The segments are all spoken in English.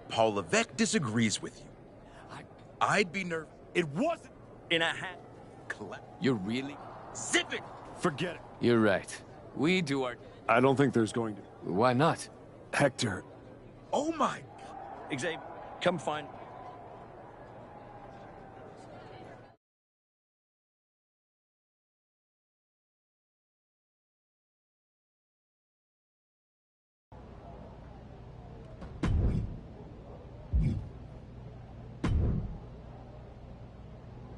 Paul Levesque disagrees with you. I'd be nervous. It wasn't in a hat. You're really... Zip it! Forget it. You're right. We do our... I don't think there's going to... Why not? Hector. Oh my... Xavier, come find...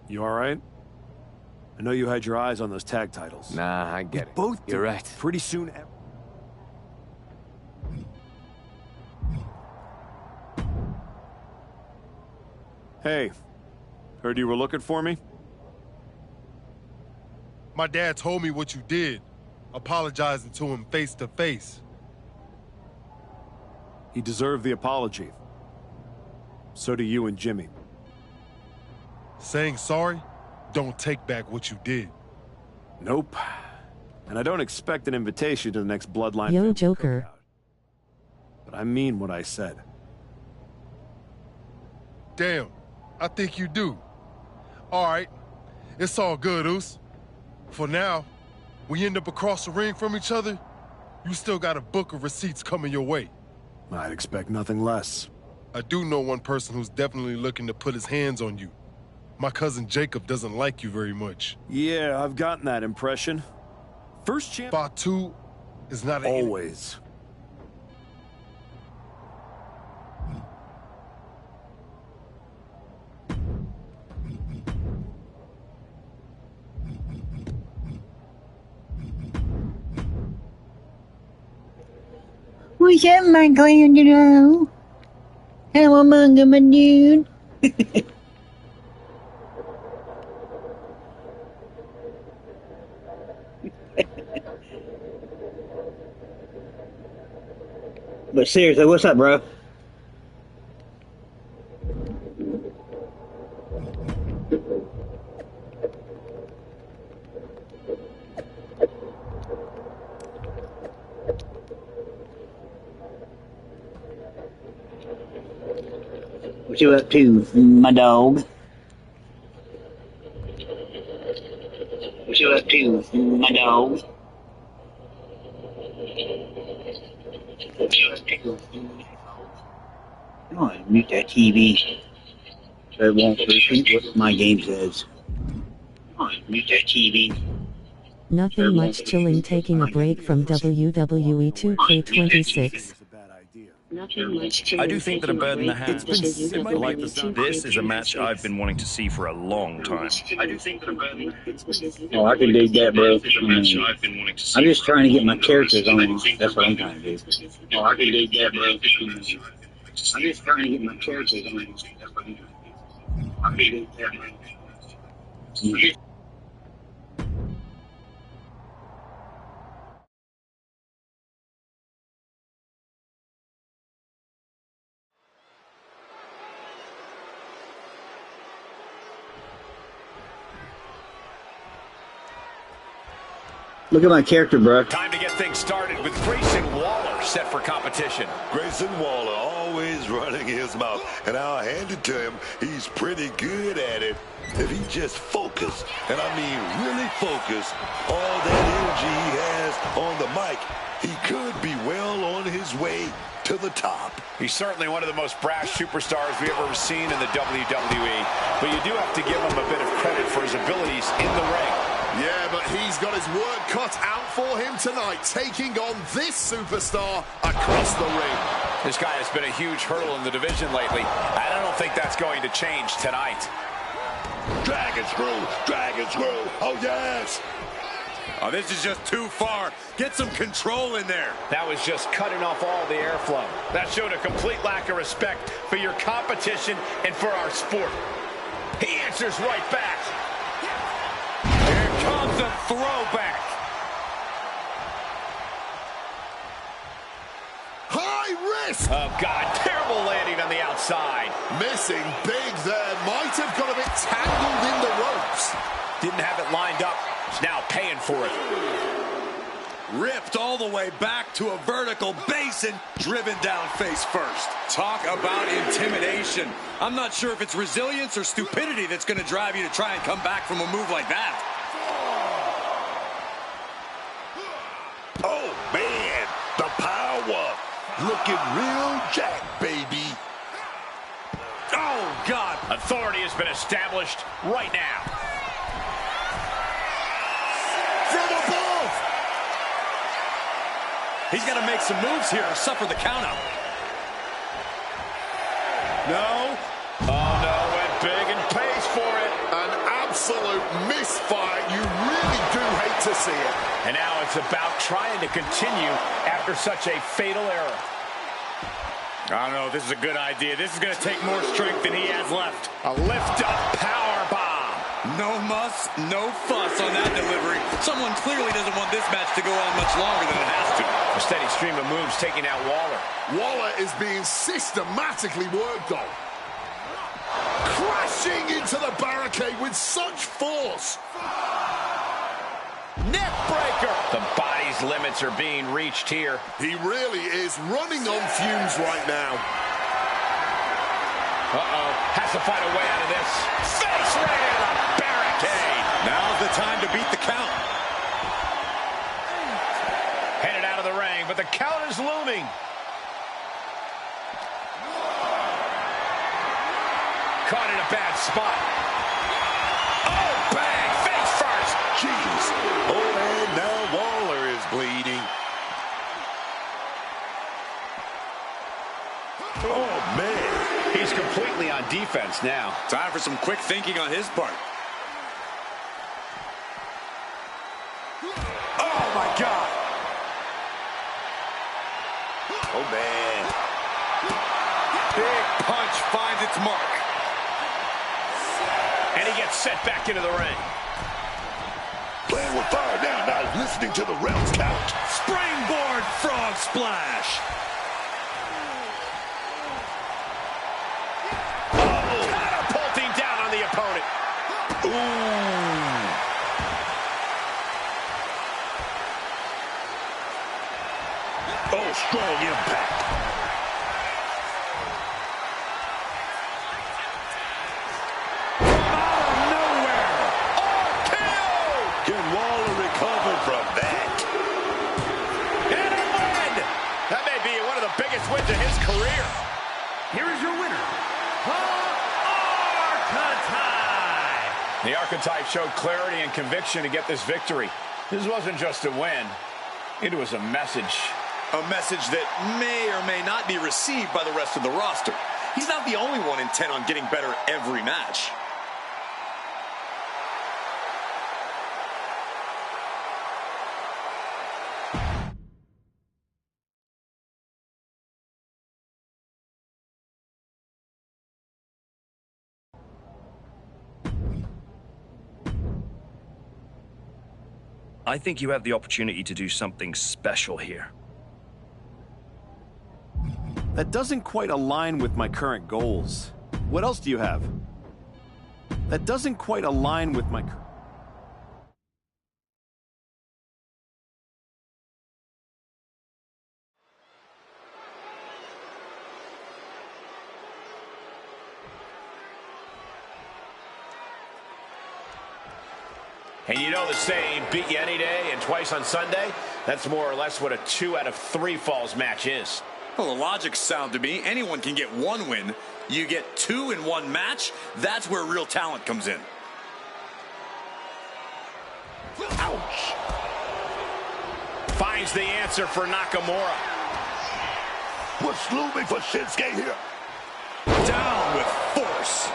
You all right? I know you had your eyes on those tag titles. Nah, I get it. Both You're right. Pretty soon... Hey, heard you were looking for me? My dad told me what you did, apologizing to him face to face. He deserved the apology. So do you and Jimmy. Saying sorry, don't take back what you did. Nope. And I don't expect an invitation to the next Bloodline. Yo, Joker. But I mean what I said. Damn, I think you do. All right, it's all good, Oos. For now, we end up across the ring from each other, you still got a book of receipts coming your way. I'd expect nothing less. I do know one person who's definitely looking to put his hands on you. My cousin Jacob doesn't like you very much. Yeah, I've gotten that impression. First champ... Fatu is not an... Always. What's up, my clan, How among them, my dude? But seriously, what's up, bro? What you up to, my dog? What you up to, my dog? Come on, mute that TV so it won't repeat what my game says. Come on, mute that TV. Nothing much, chilling, taking a break from WWE2k26. I do think that a bird in the hand like this is a match I've been wanting to see for a long time. Oh, I can dig that, bro. I'm just trying to get my characters on. That's what I'm trying to do. Oh, I can dig that, bro. I'm just trying to get my characters on. That's what I'm trying to do. I can dig that, bro. Look at my character, bro. Time to get things started with Grayson Waller set for competition. Grayson Waller always running his mouth, and I'll hand it to him. He's pretty good at it. If he just focus, and I mean really focus, all that energy he has on the mic, he could be well on his way to the top. He's certainly one of the most brash superstars we've ever seen in the WWE, but you do have to give him a bit of credit for his abilities in the ring. Yeah, but he's got his work cut out for him tonight, taking on this superstar across the ring. This guy has been a huge hurdle in the division lately. I don't think that's going to change tonight. Dragon screw, oh yes! Oh, this is just too far. Get some control in there. That was just cutting off all the airflow. That showed a complete lack of respect for your competition and for our sport. He answers right back. Here comes a throwback. High risk. Oh, God, terrible landing on the outside. Missing big there. Might have got a bit tangled in the ropes. Didn't have it lined up. He's now paying for it. Ripped all the way back to a vertical basin, driven down face first. Talk about intimidation. I'm not sure if it's resilience or stupidity that's going to drive you to try and come back from a move like that. Oh, man, the power. Looking real jack, baby. Oh, God. Authority has been established right now. From above. He's got to make some moves here or suffer the countout. No. Oh, no. Went big and pays for it. An absolute misfire. You really do hate to see it. And now it's about trying to continue after such a fatal error. I don't know if this is a good idea. This is going to take more strength than he has left. A lift-up power bomb. No muss, no fuss on that delivery. Someone clearly doesn't want this match to go on much longer than it has to. A steady stream of moves taking out Waller. Waller is being systematically worked on. Crashing into the barricade with such force. Neck breaker. The body's limits are being reached here. He really is running on fumes right now. Uh-oh. Has to find a way out of this. Face right into the barricade. Now's the time to beat the count. Headed out of the ring, but the count is looming. Caught in a bad spot. Oh, bang! Face first. Jeez. Oh, and now Waller is bleeding. Oh, man. He's completely on defense now. Time for some quick thinking on his part. Oh, my God. Oh, man. Big punch finds its mark. And he gets set back into the ring. Playing with fire now, not listening to the ref's count. Springboard frog splash. Oh. Catapulting down on the opponent. Ooh. Oh, strong impact. Can Waller recover from that? And a win! That may be one of the biggest wins of his career. Here is your winner, the Archetype. The Archetype showed clarity and conviction to get this victory. This wasn't just a win. It was a message. A message that may or may not be received by the rest of the roster. He's not the only one intent on getting better every match. I think you have the opportunity to do something special here. That doesn't quite align with my current goals. What else do you have? That doesn't quite align with my... And you know the saying, beat you any day and twice on Sunday? That's more or less what a 2 out of 3 falls match is. Well, the logic's sound to me. Anyone can get one win. You get 2 in one match, that's where real talent comes in. Ouch. Finds the answer for Nakamura. What's looming for Shinsuke here? Down with force.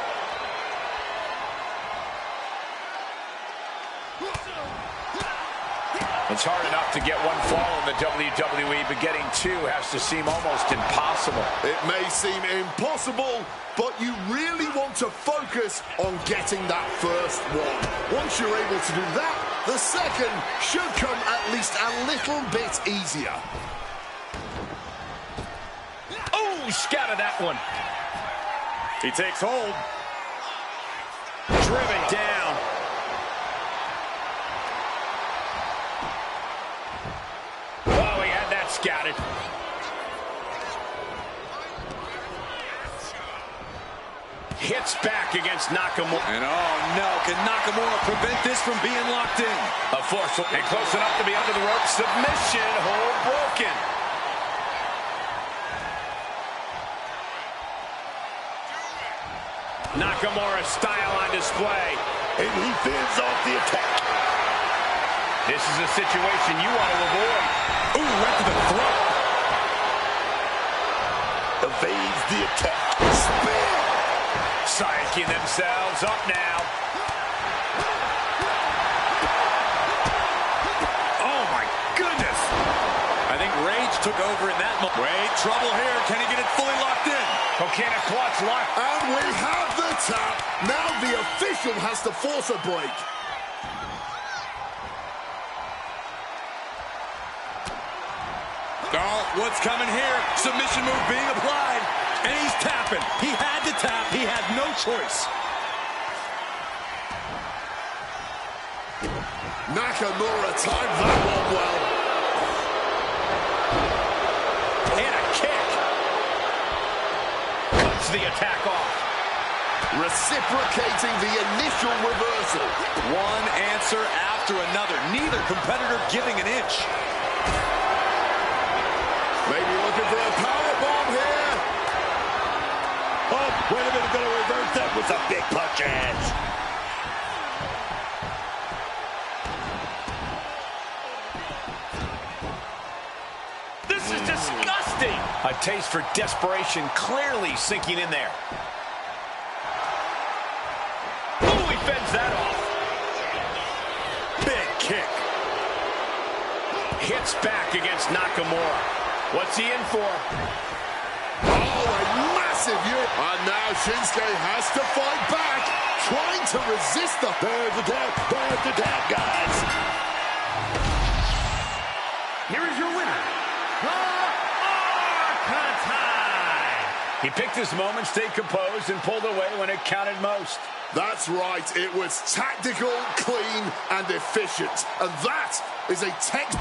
It's hard enough to get one fall in the WWE, but getting 2 has to seem almost impossible. It may seem impossible, but you really want to focus on getting that first one. Once you're able to do that, the second should come at least a little bit easier. Oh, scattered that one. He takes hold. Driven down. Hits back against Nakamura. And oh no, can Nakamura prevent this from being locked in? A forceful and close enough to be under the rope. Submission hold broken. Nakamura's style on display. And he fends off the attack. This is a situation you want to avoid. Ooh, right to the throat. Evades the attack. Spin! Psyching themselves up now. Oh my goodness! I think rage took over in that moment. Wait, trouble here. Can he get it fully locked in? Coquina clutch lock. And we have the tap. Now the official has to force a break. Oh, what's coming here? Submission move being applied. And he's tapping. He had to tap. He had no choice. Nakamura timed that one well. And a kick. Cuts the attack off. Reciprocating the initial reversal. One answer after another. Neither competitor giving an inch. Maybe looking for a powerbomb here. Oh, wait a minute, gonna reverse that with some big punches. This is disgusting. A taste for desperation clearly sinking in there. Ooh, he fends that off. Big kick. Hits back against Nakamura. What's he in for? Oh, a massive unit. And now Shinsuke has to fight back, trying to resist the... There's the tap, guys. Here is your winner, He picked his moment, stayed composed, and pulled away when it counted most. That's right. It was tactical, clean, and efficient. And that is a tech...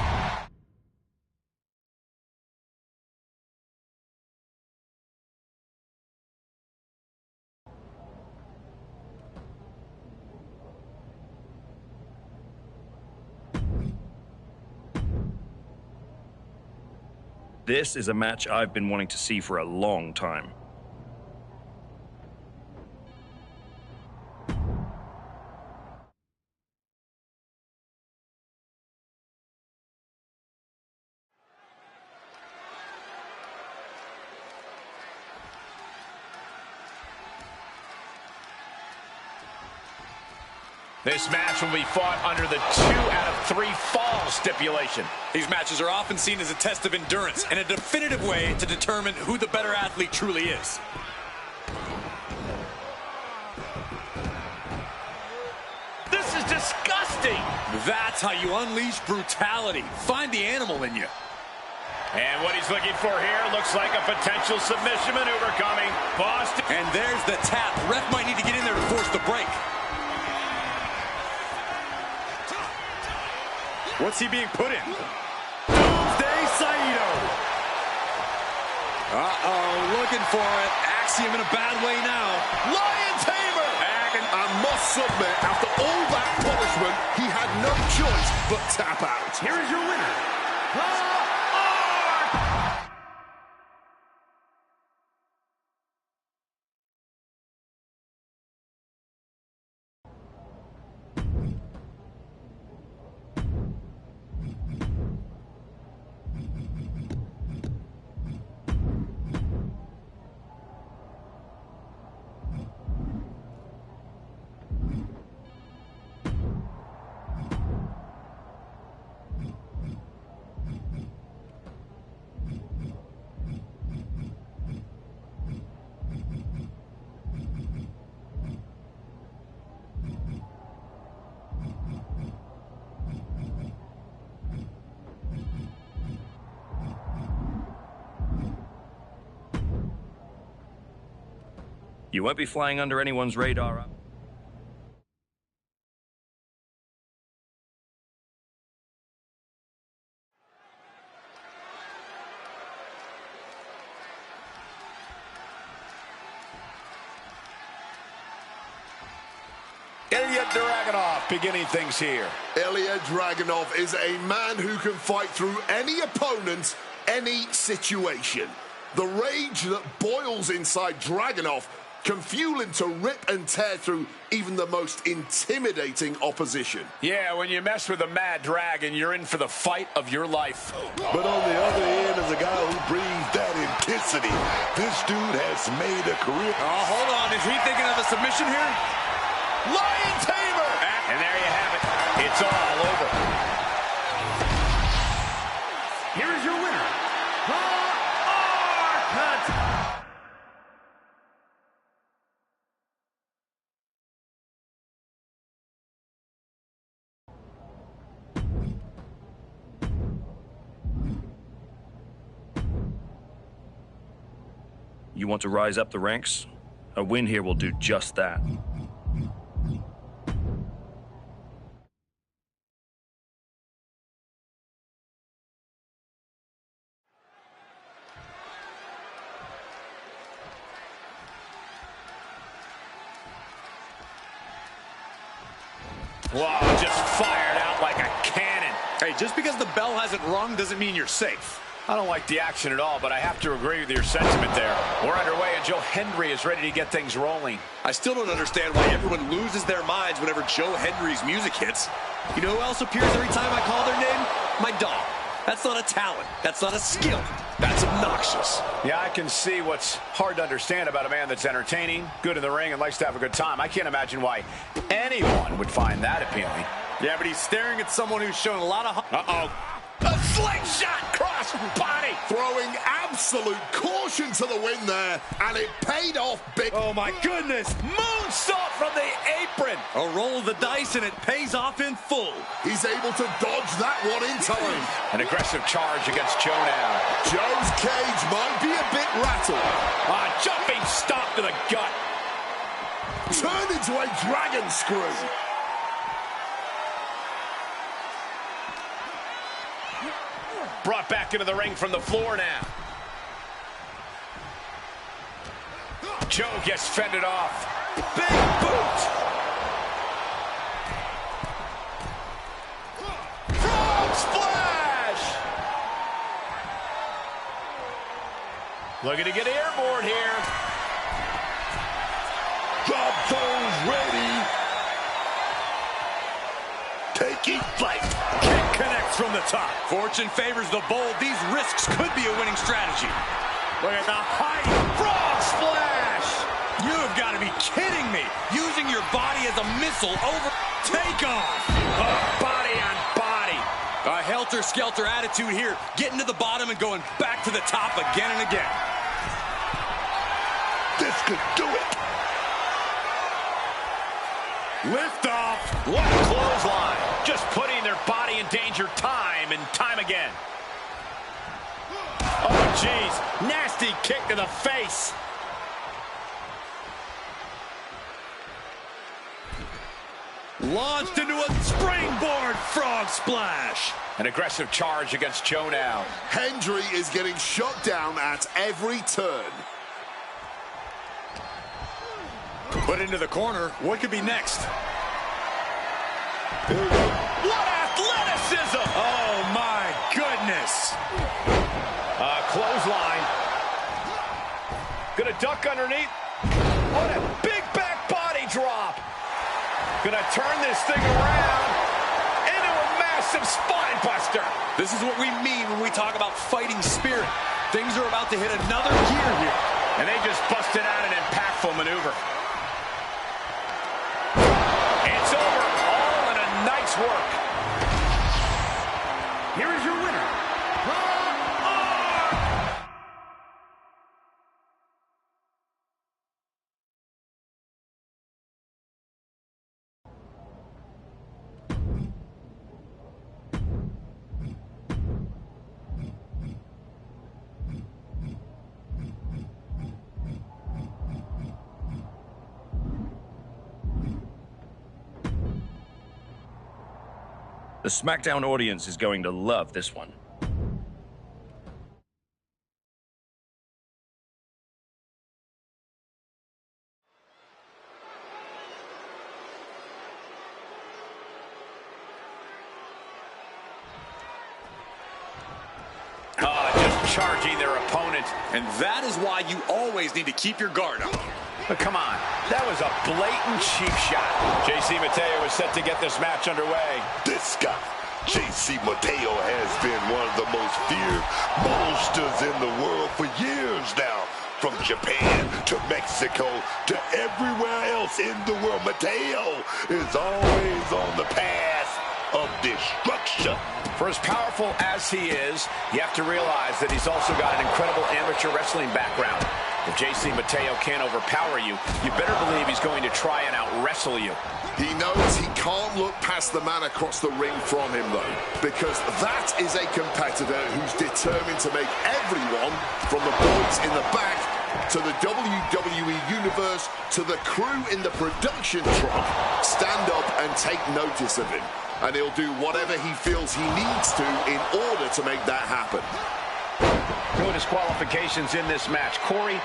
This is a match I've been wanting to see for a long time. This match will be fought under the 2 out of 3 fall stipulation. These matches are often seen as a test of endurance and a definitive way to determine who the better athlete truly is. This is disgusting. That's how you unleash brutality. Find the animal in you. And what he's looking for here looks like a potential submission maneuver coming. Boston. And there's the tap. The ref might need to get in there to force the break. What's he being put in? Doomsday Saito. Uh-oh, looking for it. Axiom in a bad way now. Lion Tamer! And must submit, after all that punishment, he had no choice but tap out. Here is your winner, You won't be flying under anyone's radar. Ilya Dragunov beginning things here. Ilya Dragunov is a man who can fight through any opponent, any situation. The rage that boils inside Dragunov can fuel him to rip and tear through even the most intimidating opposition. Yeah, when you mess with a mad dragon, you're in for the fight of your life. But on the other end is a guy who breathes that intensity. This dude has made a career. Oh, hold on. Is he thinking of a submission here? Lion Tamer! And there you have it. It's all over. Here is your winner, the Arcut. You want to rise up the ranks? A win here will do just that. Wow, just fired out like a cannon. Hey, just because the bell hasn't rung doesn't mean you're safe. I don't like the action at all, but I have to agree with your sentiment there. We're underway, and Joe Hendry is ready to get things rolling. I still don't understand why everyone loses their minds whenever Joe Hendry's music hits. You know who else appears every time I call their name? My dog. That's not a talent. That's not a skill. That's obnoxious. Yeah, I can see what's hard to understand about a man that's entertaining, good in the ring, and likes to have a good time. I can't imagine why anyone would find that appealing. Yeah, but he's staring at someone who's shown a lot of... Uh-oh. A slingshot cross body. Throwing absolute caution to the wind there, and it paid off big. Oh, my goodness. Moonsault from the apron. A roll of the dice, and it pays off in full. He's able to dodge that one in time. An aggressive charge against Joe now. Joe's cage might be a bit rattled. A jumping stop to the gut. Turned into a dragon screw. Brought back into the ring from the floor now. Joe gets fended off. Big boot. Frog splash. Looking to get airborne here. Drop those ready. Taking flight. Kick connects from the top. Fortune favors the bold. These risks could be a winning strategy. Look at the height. Frog splash. You have got to be kidding me. Using your body as a missile over takeoff. Body on body. A helter-skelter attitude here. Getting to the bottom and going back to the top again and again. This could do it. Lift off. What a clothesline. Just putting their body in danger time and time again. Oh, jeez. Nasty kick to the face. Launched into a springboard frog splash. An aggressive charge against Joe now. Hendry is getting shot down at every turn. Put into the corner. What could be next? What athleticism! Oh, my goodness. Clothesline. Gonna duck underneath. What a big back body drop. Gonna turn this thing around into a massive spine buster. This is what we mean when we talk about fighting spirit. Things are about to hit another gear here. And they just busted out an impactful maneuver. It's over, all in a night's work. Here is your winner, the The SmackDown audience is going to love this one. charging their opponent. And that is why you always need to keep your guard up. But come on, that was a blatant cheap shot. JC Mateo is set to get this match underway. This guy, JC Mateo, has been one of the most feared monsters in the world for years now. From Japan to Mexico to everywhere else in the world, Mateo is always on the path of destruction. For as powerful as he is, you have to realize that he's also got an incredible amateur wrestling background. If JC Mateo can't overpower you, you better believe he's going to try and out-wrestle you. He knows he can't look past the man across the ring from him, though, because that is a competitor who's determined to make everyone, from the boys in the back to the WWE Universe to the crew in the production truck, stand up and take notice of him. And he'll do whatever he feels he needs to in order to make that happen. No disqualifications in this match. Corey,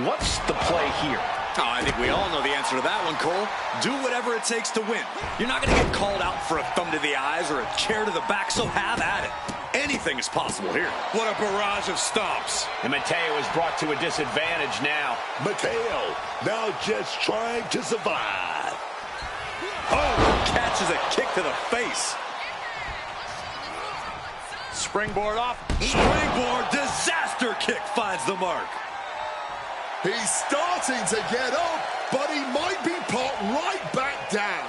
what's the play here? Oh, I think we all know the answer to that one, Cole. Do whatever it takes to win. You're not going to get called out for a thumb to the eyes or a chair to the back, so have at it. Anything is possible here. What a barrage of stomps. And Mateo is brought to a disadvantage now. Mateo now just trying to survive. Oh, catches a kick to the face. Springboard off. Springboard disaster kick finds the mark. He's starting to get up, but he might be put right back down.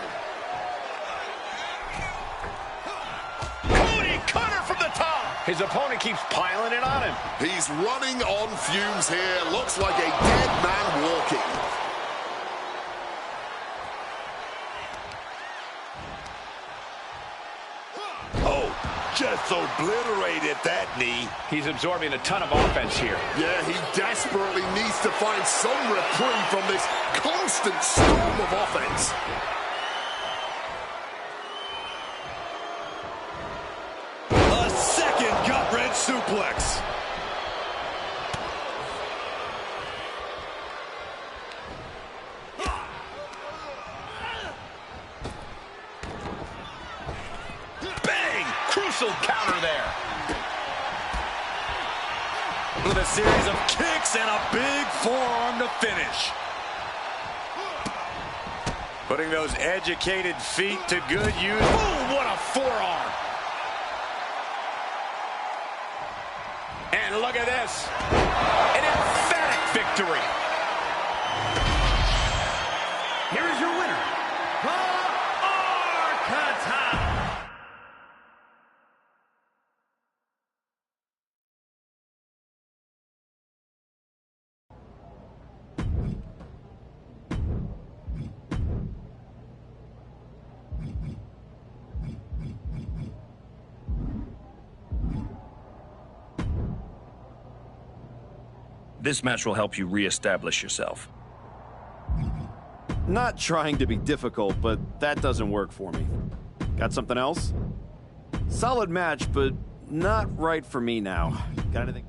Cody Cutter from the top. His opponent keeps piling it on him. He's running on fumes here. Looks like a dead man walking. Oh, just obliterated that knee. He's absorbing a ton of offense here. Yeah, he desperately needs to find some reprieve from this constant storm of offense. A second gut-wrench suplex. Crucial counter there. With a series of kicks and a big forearm to finish. Putting those educated feet to good use. Boom, what a forearm. And look at this. An emphatic victory. Here is your winner, the Arcata. This match will help you reestablish yourself. Not trying to be difficult, but that doesn't work for me. Got something else? Solid match, but not right for me now. Got anything?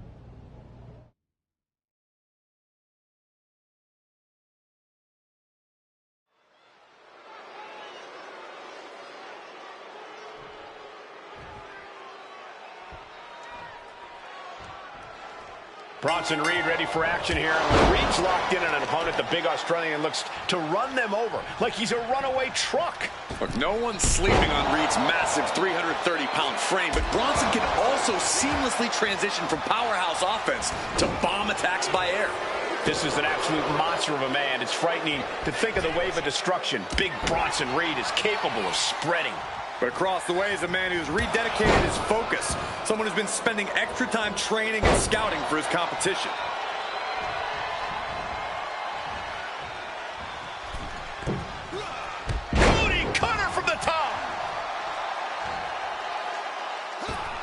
Bronson Reed ready for action here. And Reed's locked in on an opponent. The big Australian looks to run them over like he's a runaway truck. Look, no one's sleeping on Reed's massive 330-pound frame, but Bronson can also seamlessly transition from powerhouse offense to bomb attacks by air. This is an absolute monster of a man. It's frightening to think of the wave of destruction Big Bronson Reed is capable of spreading. But across the way is a man who's rededicated his focus. Someone who's been spending extra time training and scouting for his competition. Cody Cutter from the top.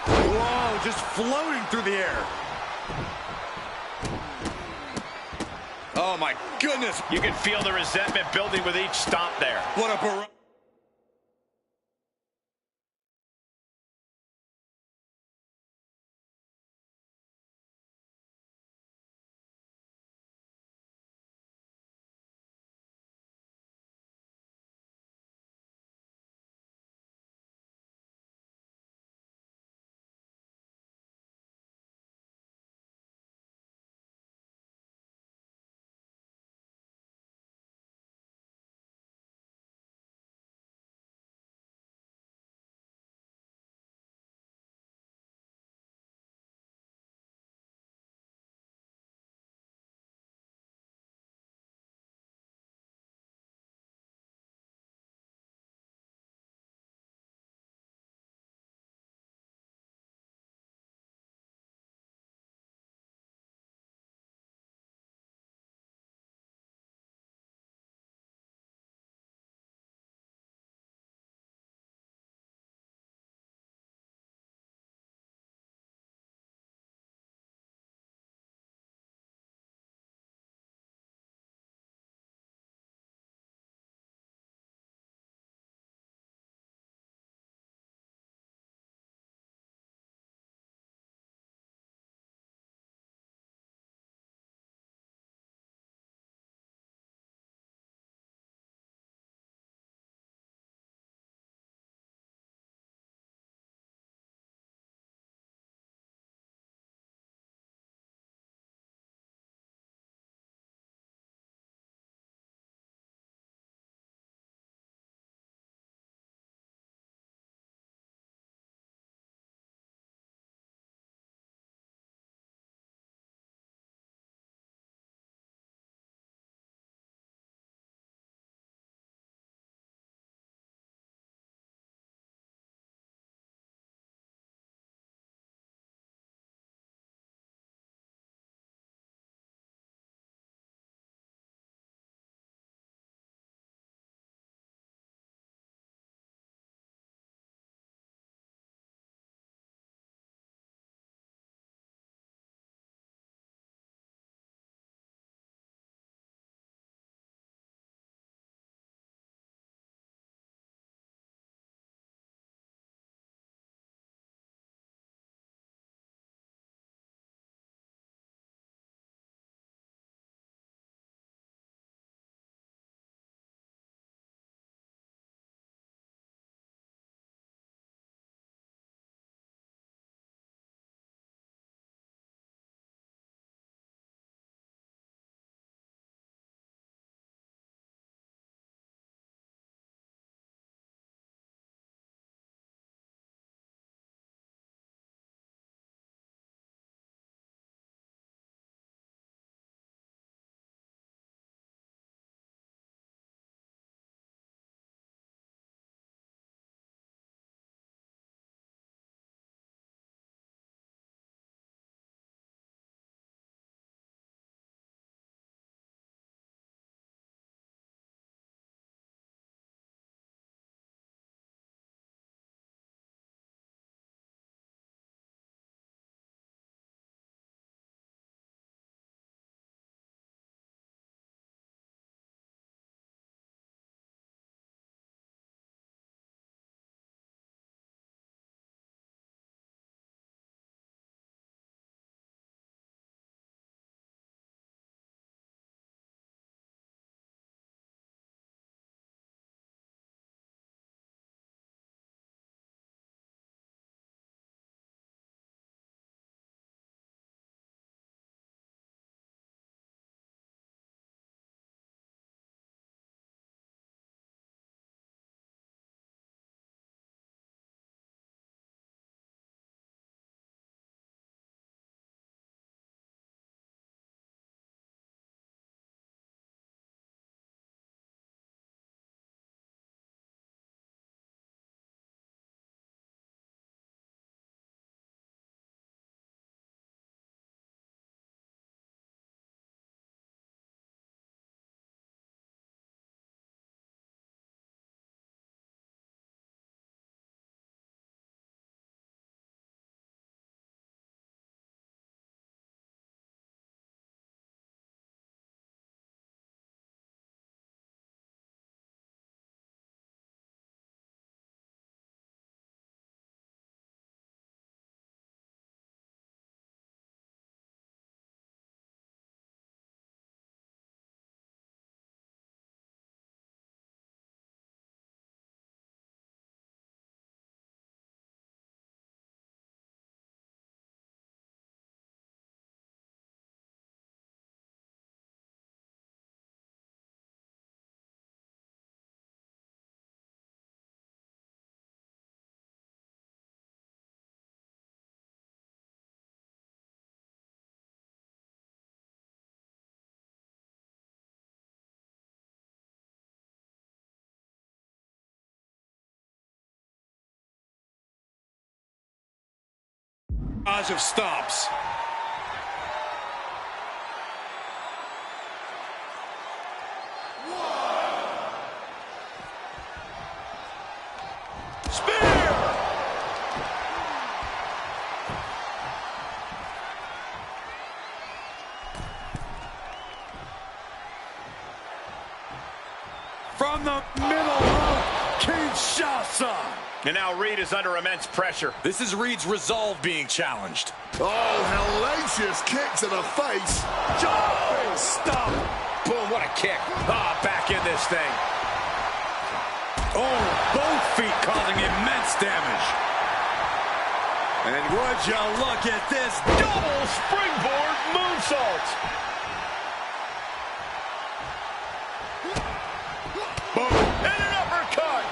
Whoa, just floating through the air. Oh, my goodness. You can feel the resentment building with each stomp there. What a Barrage of stomps. From the middle rope, Kinshasa. And now Reed is under immense pressure. This is Reed's resolve being challenged. Oh, hellacious kick to the face. Oh, stop. Boom, what a kick. Ah, back in this thing. Oh, both feet causing immense damage. And would you look at this double springboard moonsault. Boom, and an uppercut.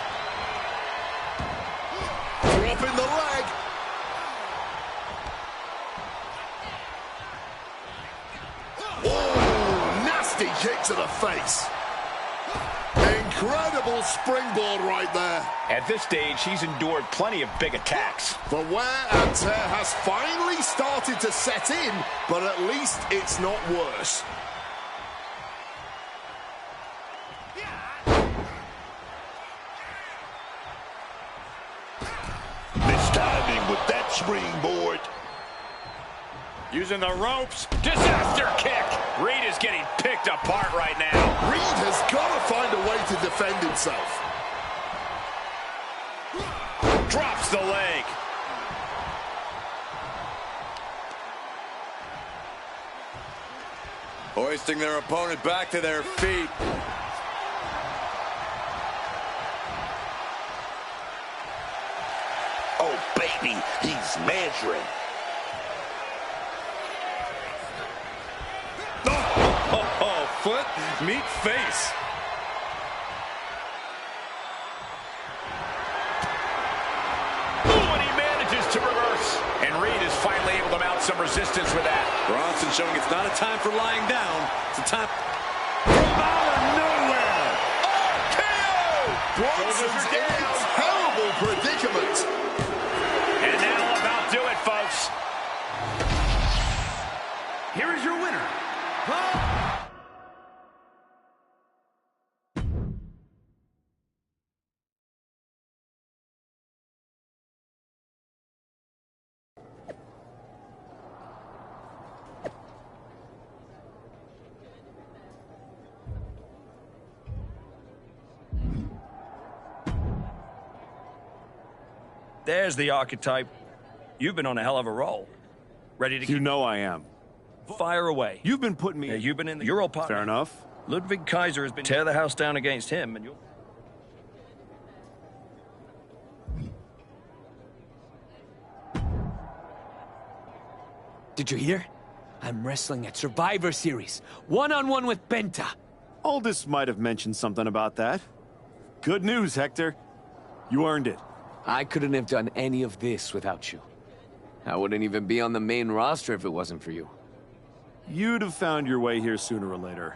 Dropping the leg. Oh, nasty kick to the face. Incredible springboard right there. At this stage, he's endured plenty of big attacks. The wear and tear has finally started to set in, but at least it's not worse. Mistiming with that springboard. Using the ropes. Disaster kick. Reed is getting picked apart right now. Reed has got to find a way to defend himself. Drops the leg. Hoisting their opponent back to their feet. Oh, baby, he's measuring. Foot, meet face. Ooh, and he manages to reverse. And Reed is finally able to mount some resistance with that. Bronson showing it's not a time for lying down. It's a time from out of nowhere. RKO! Bronson's in a terrible predicament. And that'll about do it, folks. Here is your winner. There's the archetype. You've been on a hell of a roll. Ready to... You know I am. Fire away. You've been putting me... Yeah, you've been in the Euro part. Fair enough. Ludwig Kaiser has been... Tear the house down against him, and you'll... Did you hear? I'm wrestling at Survivor Series. One-on-one with Penta. Aldous might have mentioned something about that. Good news, Hector. You earned it. I couldn't have done any of this without you. I wouldn't even be on the main roster if it wasn't for you. You'd have found your way here sooner or later.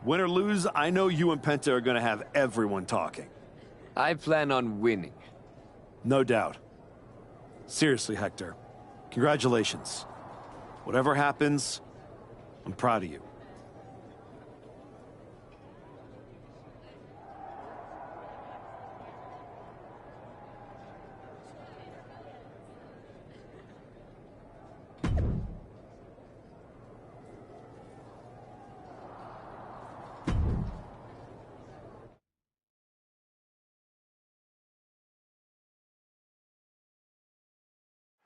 Win or lose, I know you and Penta are gonna have everyone talking. I plan on winning. No doubt. Seriously, Hector. Congratulations. Whatever happens, I'm proud of you.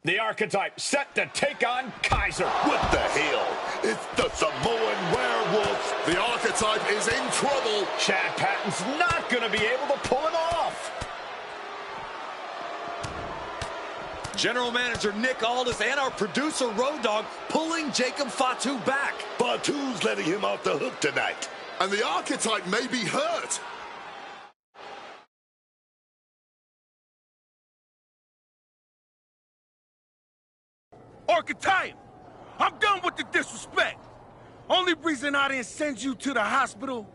The archetype set to take on Kaiser. What the hell? It's the Samoan werewolf. The archetype is in trouble. Chad Patton's not going to be able to pull it off. General Manager Nick Aldis and our producer Road Dogg pulling Jacob Fatu back. Fatu's letting him off the hook tonight. And the archetype may be hurt. Archetype! I'm done with the disrespect. Only reason I didn't send you to the hospital,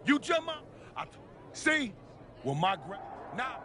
you jump up. See? Well, my now.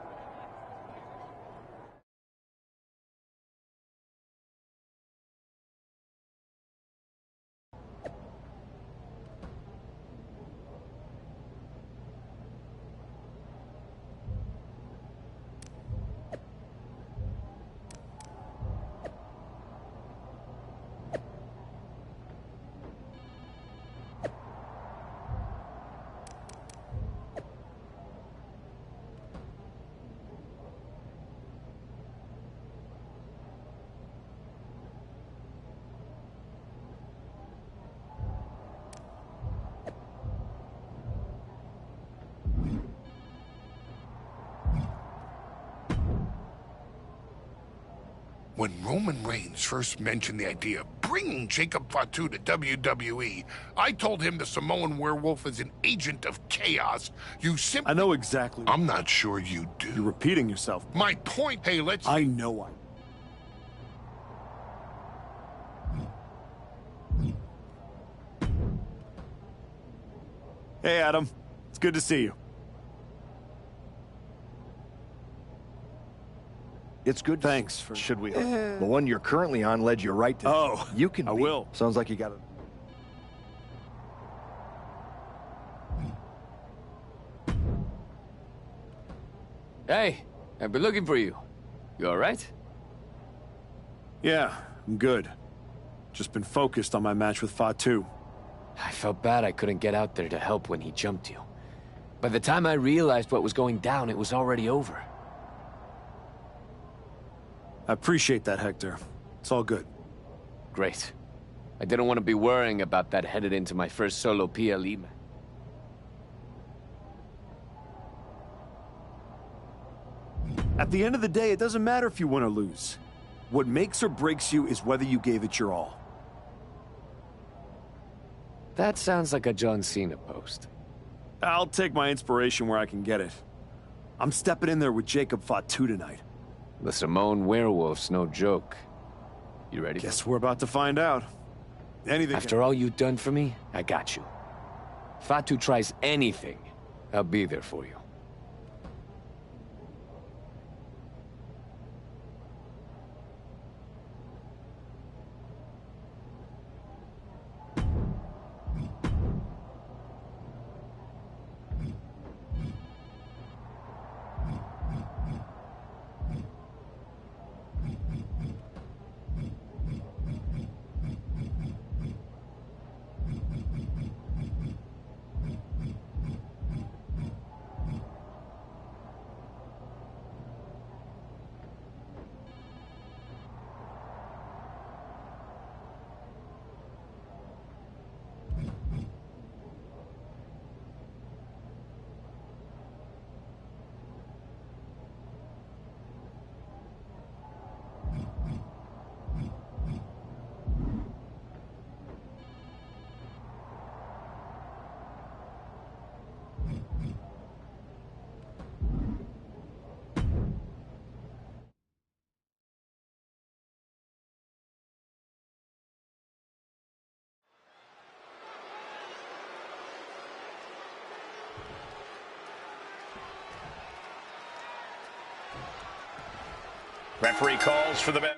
When Roman Reigns first mentioned the idea of bringing Jacob Fatu to WWE, I told him the Samoan werewolf is an agent of chaos. You simply... I know exactly. I'm not sure you do. You're repeating yourself. My point, hey, let's... I know I... Hey, Adam. It's good to see you. It's good. Thanks for... Should we? The one you're currently on led you right to... Oh, you can I will. Sounds like you got it. Hey, I've been looking for you. You all right? Yeah, I'm good. Just been focused on my match with Fatu. I felt bad I couldn't get out there to help when he jumped you. By the time I realized what was going down, it was already over. I appreciate that, Hector. It's all good. Great. I didn't want to be worrying about that headed into my first solo PLE match. At the end of the day, it doesn't matter if you win or lose. What makes or breaks you is whether you gave it your all. That sounds like a John Cena post. I'll take my inspiration where I can get it. I'm stepping in there with Jacob Fatu tonight. The Samoan werewolf's no joke. You ready? Guess we're about to find out. Anything. After all you've done for me, I got you. Fatu tries anything, I'll be there for you. Referee calls for the bet.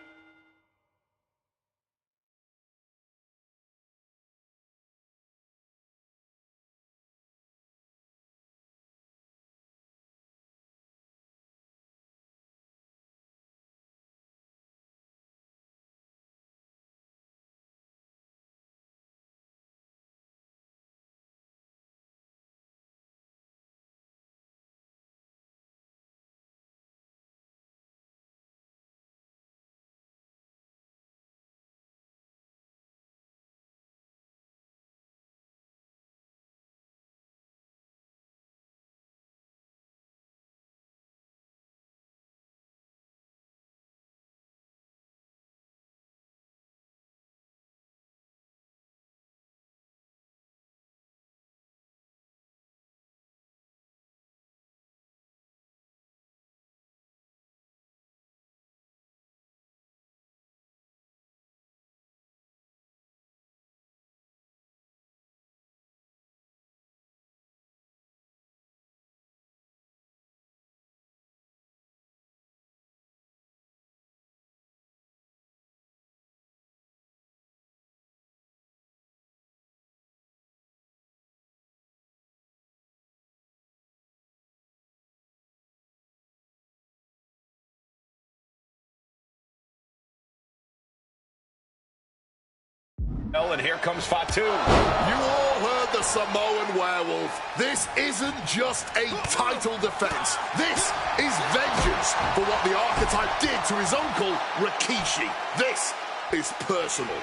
And here comes Fatu. You all heard the Samoan werewolf. This isn't just a title defense. This is vengeance for what the archetype did to his uncle, Rikishi. This is personal.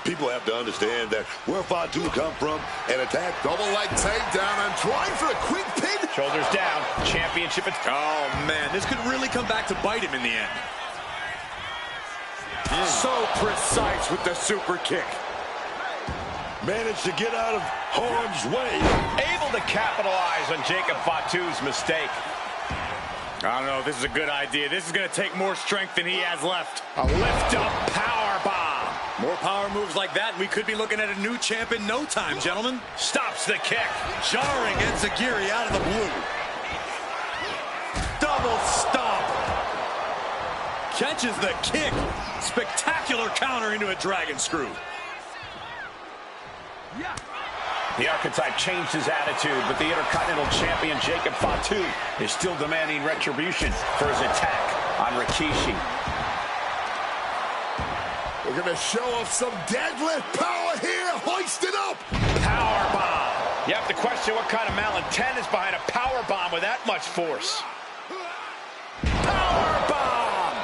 People have to understand that where Fatu come from, an attack. Double leg takedown and trying for a quick pin. Shoulders down. Championship. Oh, man. This could really come back to bite him in the end. So precise with the super kick. Managed to get out of harm's way. Able to capitalize on Jacob Fatu's mistake. I don't know if this is a good idea. This is going to take more strength than he has left. A lift-up power bomb. More power moves like that, and we could be looking at a new champ in no time, gentlemen. Stops the kick. Jarring Enziguri out of the blue. Double stomp. Catches the kick. Spectacular counter into a dragon screw. The Archetype changed his attitude, but the Intercontinental Champion Jacob Fatu is still demanding retribution for his attack on Rikishi. We're going to show off some deadlift power here. Hoist it up. Power bomb. You have to question what kind of malintent is behind a power bomb with that much force. Power bomb.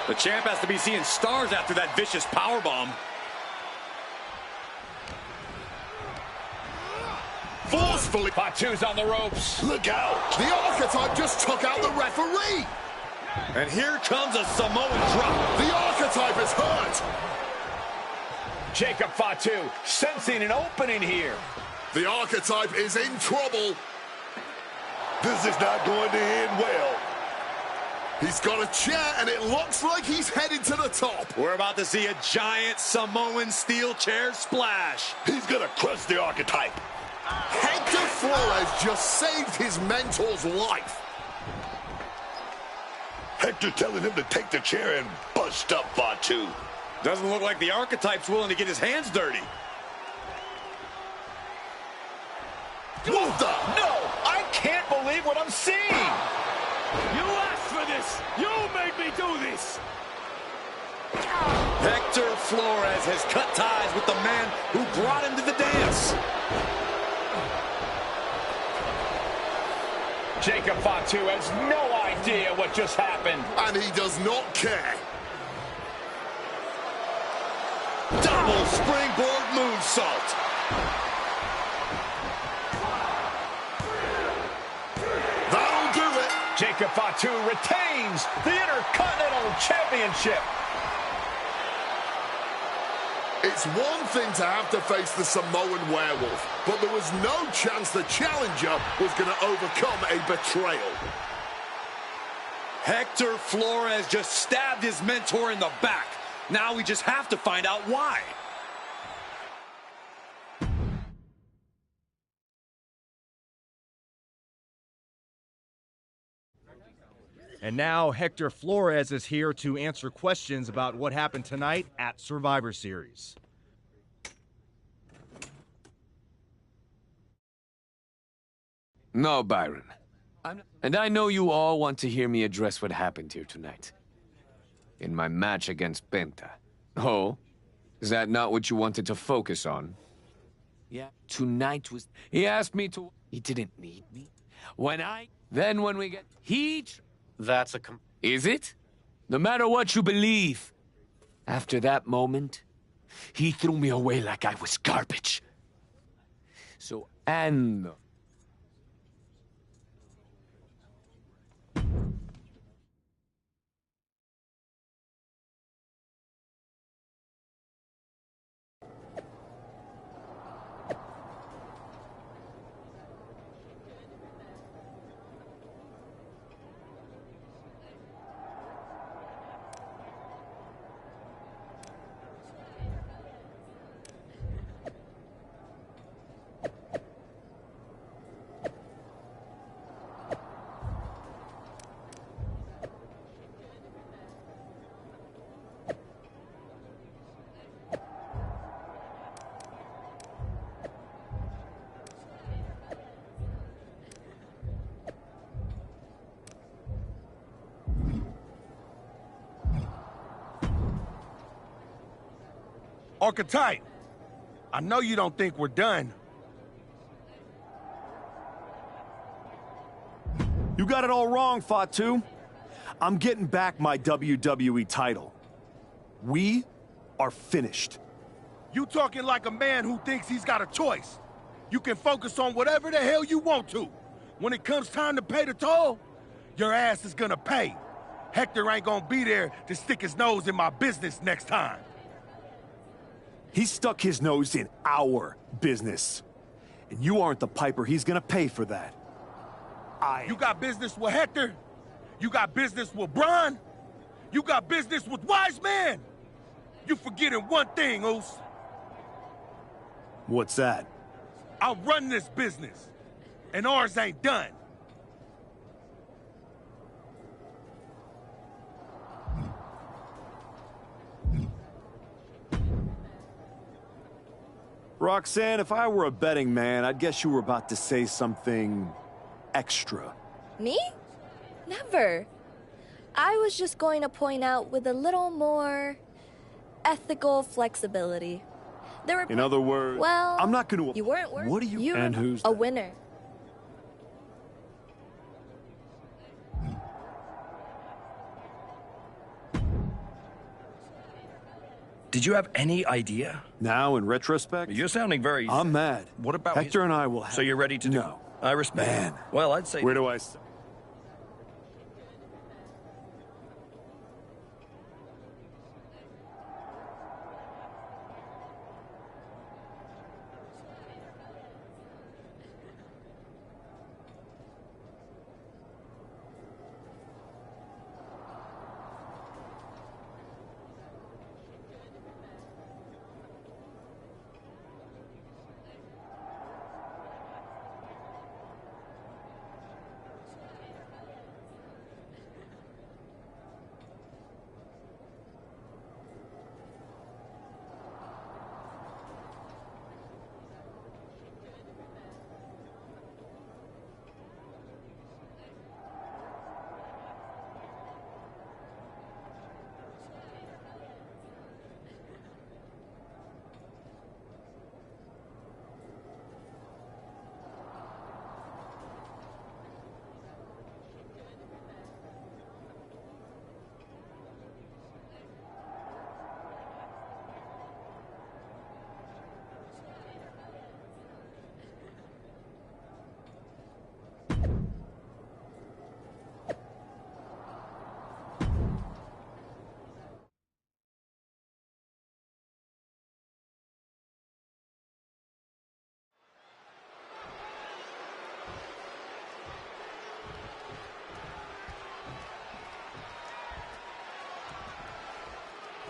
The champ has to be seeing stars after that vicious power bomb. Forcefully. Fatu's on the ropes. Look out. The Archetype just took out the referee. And here comes a Samoan drop. The Archetype is hurt. Jacob Fatu sensing an opening here. The Archetype is in trouble. This is not going to end well. He's got a chair, and it looks like he's headed to the top. We're about to see a giant Samoan steel chair splash. He's going to crush the Archetype. Hector Flores just saved his mentor's life. Hector telling him to take the chair and bust up Fatu. Doesn't look like the Archetype's willing to get his hands dirty. What the? No, I can't believe what I'm seeing. You asked for this. You made me do this. Hector Flores has cut ties with the man who brought him to the dance. Jacob Fatu has no idea what just happened. And he does not care. Double springboard moonsault. That'll do it. Jacob Fatu retains the Intercontinental Championship. It's one thing to have to face the Samoan werewolf, but there was no chance the challenger was going to overcome a betrayal. Hector Flores just stabbed his mentor in the back. Now we just have to find out why. And now Hector Flores is here to answer questions about what happened tonight at Survivor Series. No, Byron. And I know you all want to hear me address what happened here tonight. In my match against Penta. Oh? Is that not what you wanted to focus on? Yeah. Tonight was... He asked me to... He didn't need me. Then when we get... That's a... Is it? No matter what you believe. After that moment, he threw me away like I was garbage. So, and... Archetype, I know you don't think we're done. You got it all wrong, Fatu. I'm getting back my WWE title. We are finished. You talking like a man who thinks he's got a choice. You can focus on whatever the hell you want to. When it comes time to pay the toll, your ass is gonna pay. Hector ain't gonna be there to stick his nose in my business next time. He stuck his nose in our business. And you aren't the piper he's gonna pay for that. You got business with Hector? You got business with Braun? You got business with Wise Man? You forgetting one thing, Oos. What's that? I run this business, and ours ain't done. Roxanne, if I were a betting man, I'd guess you were about to say something extra. Me? Never. I was just going to point out with a little more ethical flexibility. There were In other words, well, I'm not going to... You weren't What are you... You're and who's a that? winner. Did you have any idea? Now, in retrospect? You're sounding very... I'm mad. What about... Hector and I will have... So you're ready to do... No. I respect Man. it. Well, I'd say... Where do I...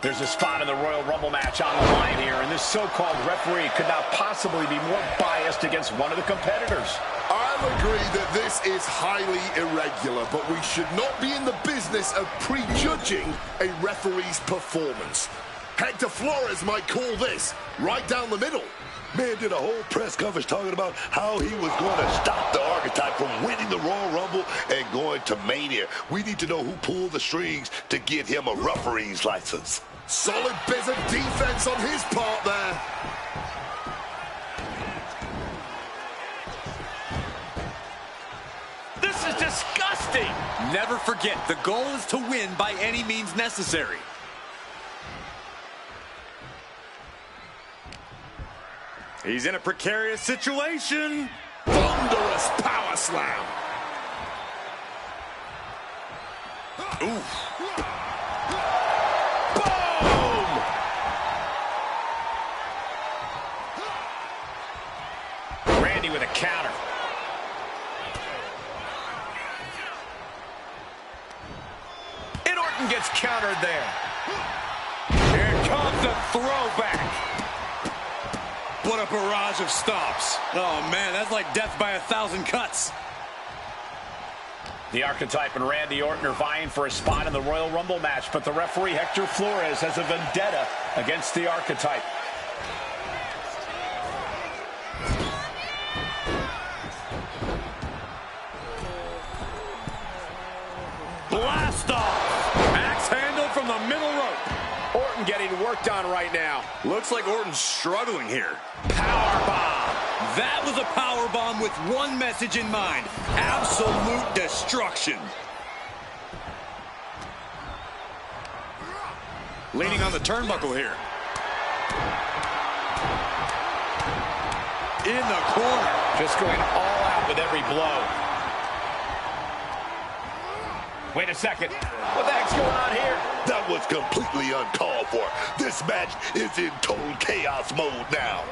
There's a spot in the Royal Rumble match on the line here, and this so-called referee could not possibly be more biased against one of the competitors. I'll agree that this is highly irregular, but we should not be in the business of prejudging a referee's performance. Hector Flores might call this right down the middle. Man did a whole press conference talking about how he was going to stop the Archetype from winning the Royal Rumble and going to Mania. We need to know who pulled the strings to get him a referee's license. Solid bit of defense on his part there. This is disgusting! Never forget, the goal is to win by any means necessary. He's in a precarious situation. Thunderous power slam. Oof. Randy with a counter. And Orton gets countered there. Here comes the throwback. What a barrage of stops. Oh, man, that's like death by 1,000 cuts. The Archetype and Randy Orton are vying for a spot in the Royal Rumble match, but the referee, Hector Flores, has a vendetta against the Archetype. Blast off. Axe handle from the middle rope. Orton getting worked on right now. Looks like Orton's struggling here. Powerbomb. That was a powerbomb with one message in mind. Absolute destruction. Leaning on the turnbuckle here. In the corner. Just going all out with every blow. Wait a second. What the heck's going on here? That was completely uncalled for. This match is in total chaos mode now.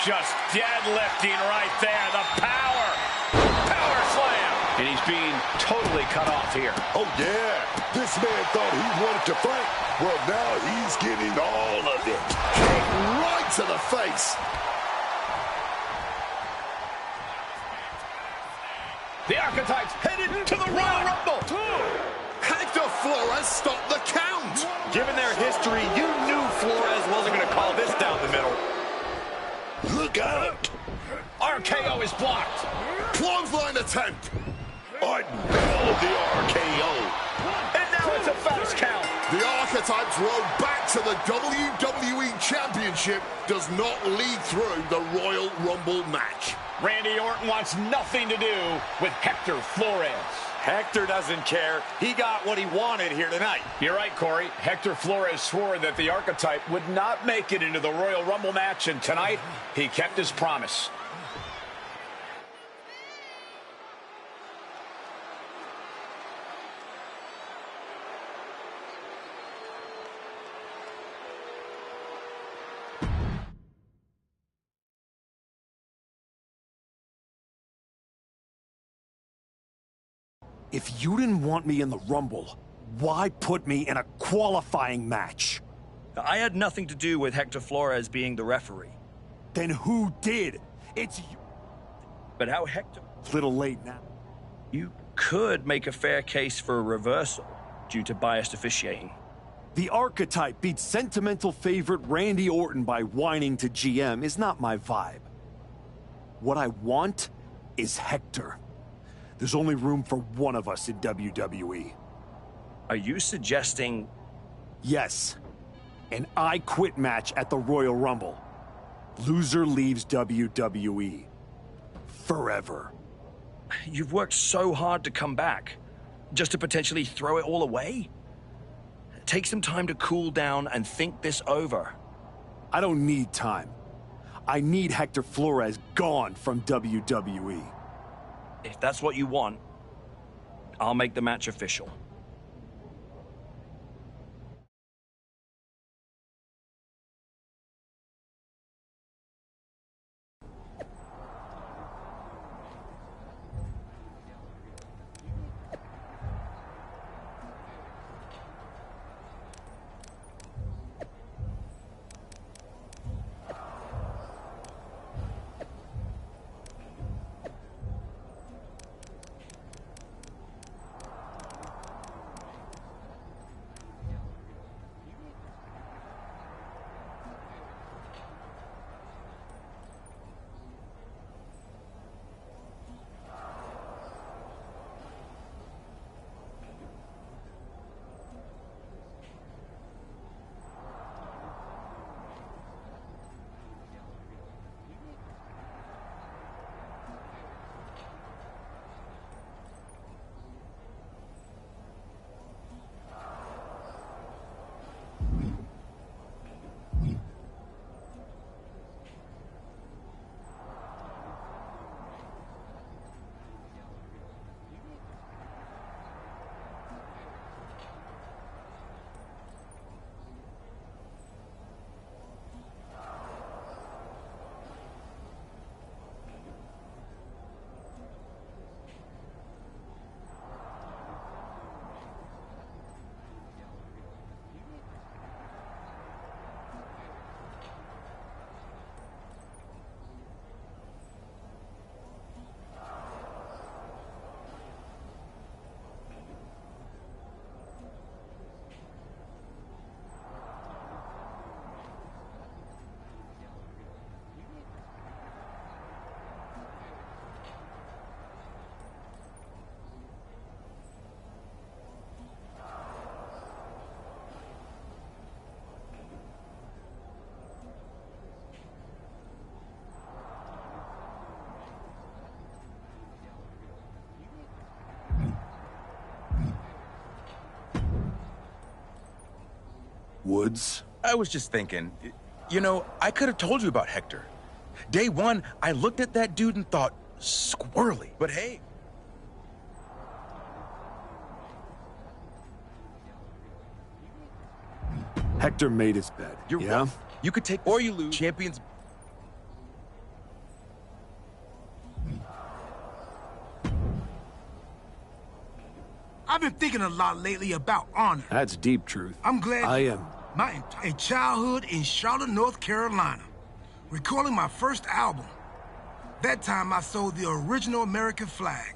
Just deadlifting right there. The power. Power slam. And he's being totally cut off here. Oh, yeah. This man thought he wanted to fight. Well, now he's getting all of it. Kick right to the face. The Archetypes headed to the Royal Rumble. Hector Flores stopped the count. Given their history, you knew Flores wasn't going to call this down the middle. Look out! RKO is blocked. Clothesline attempt. I nailed the RKO. And now it's a fast count. The Archetypes road back to the WWE Championship does not lead through the Royal Rumble match. Randy Orton wants nothing to do with Hector Flores. Hector doesn't care. He got what he wanted here tonight. You're right, Corey. Hector Flores swore that the Archetype would not make it into the Royal Rumble match, and tonight he kept his promise. If you didn't want me in the Rumble, why put me in a qualifying match? I had nothing to do with Hector Flores being the referee. Then who did? It's you. But how Hector... Little late now. You could make a fair case for a reversal due to biased officiating. The Archetype beat sentimental favorite Randy Orton by whining to GM is not my vibe. What I want is Hector. There's only room for one of us in WWE. Are you suggesting... Yes. An I Quit match at the Royal Rumble. Loser leaves WWE. Forever. You've worked so hard to come back, just to potentially throw it all away? Take some time to cool down and think this over. I don't need time. I need Hector Flores gone from WWE. If that's what you want, I'll make the match official. Woods? I was just thinking, you know, I could have told you about Hector. Day one, I looked at that dude and thought, squirrely. But hey. Hector made his bed. You're right. You could take or you lose. Champions. I've been thinking a lot lately about honor. That's deep truth. I'm glad I am. My entire childhood in Charlotte, North Carolina, recording my first album. That time I sold the original American flag.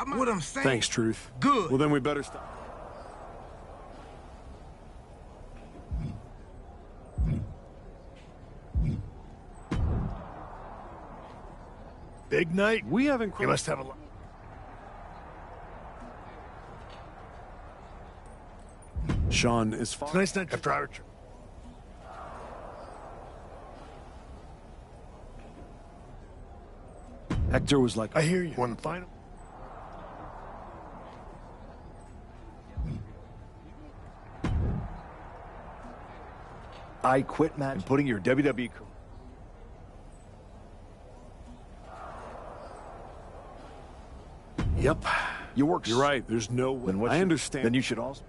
What I'm saying. Thanks, Truth. Good. Well, then we better stop. Big night? We haven't. You must have a lot. Sean is fine. It's a nice night after our trip. Hector was like, I hear you. One final. I quit match and putting your WWE career. Yep. You work. You're right. There's no way. I understand. Then you should also.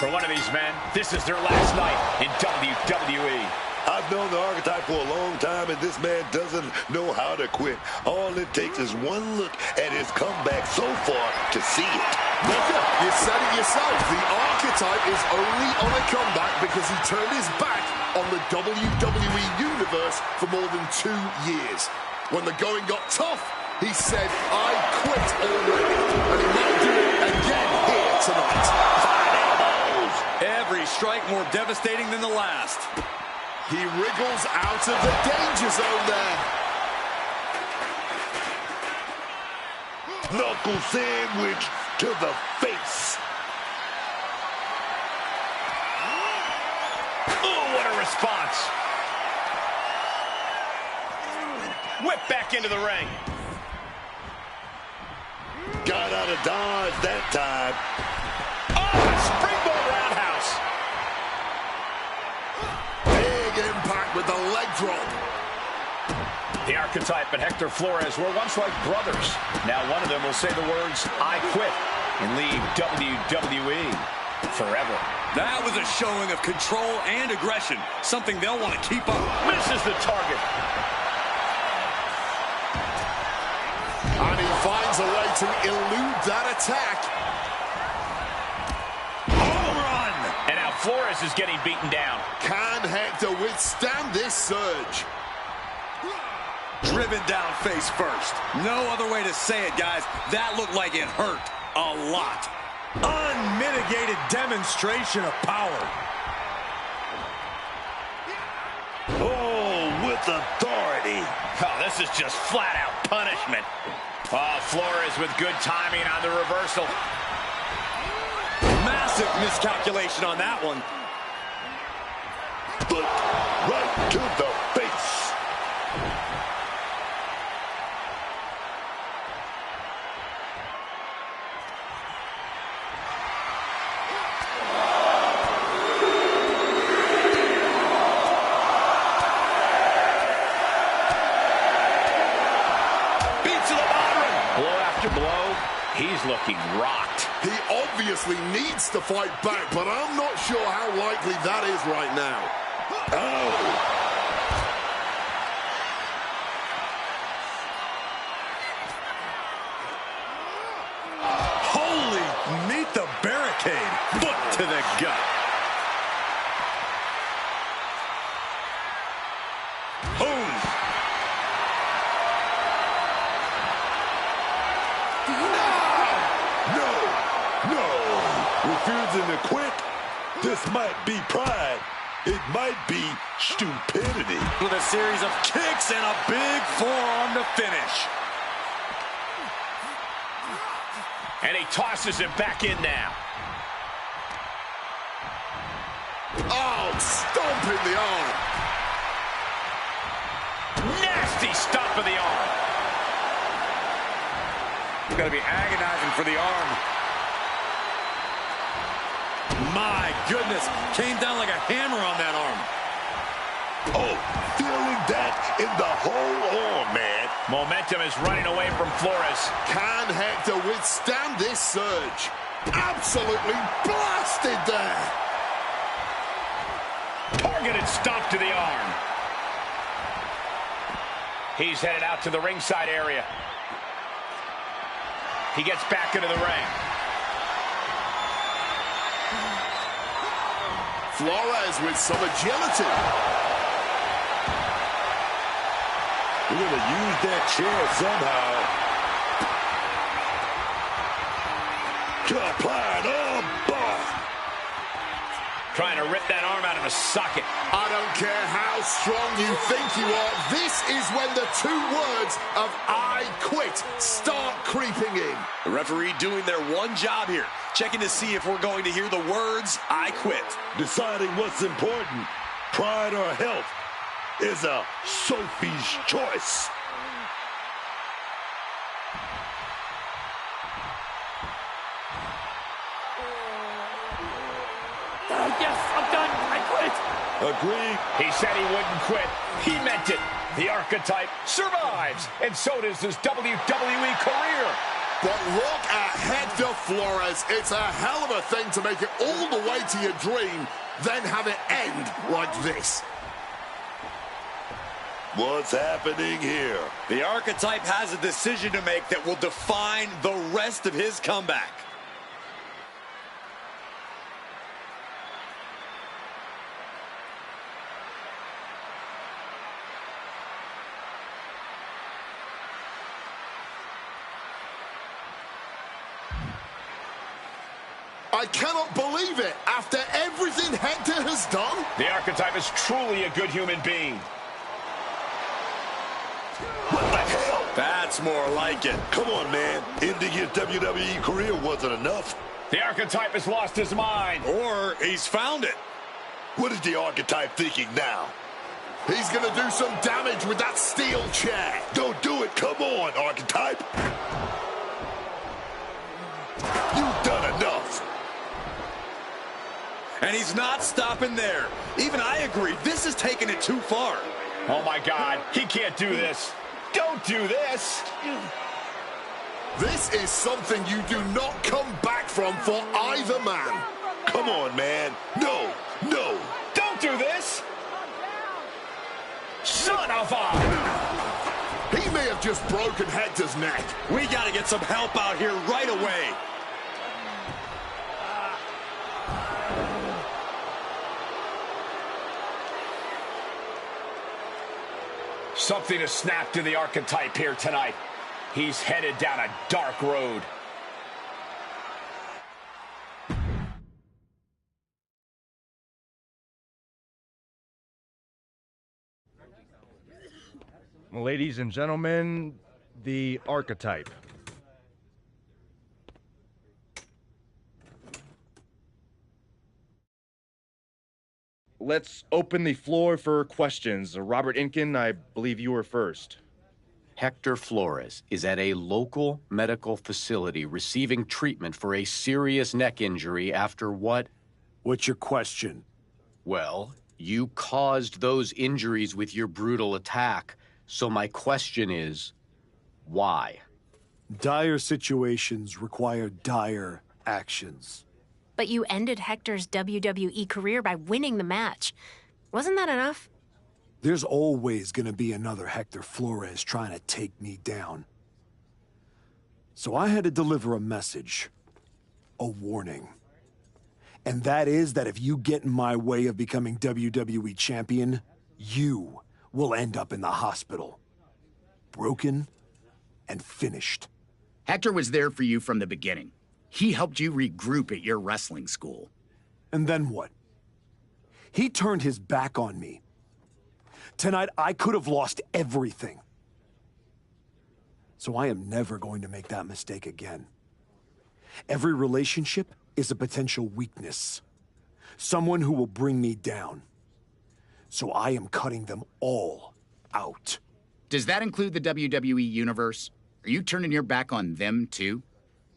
For one of these men, this is their last night in WWE. I've known the Archetype for a long time, and this man doesn't know how to quit. All it takes is one look at his comeback so far to see it. Booker, you said it yourself. The Archetype is only on a comeback because he turned his back on the WWE Universe for more than 2 years. When the going got tough, he said, I quit already. And he might do it again here tonight. Every strike more devastating than the last. He wriggles out of the danger zone there. Knuckle sandwich to the face. Oh, what a response. Whip back into the ring. Got out of dodge that time. Oh, springboard roundhouse. Big impact with the leg drop. The Archetype and Hector Flores were once like brothers. Now one of them will say the words, I quit, and leave WWE forever. That was a showing of control and aggression, something they'll want to keep up. Misses the target. And he finds a way to elude that attack. Home run! And now Flores is getting beaten down. Can Hector withstand this surge? Driven down face first. No other way to say it, guys. That looked like it hurt a lot. Unmitigated demonstration of power. Oh, with authority. Oh, this is just flat-out punishment. Oh, Flores with good timing on the reversal. Massive miscalculation on that one. Foot right to the face. He's looking rocked. He obviously needs to fight back, but I'm not sure how likely that is right now. Oh! Holy, meet the barricade. Foot to the gut. Boom. Refusing to quit, this might be pride. It might be stupidity. With a series of kicks and a big forearm to finish. And he tosses him back in now. Oh, stomping the arm. Nasty stomp of the arm. It's going to be agonizing for the arm. My goodness, came down like a hammer on that arm. Oh, feeling that in the whole arm, man. Momentum is running away from Flores. Can Hector withstand this surge? Absolutely blasted there. Targeted stomp to the arm. He's headed out to the ringside area. He gets back into the ring. Flores with some agility. We're going to use that chair somehow. To apply an arm bar. Trying to rip that arm out of the socket. I don't care how strong you think you are. This is when the two words of I quit start creeping in. The referee doing their one job here. Checking to see if we're going to hear the words I quit. Deciding what's important, pride or health, is a Sophie's choice. Yes, I'm done. I quit. Agreed. He said he wouldn't quit. He meant it. The archetype survives, and so does his WWE career. But look at Hector Flores. It's a hell of a thing to make it all the way to your dream, then have it end like this. What's happening here? The archetype has a decision to make that will define the rest of his comeback. I cannot believe it. After everything Hector has done. The archetype is truly a good human being. What the hell? That's more like it. Come on, man. Ending his WWE career wasn't enough. The archetype has lost his mind. Or he's found it. What is the archetype thinking now? He's going to do some damage with that steel chair. Don't do it. Come on, archetype. You've done enough. And he's not stopping there. Even I agree. This is taking it too far. Oh, my God. He can't do this. Don't do this. This is something you do not come back from for either man. Come on, man. No, no. Don't do this. Son of a... He may have just broken Hector's neck. We got to get some help out here right away. Something has snapped to the archetype here tonight. He's headed down a dark road. Ladies and gentlemen, the archetype. Let's open the floor for questions. Robert Inkin, I believe you were first. Hector Flores is at a local medical facility receiving treatment for a serious neck injury after what? What's your question? Well, you caused those injuries with your brutal attack. So my question is, why? Dire situations require dire actions. But you ended Hector's WWE career by winning the match. Wasn't that enough? There's always gonna be another Hector Flores trying to take me down. So I had to deliver a message. A warning. And that is that if you get in my way of becoming WWE champion, you will end up in the hospital. Broken and finished. Hector was there for you from the beginning. He helped you regroup at your wrestling school. And then what? He turned his back on me. Tonight, I could have lost everything. So I am never going to make that mistake again. Every relationship is a potential weakness. Someone who will bring me down. So I am cutting them all out. Does that include the WWE Universe? Are you turning your back on them, too?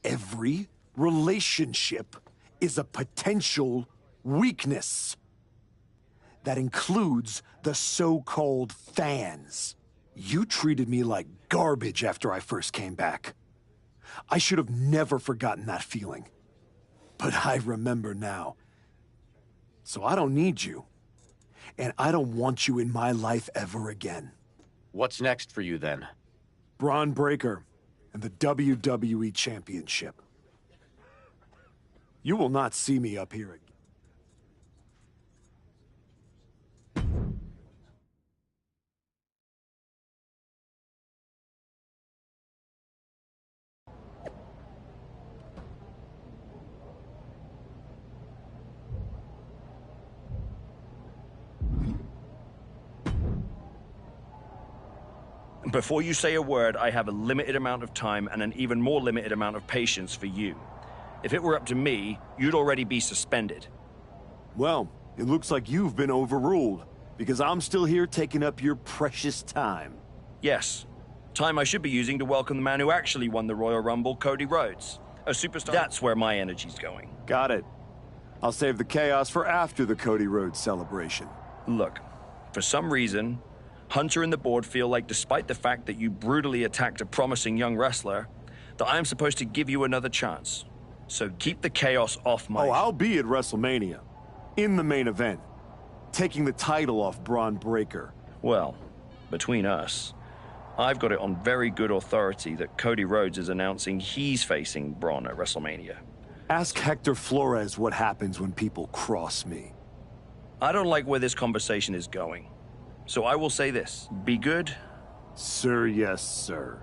Every relationship is a potential weakness. That includes the so-called fans. You treated me like garbage after I first came back. I should have never forgotten that feeling. But I remember now. So I don't need you. And I don't want you in my life ever again. What's next for you, then? Braun Breaker and the WWE Championship. You will not see me up here again. Before you say a word, I have a limited amount of time and an even more limited amount of patience for you. If it were up to me, you'd already be suspended. Well, it looks like you've been overruled, because I'm still here taking up your precious time. Yes. Time I should be using to welcome the man who actually won the Royal Rumble, Cody Rhodes. A superstar. That's where my energy's going. Got it. I'll save the chaos for after the Cody Rhodes celebration. Look, for some reason, Hunter and the board feel like, despite the fact that you brutally attacked a promising young wrestler, that I am supposed to give you another chance. So keep the chaos off my... Oh, I'll be at WrestleMania. In the main event. Taking the title off Braun Breaker. Well, between us, I've got it on very good authority that Cody Rhodes is announcing he's facing Braun at WrestleMania. Ask Hector Flores what happens when people cross me. I don't like where this conversation is going. So I will say this. Be good. Sir, yes, sir.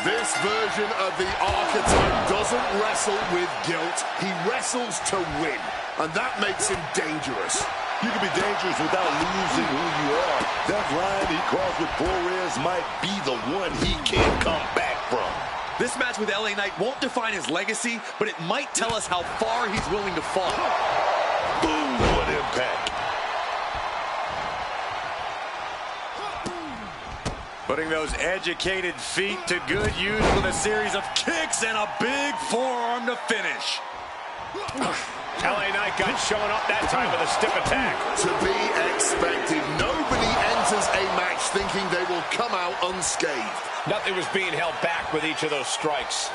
This version of the archetype doesn't wrestle with guilt. He wrestles to win, and that makes him dangerous. You can be dangerous without losing who you are. That line he crossed with Flores might be the one he can't come back from. This match with LA Knight won't define his legacy, but it might tell us how far he's willing to fall. Boom, what impact. Putting those educated feet to good use with a series of kicks and a big forearm to finish. LA Knight got shown up that time with a stiff attack. To be expected. Nobody enters a match thinking they will come out unscathed. Nothing was being held back with each of those strikes.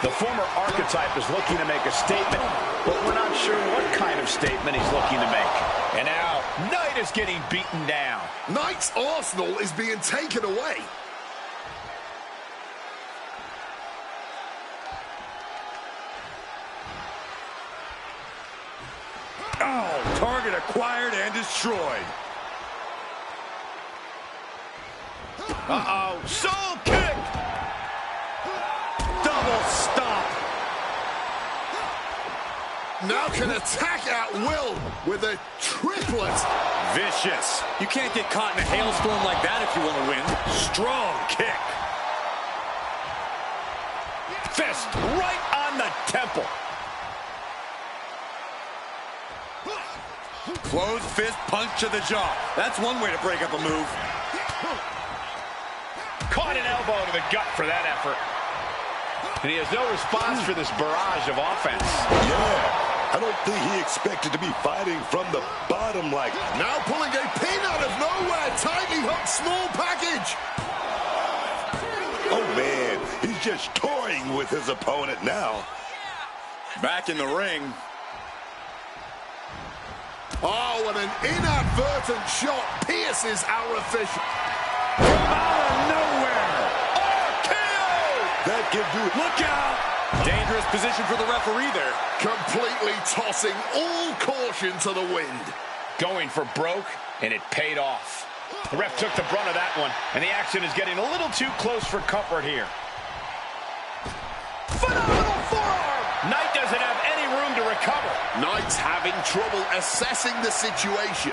The former archetype is looking to make a statement, but we're not sure what kind of statement he's looking to make. And now, Knight is getting beaten down. Knight's arsenal is being taken away. Oh, target acquired and destroyed. Uh-oh, soul kick! Double Now can attack at will with a triplet. Vicious. You can't get caught in a hailstorm like that if you want to win. Strong kick. Fist right on the temple. Closed fist punch to the jaw. That's one way to break up a move. Caught an elbow to the gut for that effort. And he has no response for this barrage of offense. Yeah, I don't think he expected to be fighting from the bottom like that. Now pulling a pin out of nowhere. Tightly hooked small package. Oh, man, he's just toying with his opponent now. Back in the ring. Oh, and an inadvertent shot pierces our official. From out of nowhere. RKO! That can do it. Look out! Dangerous position for the referee there. Completely tossing all caution to the wind. Going for broke, and it paid off. The ref took the brunt of that one, and the action is getting a little too close for comfort here. Phenomenal forearm! Knight doesn't have any room to recover. Knight's having trouble assessing the situation.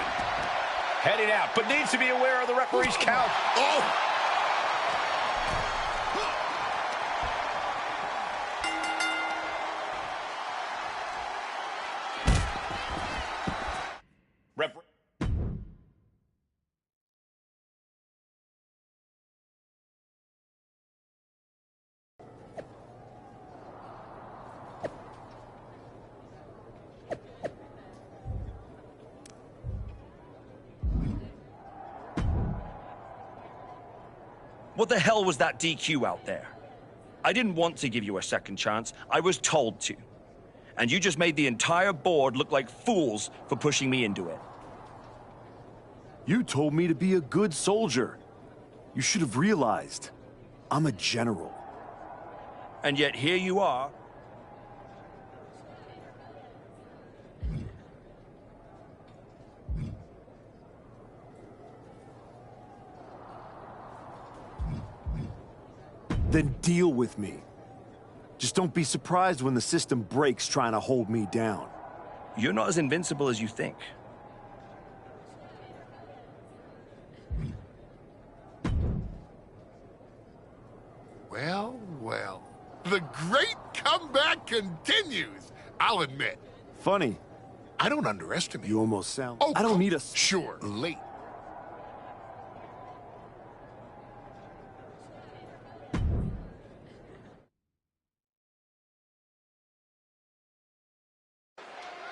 Heading out, but needs to be aware of the referee's count. Oh! What the hell was that DQ out there? I didn't want to give you a second chance. I was told to. And you just made the entire board look like fools for pushing me into it. You told me to be a good soldier. You should have realized I'm a general. And yet here you are. Then deal with me. Just don't be surprised when the system breaks trying to hold me down. You're not as invincible as you think. Well, well. The great comeback continues, I'll admit. Funny. I don't underestimate. You almost sound... Oh, I don't need a... Sure, late.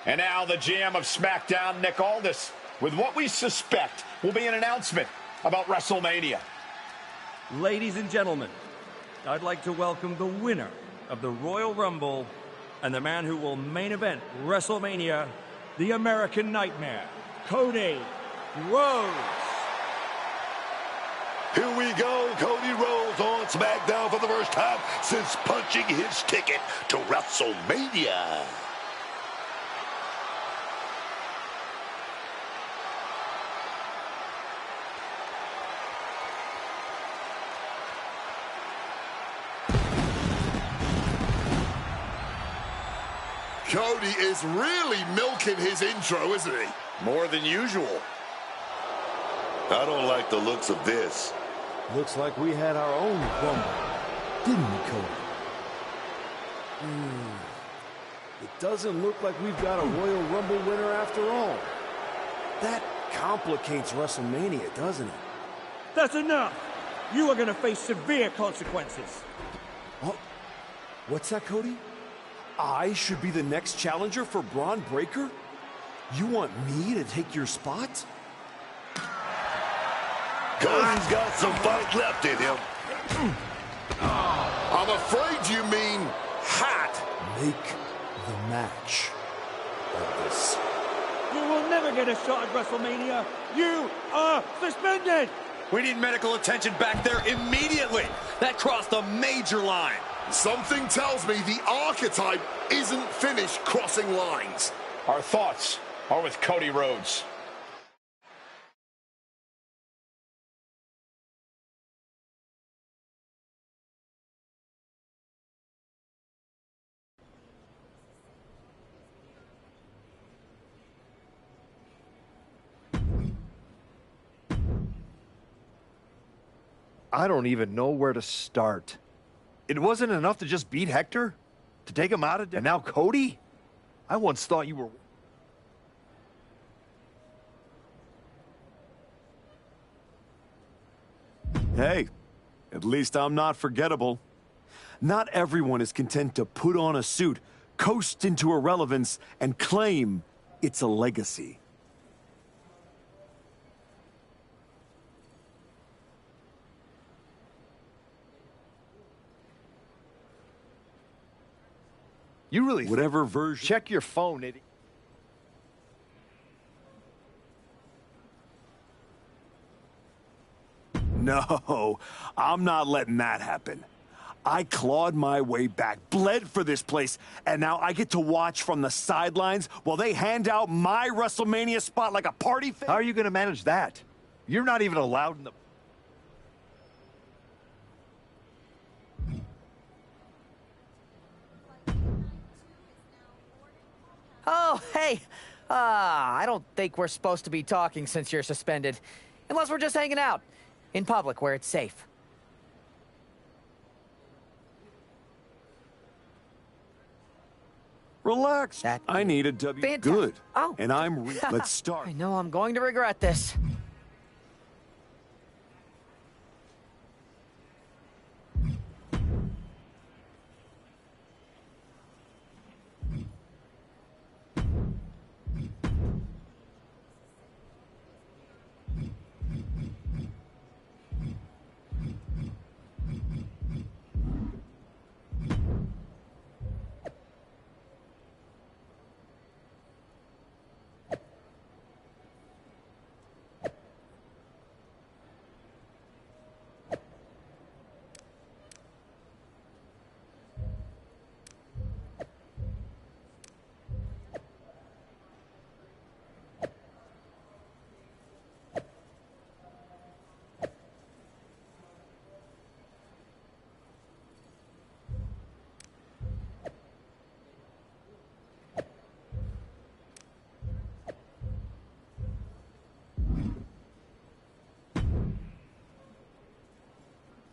And now the GM of SmackDown, Nick Aldis, with what we suspect will be an announcement about WrestleMania. Ladies and gentlemen, I'd like to welcome the winner of the Royal Rumble and the man who will main event WrestleMania, the American Nightmare, Cody Rhodes. Here we go, Cody Rhodes on SmackDown for the first time since punching his ticket to WrestleMania. Cody is really milking his intro, isn't he? More than usual. I don't like the looks of this. Looks like we had our own Rumble, didn't we, Cody? It doesn't look like we've got a Royal Rumble winner after all. That complicates WrestleMania, doesn't it? That's enough. You are going to face severe consequences. Oh, what's that, Cody? I should be the next challenger for Braun Breaker? You want me to take your spot? Cody's got some fight left in him. I'm afraid you mean hat. Make the match like this. You will never get a shot at WrestleMania. You are suspended. We need medical attention back there immediately. That crossed a major line. Something tells me the archetype isn't finished crossing lines. Our thoughts are with Cody Rhodes. I don't even know where to start. It wasn't enough to just beat Hector? To take him out of... And now Cody? I once thought you were... Hey, at least I'm not forgettable. Not everyone is content to put on a suit, coast into irrelevance, and claim it's a legacy. You really... Whatever version... Check your phone, idiot. No, I'm not letting that happen. I clawed my way back, bled for this place, and now I get to watch from the sidelines while they hand out my WrestleMania spot like a party favor. How are you going to manage that? You're not even allowed in the... Oh, hey. I don't think we're supposed to be talking since you're suspended. Unless we're just hanging out. In public, where it's safe. Relax. I need a W. Fantastic. Good. Oh. And I'm... Let's start. I know I'm going to regret this.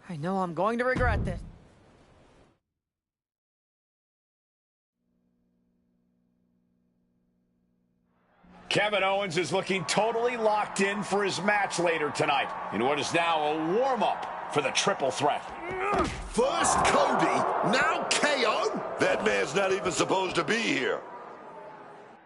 I know I'm going to regret this. Kevin Owens is looking totally locked in for his match later tonight in what is now a warm-up for the triple threat. First Cody, now KO? That man's not even supposed to be here.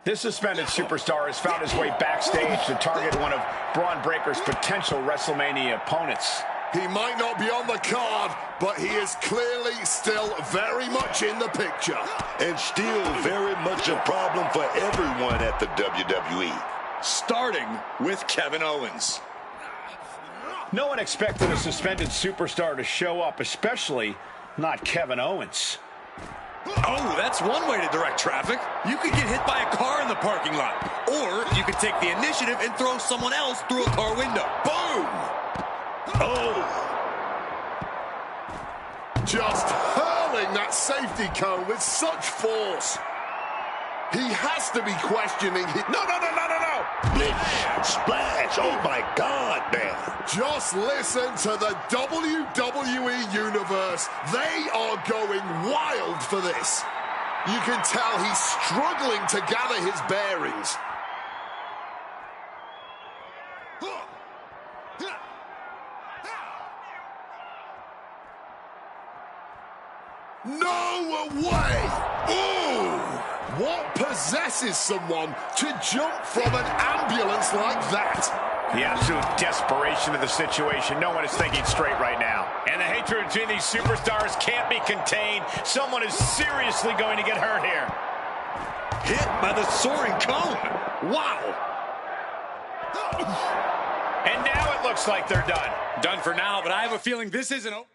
This suspended superstar has found his way backstage to target one of Braun Breaker's potential WrestleMania opponents. He might not be on the card, but he is clearly still very much in the picture. And still very much a problem for everyone at the WWE. Starting with Kevin Owens. No one expected a suspended superstar to show up, especially not Kevin Owens. Oh, that's one way to direct traffic. You could get hit by a car in the parking lot. Or you could take the initiative and throw someone else through a car window. Boom! Oh! Just hurling that safety cone with such force. He has to be questioning his... No! Big splash! Oh my God, man! Just listen to the WWE Universe. They are going wild for this. You can tell he's struggling to gather his bearings. No way! Ooh! What possesses someone to jump from an ambulance like that? The absolute desperation of the situation. No one is thinking straight right now. And the hatred between these superstars can't be contained. Someone is seriously going to get hurt here. Hit by the soaring cone. Wow. And now it looks like they're done. Done for now, but I have a feeling this isn't over.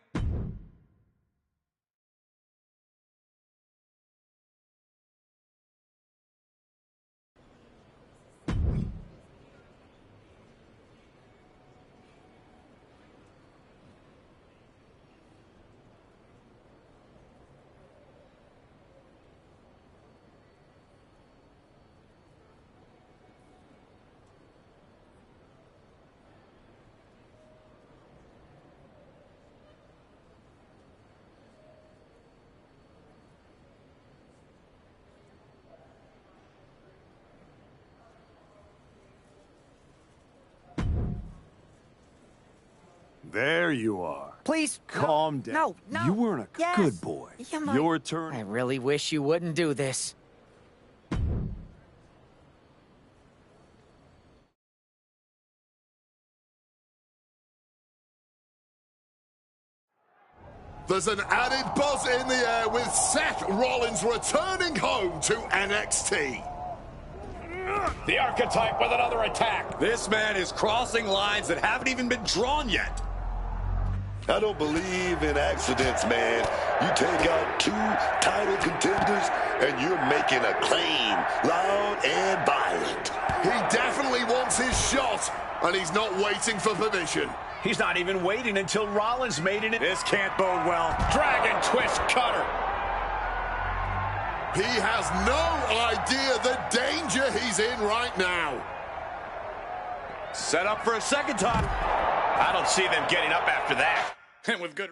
There you are. Please. Calm down. No. You weren't a Yes. good boy. Yeah, Your turn. I really wish you wouldn't do this. There's an added buzz in the air with Seth Rollins returning home to NXT. The Archetype with another attack. This man is crossing lines that haven't even been drawn yet. I don't believe in accidents, man. You take out 2 title contenders, and you're making a claim, loud and violent. He definitely wants his shot, and he's not waiting for permission. He's not even waiting until Rollins made it. This can't bode well. Dragon twist cutter. He has no idea the danger he's in right now. Set up for a second time. I don't see them getting up after that. And with good...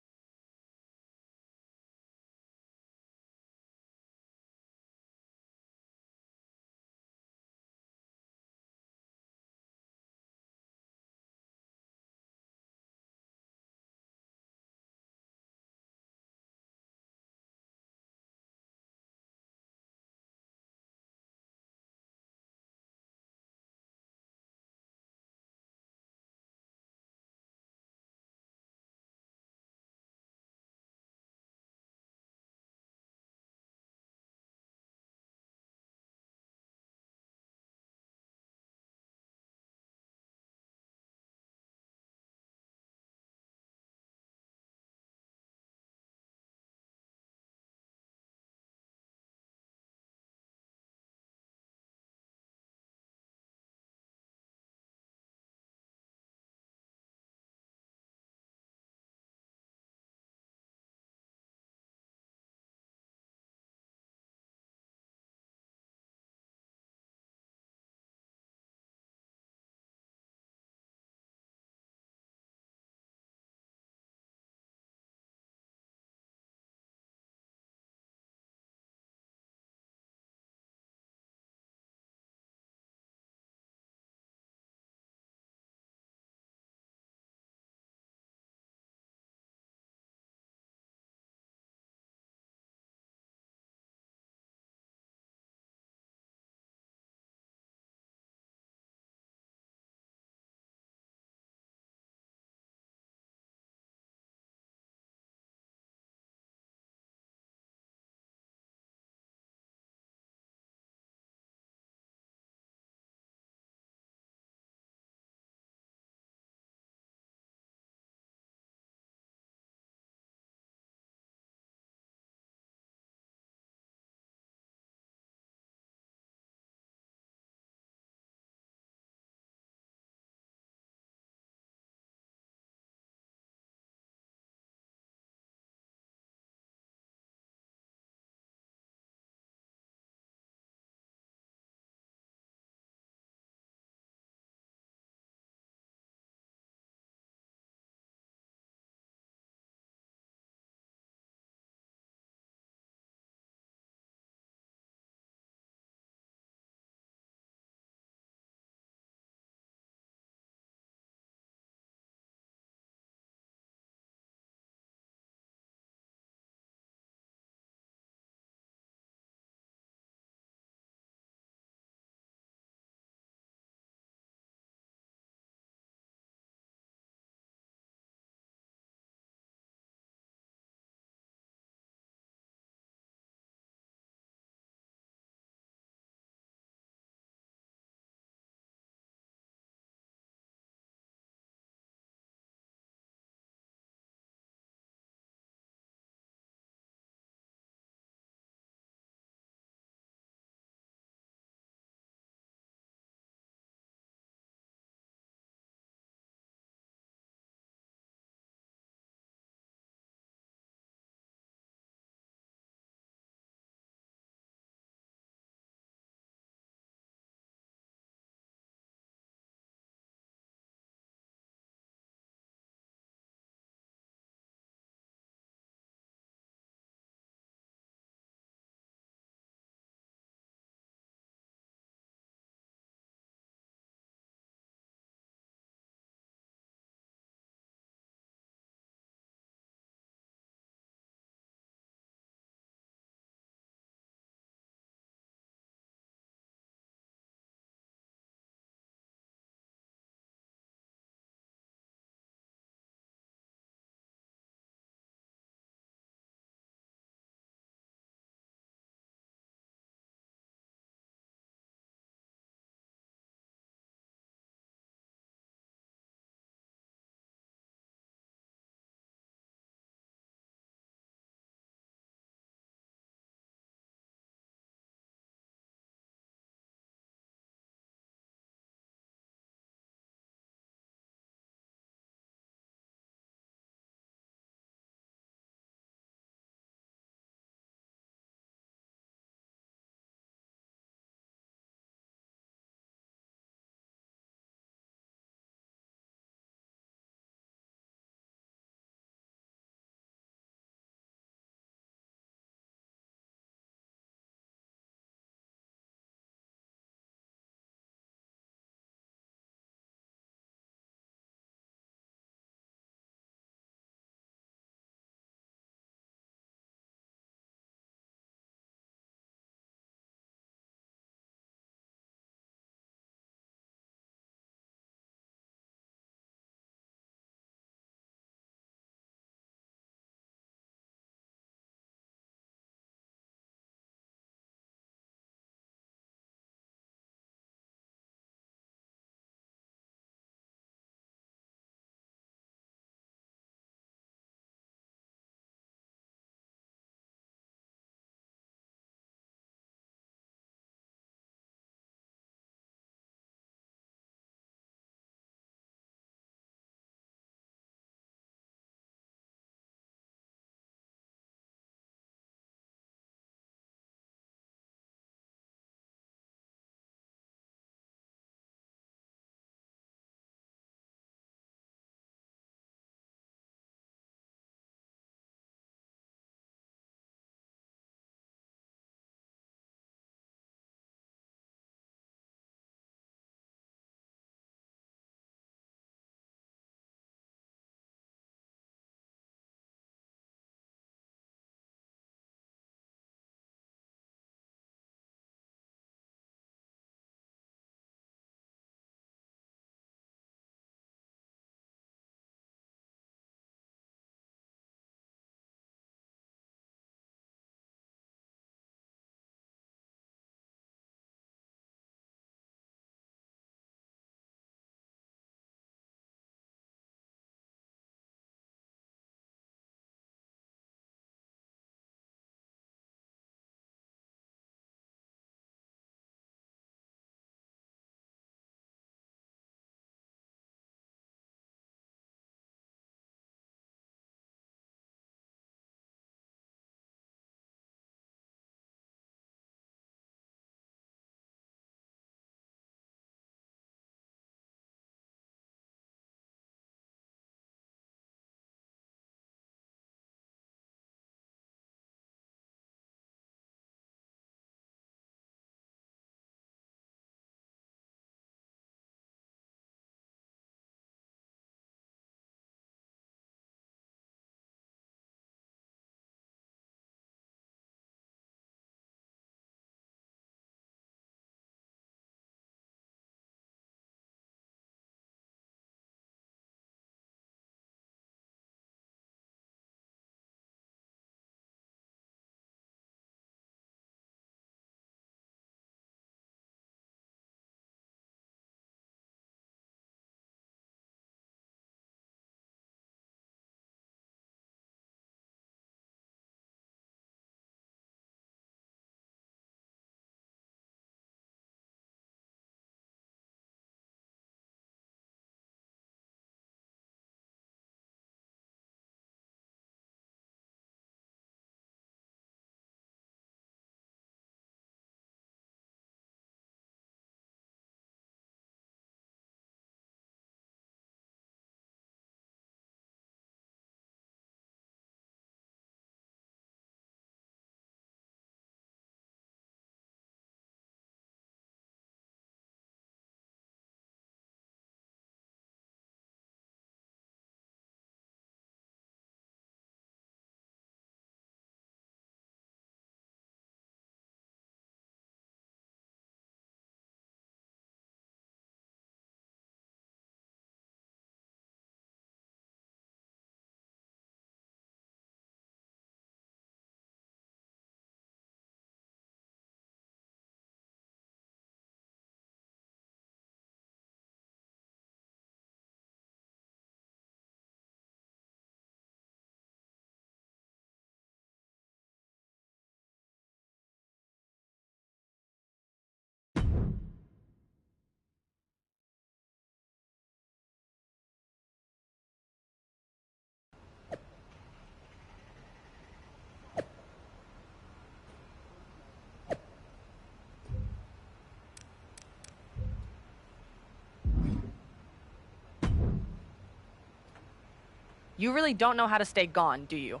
You really don't know how to stay gone, do you?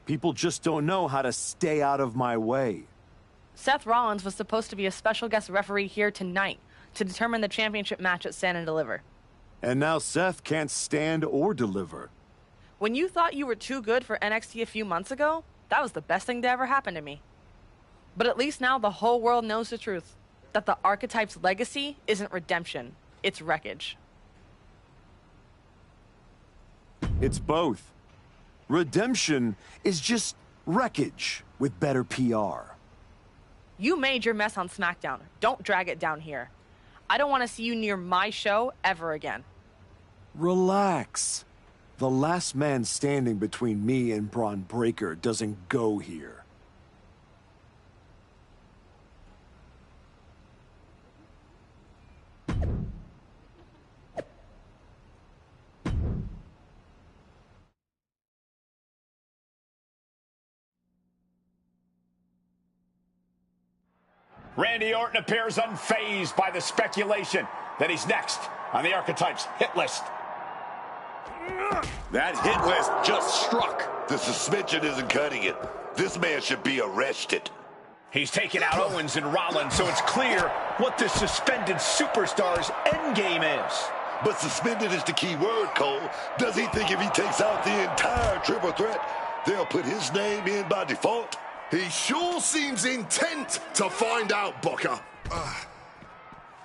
People just don't know how to stay out of my way. Seth Rollins was supposed to be a special guest referee here tonight to determine the championship match at Stand and Deliver. And now Seth can't stand or deliver. When you thought you were too good for NXT a few months ago, that was the best thing to ever happen to me. But at least now the whole world knows the truth. That the Archetype's legacy isn't redemption, it's wreckage. It's both. Redemption is just wreckage with better PR. You made your mess on SmackDown. Don't drag it down here. I don't want to see you near my show ever again. Relax. The last man standing between me and Braun Breaker doesn't go here. Randy Orton appears unfazed by the speculation that he's next on the Archetype's hit list. That hit list just struck. The suspension isn't cutting it. This man should be arrested. He's taken out Owens and Rollins, so it's clear what this suspended superstar's endgame is. But suspended is the key word, Cole. Does he think if he takes out the entire triple threat, they'll put his name in by default? He sure seems intent to find out, Booker.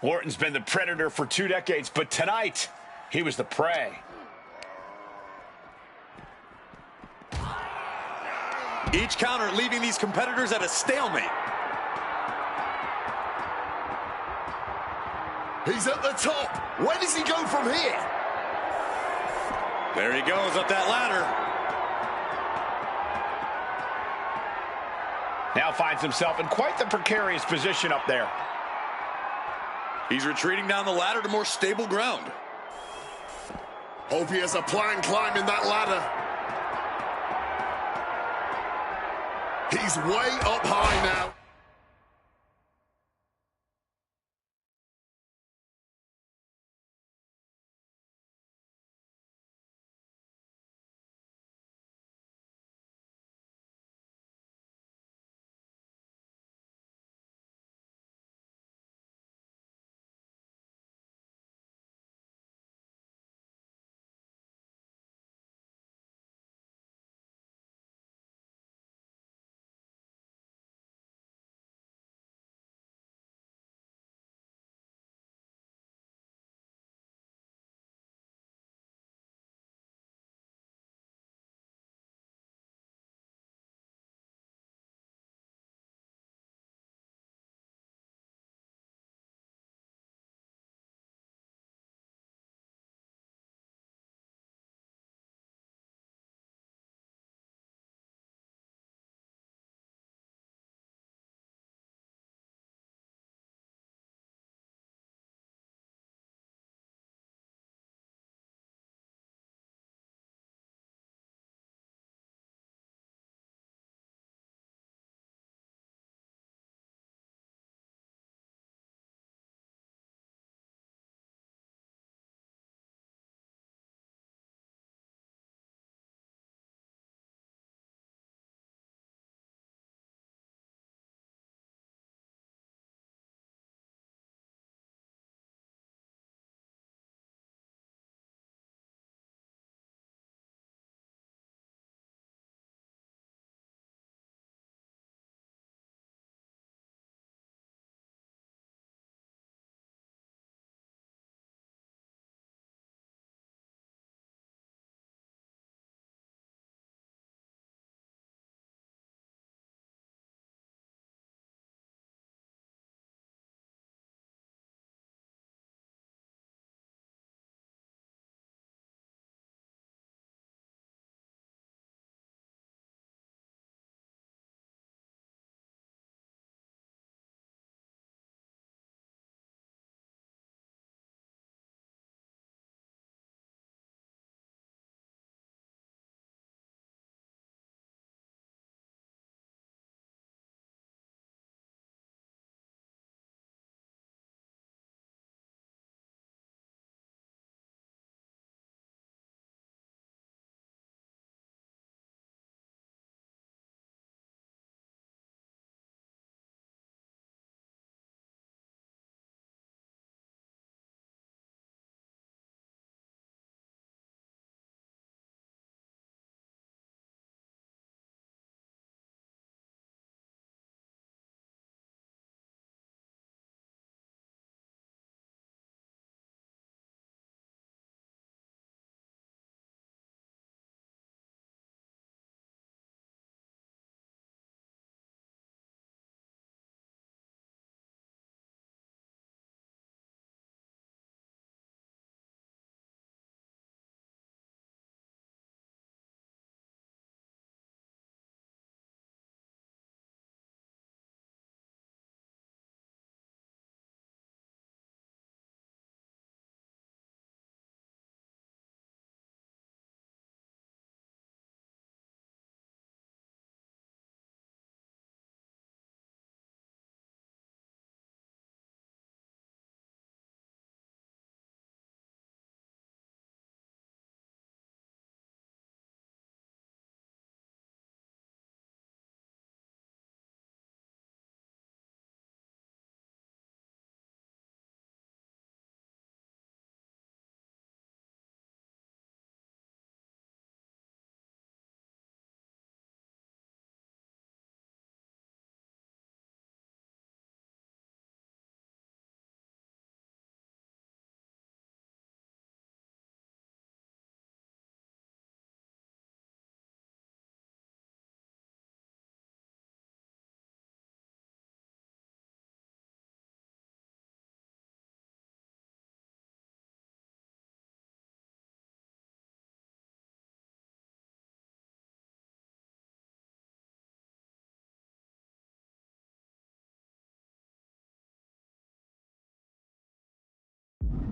Orton's been the predator for 2 decades, but tonight, he was the prey. Each counter leaving these competitors at a stalemate. He's at the top. Where does he go from here? There he goes up that ladder. Now finds himself in quite the precarious position up there. He's retreating down the ladder to more stable ground. Hope he has a plan climbing that ladder. He's way up high now.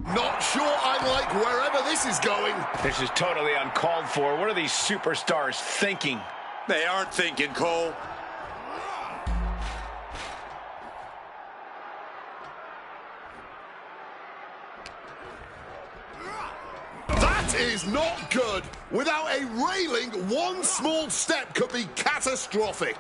Not sure I like wherever this is going. This is totally uncalled for. What are these superstars thinking? They aren't thinking, Cole. That is not good. Without a railing, one small step could be catastrophic.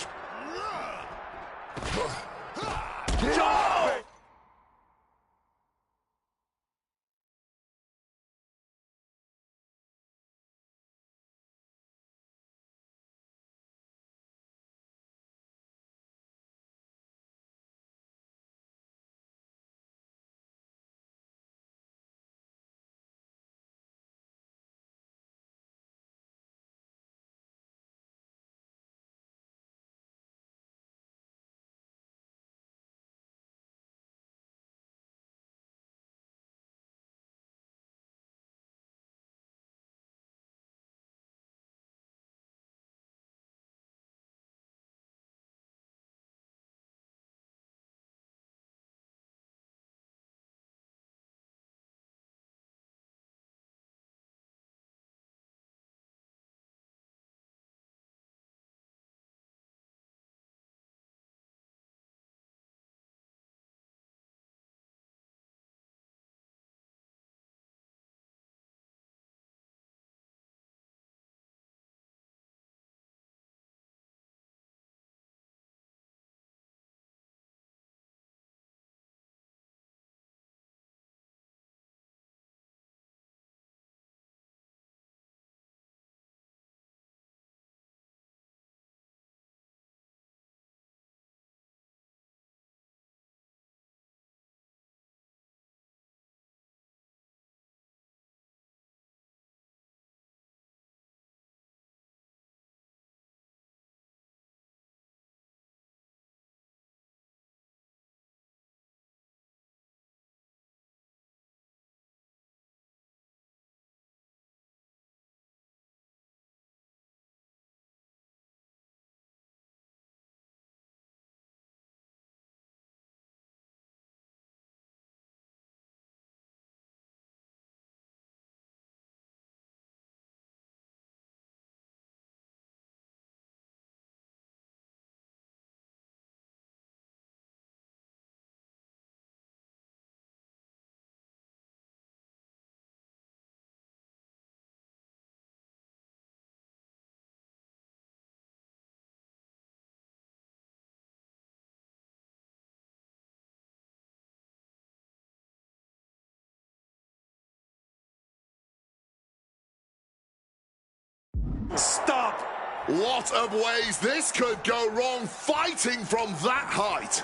Stop! Lot of ways this could go wrong fighting from that height.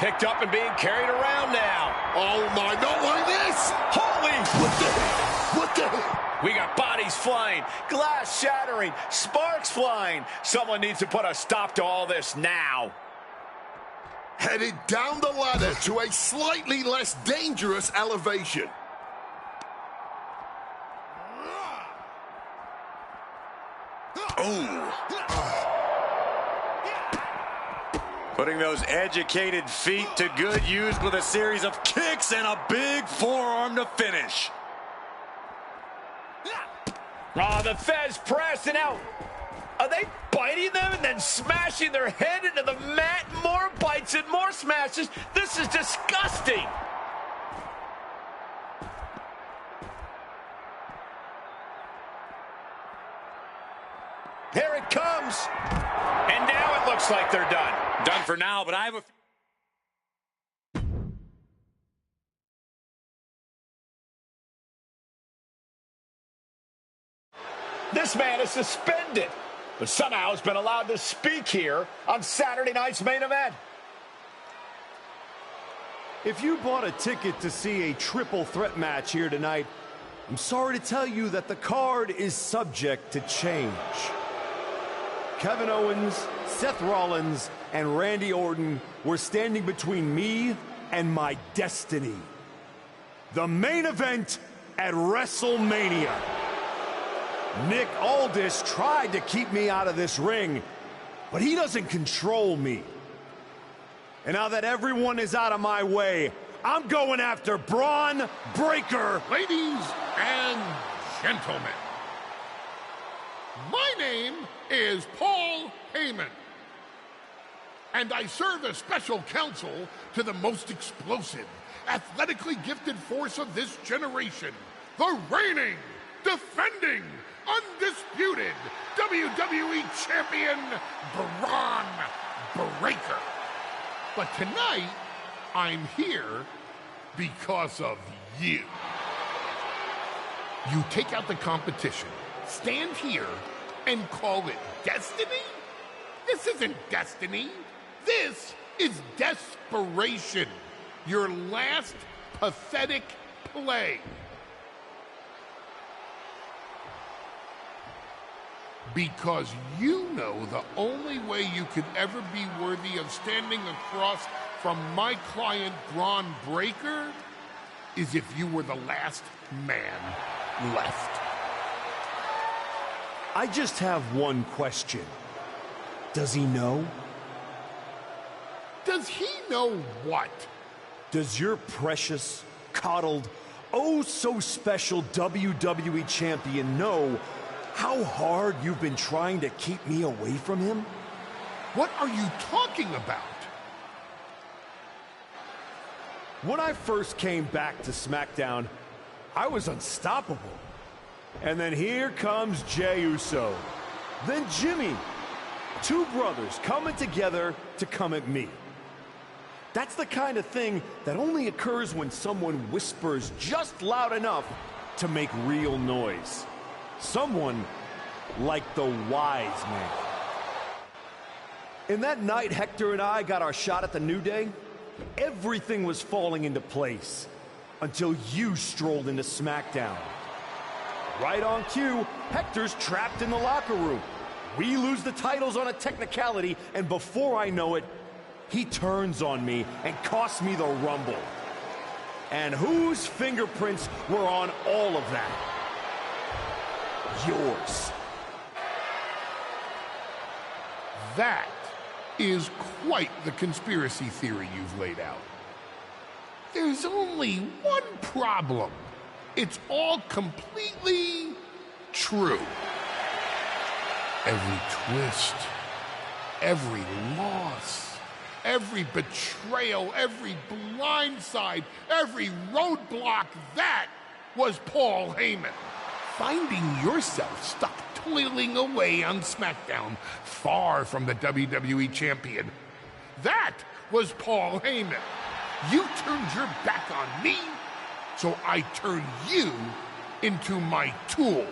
Picked up and being carried around now. Oh my, not like this! Holy! What the hell? What the hell? We got bodies flying, glass shattering, sparks flying. Someone needs to put a stop to all this now. Headed down the ladder to a slightly less dangerous elevation. Oh. Putting those educated feet to good use with a series of kicks and a big forearm to finish. Oh, the Fez pressing out. Are they biting them and then smashing their head into the mat? More bites and more smashes. This is disgusting. Here it comes. And now it looks like they're done. Done for now, but I have a... This man is suspended, but somehow has been allowed to speak here on Saturday night's main event. If you bought a ticket to see a triple threat match here tonight, I'm sorry to tell you that the card is subject to change. Kevin Owens, Seth Rollins, and Randy Orton were standing between me and my destiny. The main event at WrestleMania. Nick Aldis tried to keep me out of this ring, but he doesn't control me. And now that everyone is out of my way, I'm going after Braun Breaker. Ladies and gentlemen, my name is Paul Heyman, and I serve as special counsel to the most explosive, athletically gifted force of this generation, the reigning, defending, undisputed WWE Champion, Braun Breaker. But tonight, I'm here because of you. You take out the competition, stand here, and call it destiny? This isn't destiny. This is desperation. Your last pathetic play. Because you know the only way you could ever be worthy of standing across from my client, Braun Breaker, is if you were the last man left. I just have one question. Does he know? Does he know what? Does your precious, coddled, oh so special WWE champion know how hard you've been trying to keep me away from him? What are you talking about? When I first came back to SmackDown, I was unstoppable. And then here comes Jey Uso. Then Jimmy. Two brothers coming together to come at me. That's the kind of thing that only occurs when someone whispers just loud enough to make real noise. Someone like the wise man. And that night Hector and I got our shot at the New Day, everything was falling into place until you strolled into SmackDown. Right on cue, Hector's trapped in the locker room. We lose the titles on a technicality, and before I know it, he turns on me and costs me the Rumble. And whose fingerprints were on all of that? Yours. That is quite the conspiracy theory you've laid out. There's only one problem. It's all completely true. Every twist, every loss, every betrayal, every blindside, every roadblock, that was Paul Heyman. Finding yourself stuck toiling away on SmackDown, far from the WWE Champion. That was Paul Heyman. You turned your back on me, so I turned you into my tool.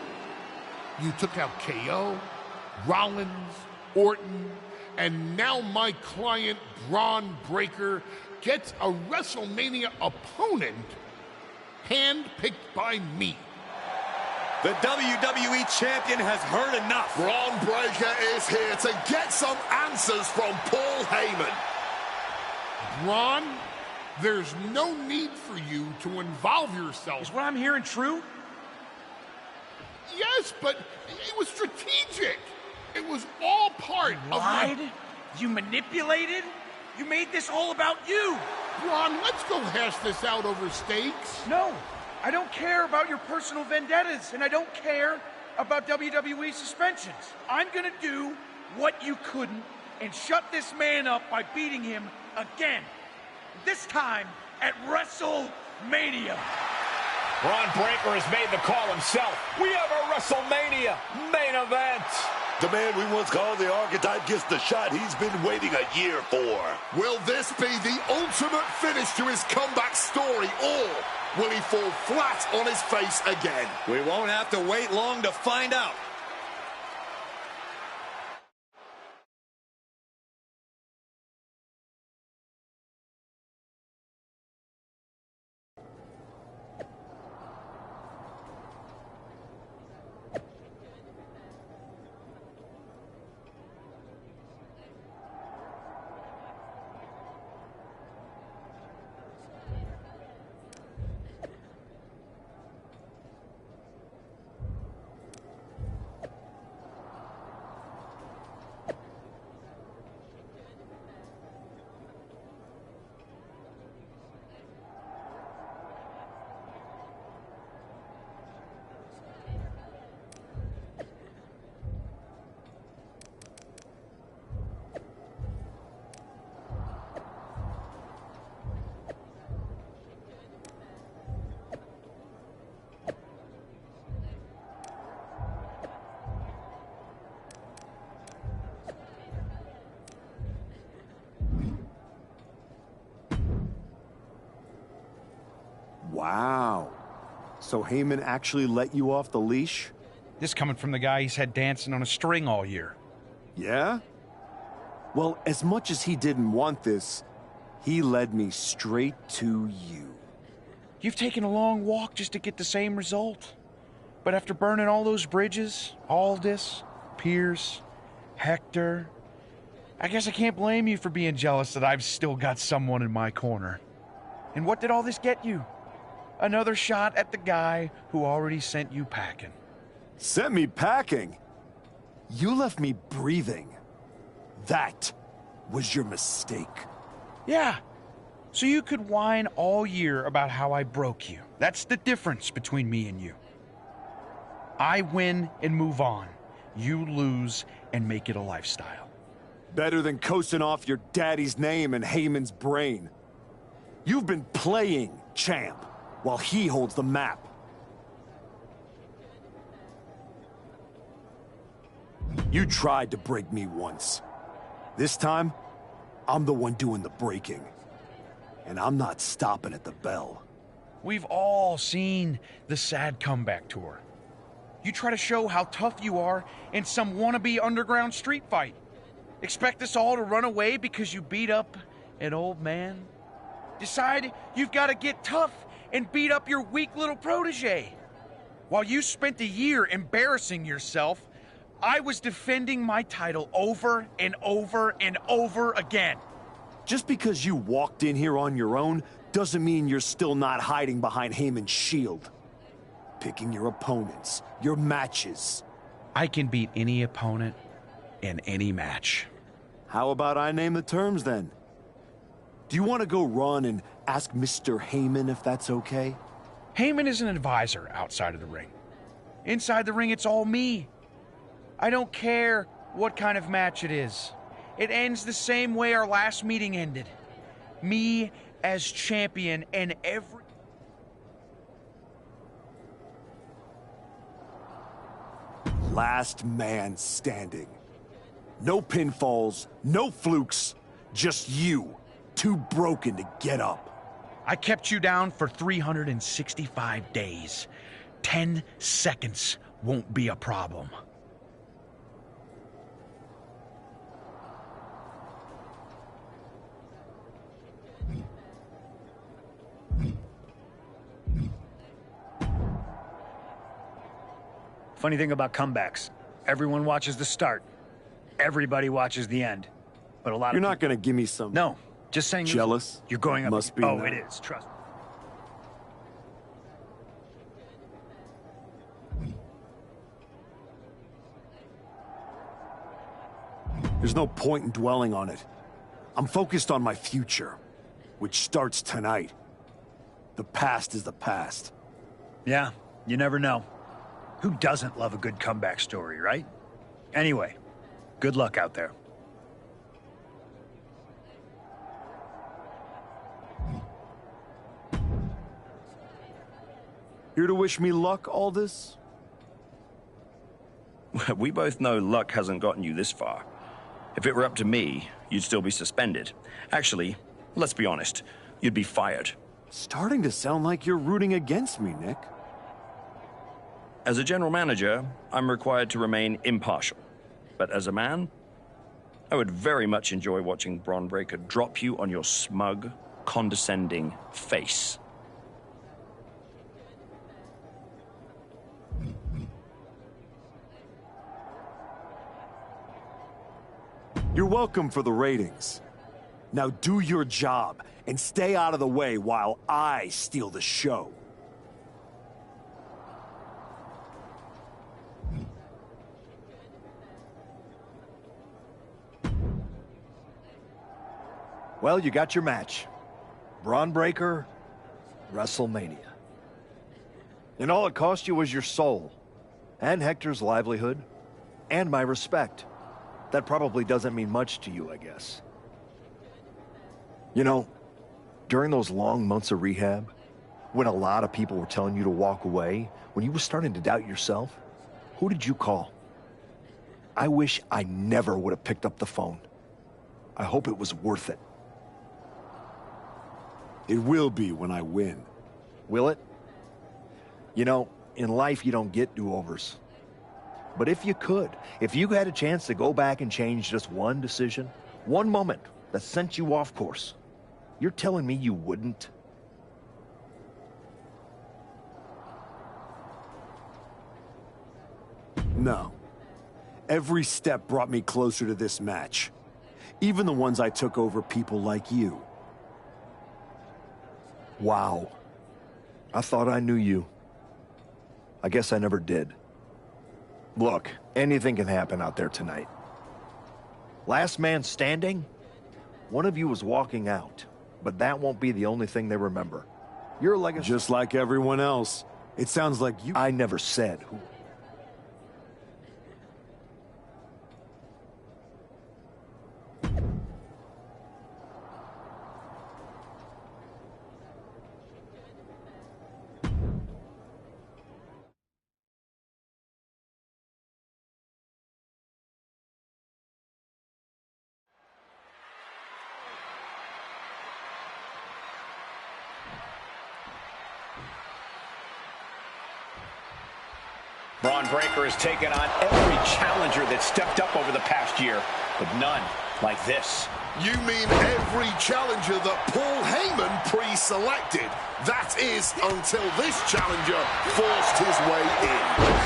You took out KO, Rollins, Orton, and now my client, Braun Breaker, gets a WrestleMania opponent handpicked by me. The WWE Champion has heard enough. Braun Breaker is here to get some answers from Paul Heyman. Braun, there's no need for you to involve yourself. Is what I'm hearing true? Yes, but it was strategic. It was all part of Lied? You manipulated? You made this all about you. Braun, let's go hash this out over steaks. No, I don't care about your personal vendettas, and I don't care about WWE suspensions. I'm gonna do what you couldn't and shut this man up by beating him again. This time at WrestleMania. Braun Breaker has made the call himself. We have a WrestleMania main event. The man we once called the archetype gets the shot he's been waiting a year for. Will this be the ultimate finish to his comeback story, or will he fall flat on his face again? We won't have to wait long to find out. Wow. So Heyman actually let you off the leash? This coming from the guy he's had dancing on a string all year. Yeah? Well, as much as he didn't want this, he led me straight to you. You've taken a long walk just to get the same result. But after burning all those bridges, Aldis, Pierce, Hector, I guess I can't blame you for being jealous that I've still got someone in my corner. And what did all this get you? Another shot at the guy who already sent you packing. Sent me packing? You left me breathing. That was your mistake. Yeah, so you could whine all year about how I broke you. That's the difference between me and you. I win and move on. You lose and make it a lifestyle. Better than coasting off your daddy's name and Heyman's brain. You've been playing champ while he holds the map. You tried to break me once. This time, I'm the one doing the breaking. And I'm not stopping at the bell. We've all seen the sad comeback tour. You try to show how tough you are in some wannabe underground street fight. Expect us all to run away because you beat up an old man? Decide you've got to get tough and beat up your weak little protege. While you spent a year embarrassing yourself, I was defending my title over and over and over again. Just because you walked in here on your own doesn't mean you're still not hiding behind Heyman's shield. Picking your opponents, your matches. I can beat any opponent in any match. How about I name the terms then? Do you want to go run and ask Mr. Heyman if that's okay? Heyman is an advisor outside of the ring. Inside the ring, it's all me. I don't care what kind of match it is. It ends the same way our last meeting ended. Me as champion and every... Last man standing. No pinfalls, no flukes, just you, too broken to get up. I kept you down for 365 days. 10 seconds won't be a problem. Funny thing about comebacks, everyone watches the start. Everybody watches the end. But a lot You're of not gonna give me some... No, just saying... Jealous? You're going up... Must be Oh, now. it is, trust me. There's no point in dwelling on it. I'm focused on my future, which starts tonight. The past is the past. Yeah, you never know. Who doesn't love a good comeback story, right? Anyway, good luck out there. Here to wish me luck, Aldis? We both know luck hasn't gotten you this far. If it were up to me, you'd still be suspended. Actually, let's be honest, you'd be fired. Starting to sound like you're rooting against me, Nick. As a general manager, I'm required to remain impartial. But as a man, I would very much enjoy watching Bron Breakker drop you on your smug, condescending face. You're welcome for the ratings. Now do your job and stay out of the way while I steal the show. Well, you got your match. Bron Breakker, WrestleMania. And all it cost you was your soul, and Hector's livelihood, and my respect. That probably doesn't mean much to you, I guess. You know, during those long months of rehab, when a lot of people were telling you to walk away, when you were starting to doubt yourself, who did you call? I wish I never would have picked up the phone. I hope it was worth it. It will be when I win. Will it? You know, in life you don't get do-overs. But if you could, if you had a chance to go back and change just one decision, one moment that sent you off course, you're telling me you wouldn't? No. Every step brought me closer to this match. Even the ones I took over people like you. Wow. I thought I knew you. I guess I never did. Look, anything can happen out there tonight. Last man standing? One of you was walking out, but that won't be the only thing they remember. Your legacy... Just like everyone else. It sounds like you... I never said who... Braun Breaker has taken on every challenger that stepped up over the past year, but none like this. You mean every challenger that Paul Heyman pre-selected? That is, until this challenger forced his way in.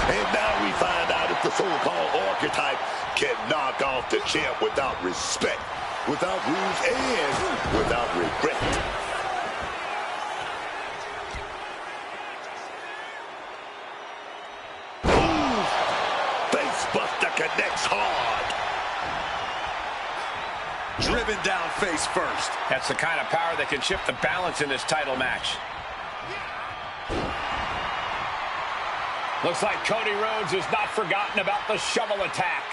And now we find out if the so-called archetype can knock off the champ without respect, without rules, and without regret. Buster connects hard. Driven down face first. That's the kind of power that can shift the balance in this title match. Looks like Cody Rhodes has not forgotten about the shovel attack.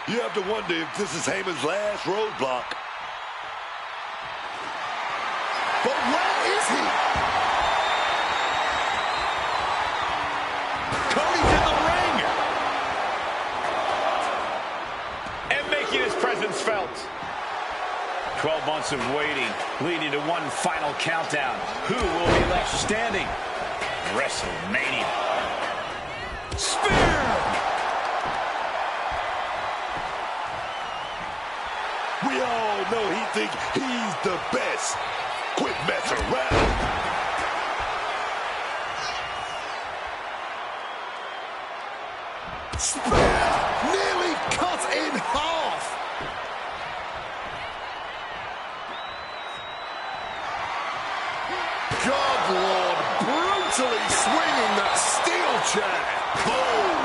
You have to wonder if this is Heyman's last roadblock. But where is he? Cody's in the ring. And making his presence felt. 12 months of waiting, leading to one final countdown. Who will be left standing? WrestleMania. Spear! We all know he thinks he's the best. Quit messing around. Spear nearly cut in half. God, Lord, brutally swinging that steel chair. Boom.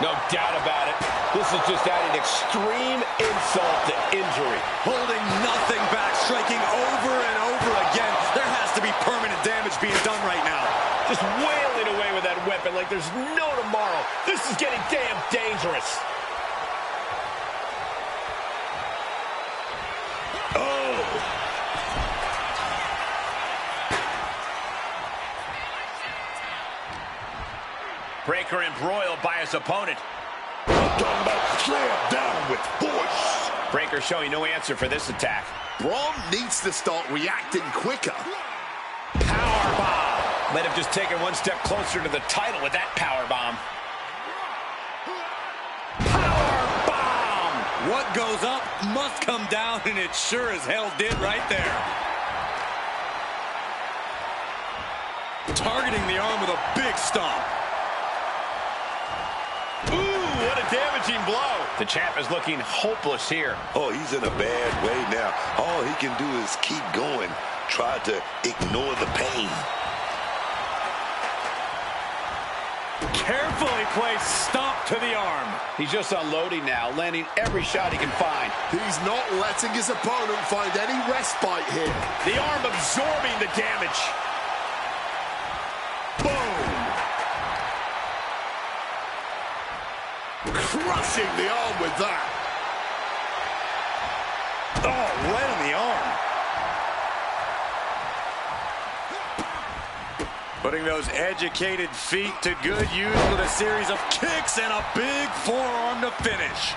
No doubt about it. This is just adding extreme insult to injury. Holding nothing back, striking over and over again. There has to be permanent damage being done right now. Just wailing away with that weapon like there's no tomorrow. This is getting damn dangerous. Oh. Breaker embroiled by his opponent. I'm talking about slam down with force. Breaker showing no answer for this attack. Braun needs to start reacting quicker. Powerbomb. Let him just take it one step closer to the title with that powerbomb. Powerbomb. What goes up must come down, and it sure as hell did right there. Targeting the arm with a big stomp. Ooh, what a damaging blow. The champ is looking hopeless here. Oh, he's in a bad way now. All he can do is keep going. Try to ignore the pain. Carefully placed stomp to the arm. He's just unloading now, landing every shot he can find. He's not letting his opponent find any respite here. The arm absorbing the damage. Boom. Crushing the arm with that. Oh, right in the arm. Putting those educated feet to good use with a series of kicks and a big forearm to finish.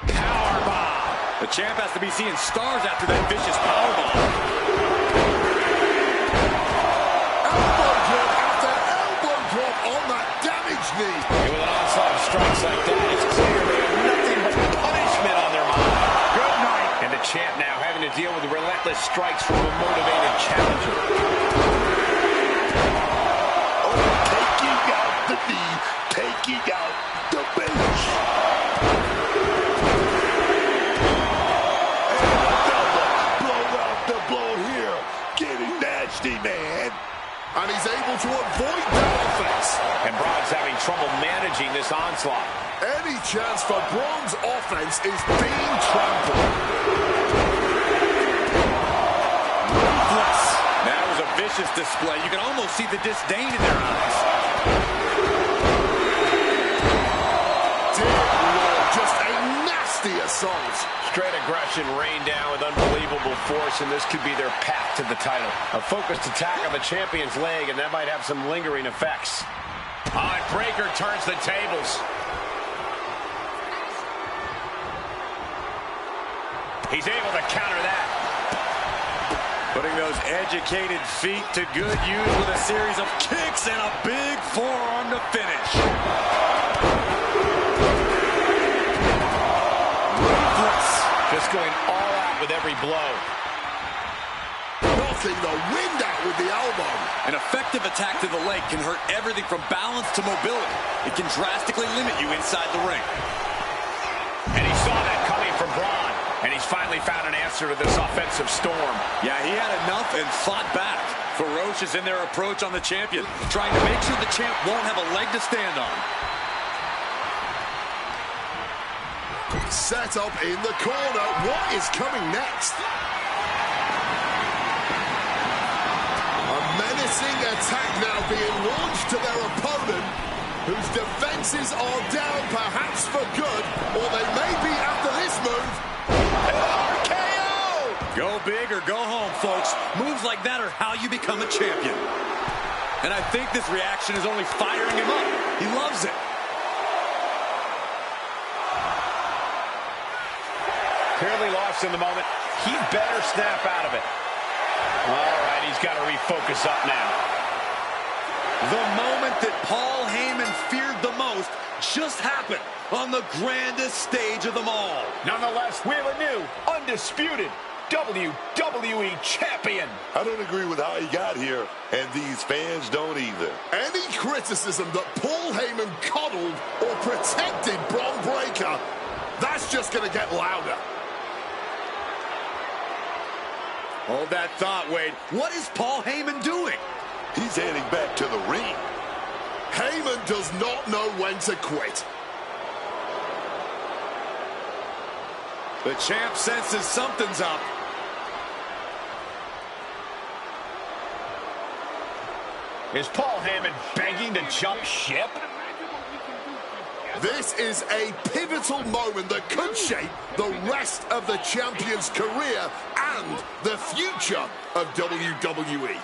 Powerbomb. The champ has to be seeing stars after that vicious powerbomb. strikes from a motivated challenger. Oh, taking out the knee, taking out the bench. Blow here, getting nasty, man. And he's able to avoid that offense. And Braun's having trouble managing this onslaught. Any chance for Braun's offense is being trampled. Ruthless. That was a vicious display. You can almost see the disdain in their eyes. Dear Lord, just a nasty assault. Straight aggression rained down with unbelievable force, and this could be their path to the title. A focused attack on the champion's leg, and that might have some lingering effects. And Breaker turns the tables. He's able to counter that. Putting those educated feet to good use with a series of kicks and a big forearm to finish. Just going all out with every blow. Knocking the wind out with the elbow. An effective attack to the leg can hurt everything from balance to mobility. It can drastically limit you inside the ring. And he saw that coming from Braun. And he's finally found an answer to this offensive storm. Yeah, he had enough and fought back. Ferocious in their approach on the champion, trying to make sure the champ won't have a leg to stand on. Set up in the corner. What is coming next? A menacing attack now being launched to their opponent, whose defenses are down, perhaps for good, or they may be after this move. RKO! Go big or go home, folks. Moves like that are how you become a champion. And I think this reaction is only firing him up. He loves it. Clearly lost in the moment. He better snap out of it. All right, he's got to refocus up now. The moment that Paul Heyman feared the most just happened on the grandest stage of them all. Nonetheless, we have a new, undisputed WWE champion. I don't agree with how he got here, and these fans don't either. Any criticism that Paul Heyman coddled or protected Braun Breaker, that's just going to get louder. Hold that thought, Wade. What is Paul Heyman doing? He's heading back to the ring. Heyman does not know when to quit. The champ senses something's up. Is Paul Heyman begging to jump ship? This is a pivotal moment that could shape the rest of the champion's career and the future of WWE.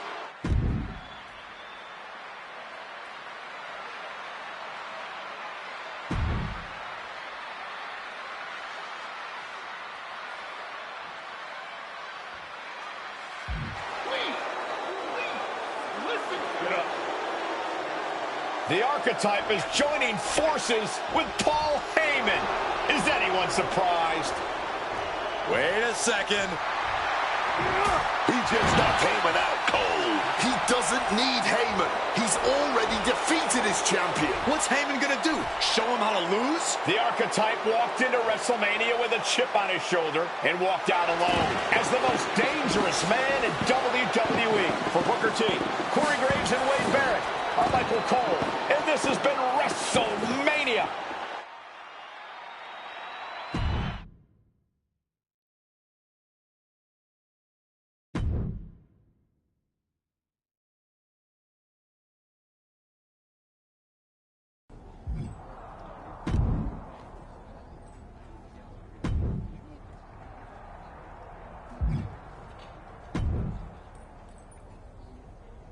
The Archetype is joining forces with Paul Heyman. Is anyone surprised? Wait a second. He just knocked Heyman out cold. He doesn't need Heyman. He's already defeated his champion. What's Heyman gonna do? Show him how to lose? The Archetype walked into WrestleMania with a chip on his shoulder and walked out alone as the most dangerous man in WWE. For Booker T, Corey Graves, and Wade Barrett, I'm Michael Cole, and this has been WrestleMania.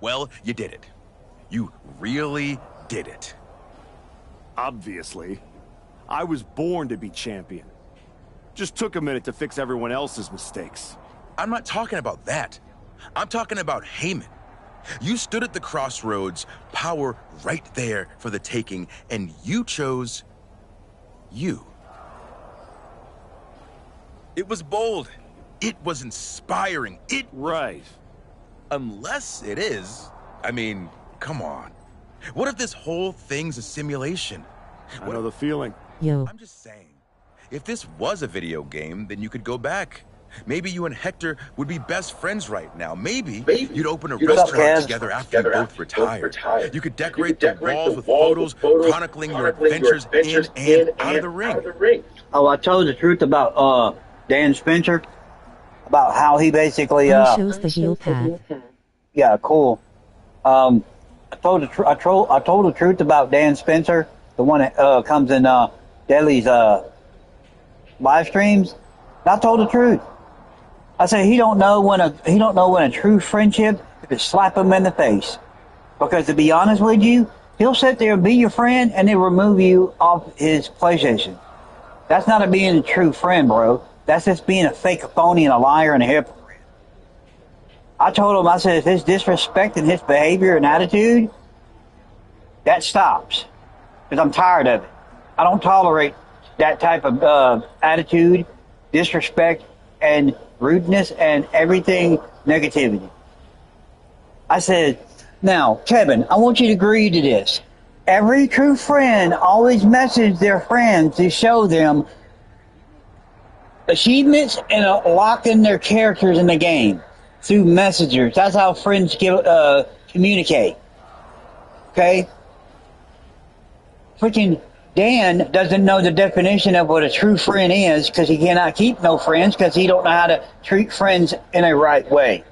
Well, you did it. You really did it. Obviously. I was born to be champion. Just took a minute to fix everyone else's mistakes. I'm not talking about that. I'm talking about Heyman. You stood at the crossroads, power right there for the taking, and you chose you. It was bold, it was inspiring. Right. Unless it is. I mean, come on. What if this whole thing's a simulation? I know the feeling. I'm just saying, if this was a video game, then you could go back. Maybe you and Hector would be best friends right now. Maybe you'd open a restaurant together after you both retired. You could decorate the walls with photos chronicling your adventures in and out of the ring. Oh, I told the truth about Dan Spencer, about how he basically shows the heel pad. Yeah, cool. I told the truth about Dan Spencer, the one that comes in Daily's live streams. I told the truth. I said he don't know when a true friendship is slap him in the face. Because to be honest with you, he'll sit there and be your friend and then remove you off his PlayStation. That's not being a true friend, bro. That's just being a fake, a phony, and a liar and a hypocrite. I told him, I said, if his disrespect and his behavior and attitude, that stops. Because I'm tired of it. I don't tolerate that type of attitude, disrespect, and rudeness, and everything negativity. I said, now, Kevin, I want you to agree to this. Every true friend always messages their friends to show them achievements and locking their characters in the game through messengers. That's how friends communicate. Okay? Freaking Dan doesn't know the definition of what a true friend is because he cannot keep no friends because he don't know how to treat friends in a right way.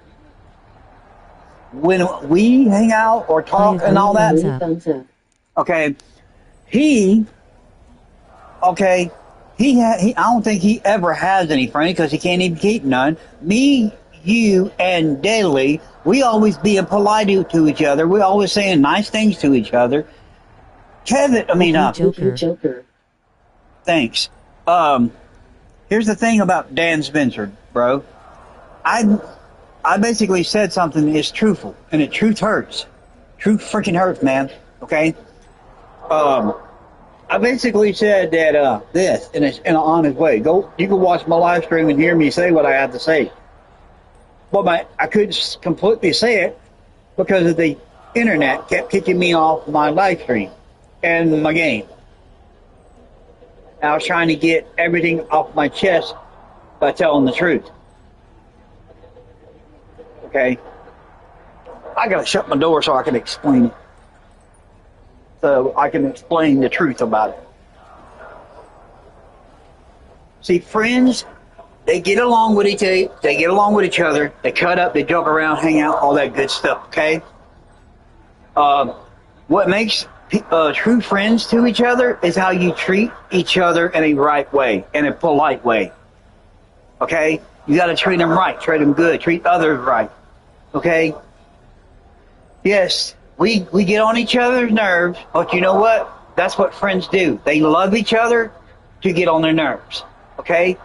When we hang out or talk and all that, okay, I don't think he ever has any friends because he can't even keep none. Me, you, and Daily, we always being polite to each other. We always saying nice things to each other. Kevin, Joker. Thanks. Here's the thing about Dan Spencer, bro. I basically said something that is truthful, and the truth hurts. Truth freaking hurts, man. Okay? I basically said that this in an honest way. You can watch my live stream and hear me say what I have to say. But I couldn't completely say it because of the internet kept kicking me off my live stream and my game. I was trying to get everything off my chest by telling the truth. Okay? I gotta shut my door so I can explain it. So I can explain the truth about it. See, friends, they get along with each other. They get along with each other. They cut up, they joke around, hang out, all that good stuff, okay? What makes true friends to each other is how you treat each other in a right way, in a polite way. Okay? You got to treat them right, treat them good, treat others right. Okay? Yes, we get on each other's nerves, but you know what? That's what friends do. They love each other to get on their nerves. Okay?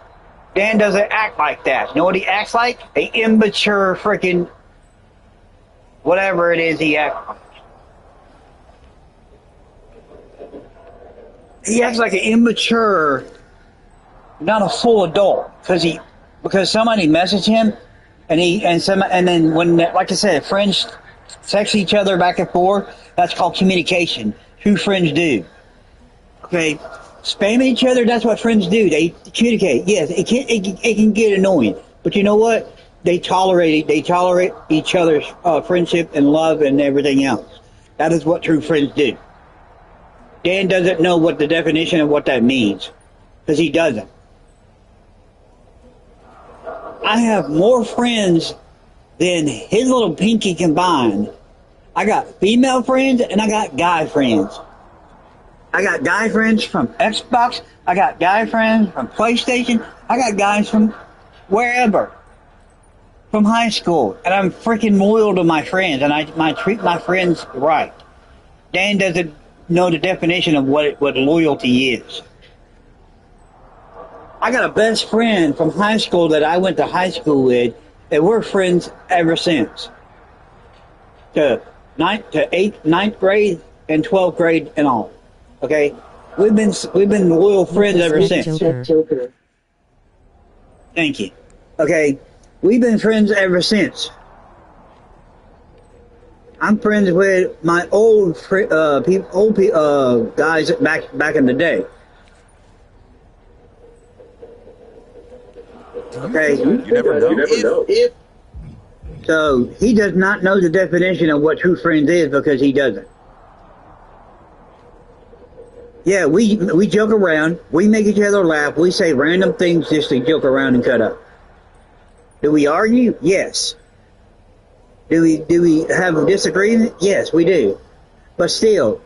Dan doesn't act like that. You know what he acts like? An immature freaking whatever it is he acts like. He acts like an immature, not a full adult, because somebody messaged him, and then when, like I said, friends text each other back and forth. That's called communication. True friends do. Okay, spamming each other. That's what friends do. They communicate. Yes, it can get annoying, but you know what? They tolerate it. They tolerate each other's friendship and love and everything else. That is what true friends do. Dan doesn't know what the definition of what that means, because he doesn't. I have more friends than his little pinky combined. I got female friends and I got guy friends. I got guy friends from Xbox. I got guy friends from PlayStation. I got guys from wherever. From high school. And I'm freaking loyal to my friends, and I treat my friends right. Dan doesn't know the definition of what loyalty is. I got a best friend from high school that I went to high school with, and we're friends ever since. To 9th grade and 12th grade and all. Okay? We've been loyal friends ever since. Joker. Thank you. Okay, we've been friends ever since. I'm friends with my old guys back in the day. Okay, You never know. So he does not know the definition of what true friends is because he doesn't. Yeah, we joke around. We make each other laugh. We say random things just to joke around and cut up. Do we argue? Yes. Do we have a disagreement? Yes, we do. But still,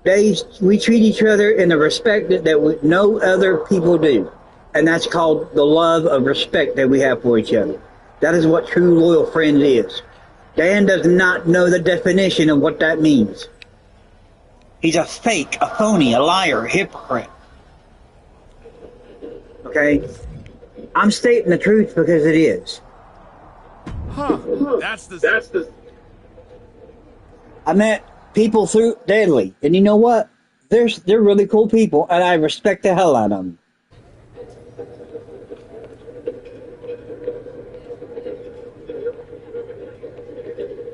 we treat each other in the respect that no other people do. And that's called the love of respect that we have for each other. That is what true loyal friend is. Dan does not know the definition of what that means. He's a fake, a phony, a liar, a hypocrite. Okay? I'm stating the truth because it is. Huh. That's the... I met people through Deadly, and you know what? They're really cool people, and I respect the hell out of them.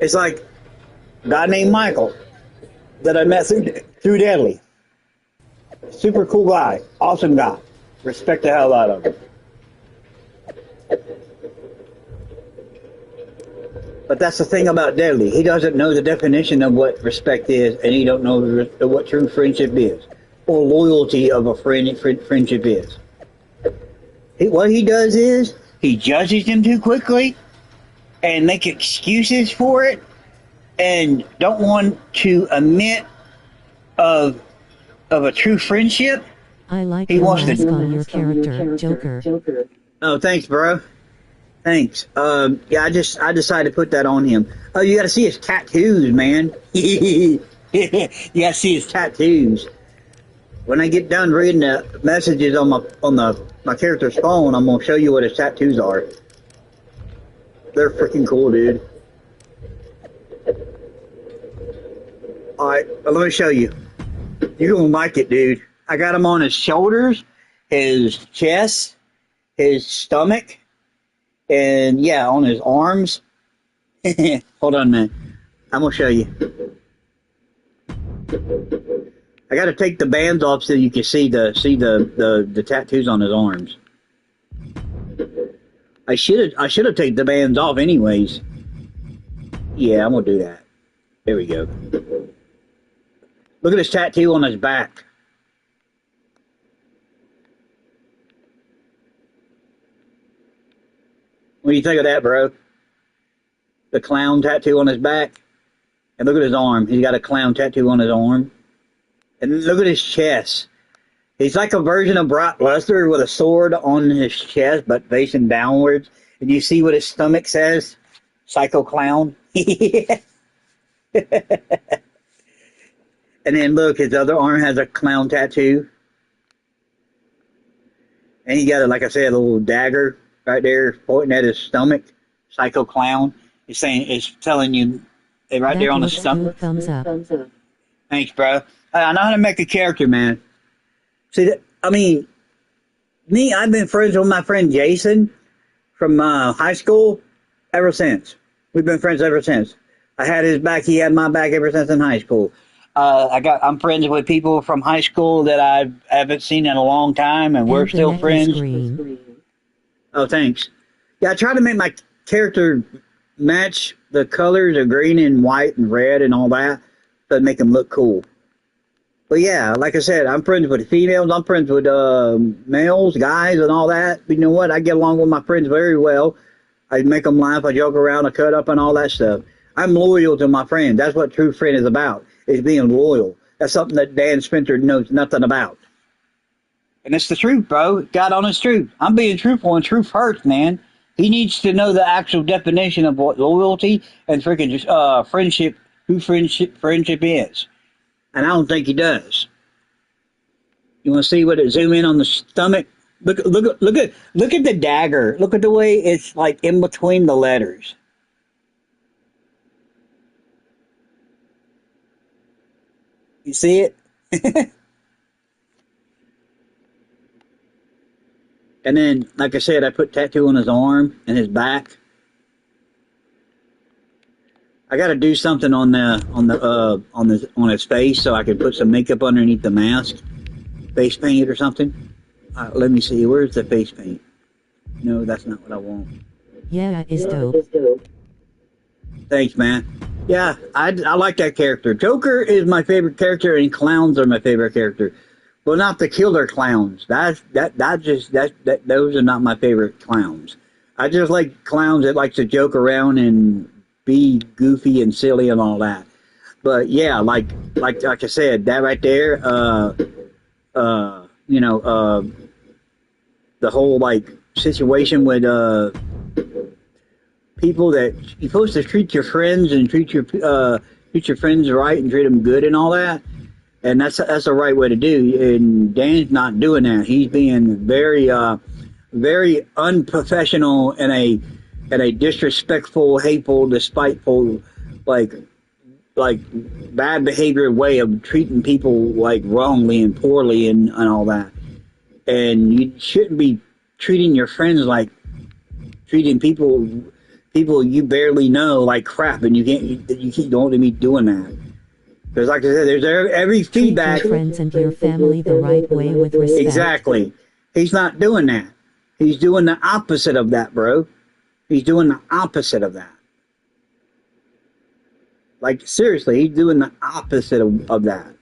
It's like a guy named Michael that I met through Deadly. Super cool guy, awesome guy. Respect the hell out of him. But that's the thing about Deadly. He doesn't know the definition of what respect is, and he don't know what true friendship is, or loyalty of a friendship is. What he does is he judges them too quickly, and make excuses for it, and don't want to admit of a true friendship. I like the mask on your character, Joker. Oh, thanks, bro. Thanks. Yeah, I decided to put that on him. Oh, you gotta see his tattoos, man. You gotta see his tattoos. When I get done reading the messages on my character's phone, I'm gonna show you what his tattoos are. They're freaking cool, dude. Alright, let me show you. You're gonna like it, dude. I got him on his shoulders, his chest, his stomach, and yeah, on his arms. Hold on, man. I'm gonna show you. I gotta take the bands off so you can see the tattoos on his arms. I should have taken the bands off anyways. Yeah, I'm gonna do that. There we go. Look at this tattoo on his back. What do you think of that, bro? The clown tattoo on his back. And look at his arm. He's got a clown tattoo on his arm. And look at his chest. He's like a version of Brock Lesnar with a sword on his chest, but facing downwards. And you see what his stomach says? Psycho Clown. And then look, his other arm has a clown tattoo. And he got, like I said, a little dagger right there pointing at his stomach. Psycho Clown. It's telling you right there on the stomach. Thumbs up. Thanks, bro. I know how to make a character, man. See, I mean, I've been friends with my friend Jason from high school ever since. We've been friends ever since. I had his back. He had my back ever since in high school. I'm friends with people from high school that I haven't seen in a long time, and we're still friends. Oh, thanks. Yeah, I try to make my character match the colors of green and white and red and all that, to make them look cool. But yeah, like I said, I'm friends with females. I'm friends with males, guys, and all that. But you know what? I get along with my friends very well. I make them laugh. I joke around. I cut up and all that stuff. I'm loyal to my friends. That's what true friend is about, is being loyal. That's something that Dan Spencer knows nothing about. And it's the truth, bro. God honest truth. I'm being truthful and truth hurts, man. He needs to know the actual definition of what loyalty and freaking friendship, who friendship is. And I don't think he does. You want to see what it zoom in on the stomach? Look at the dagger. Look at the way it's like in between the letters. You see it? And then, like I said, I put tattoo on his arm and his back. I got to do something on his face so I can put some makeup underneath the mask, face paint or something. Let me see. Where's the face paint? No, that's not what I want. Yeah, it's dope. Thanks, man. Yeah, I like that character. Joker is my favorite character, and clowns are my favorite character. Well, not the killer clowns. Those are not my favorite clowns. I just like clowns that like to joke around and be goofy and silly and all that. But yeah, like I said, that right there, the whole like situation with people that you're supposed to treat your friends and treat your friends right and treat them good and all that, and that's the right way to do. And Dan's not doing that. He's being very very unprofessional and a disrespectful, hateful, despiteful, like bad behavior way of treating people like wrongly and poorly and all that. And you shouldn't be treating your friends like treating people you barely know like crap, and you don't want to be doing that. Because like I said, there's every feedback. Treat your friends and your family the right way with respect. Exactly. He's not doing that. He's doing the opposite of that, bro. He's doing the opposite of that. Like, seriously, he's doing the opposite of that.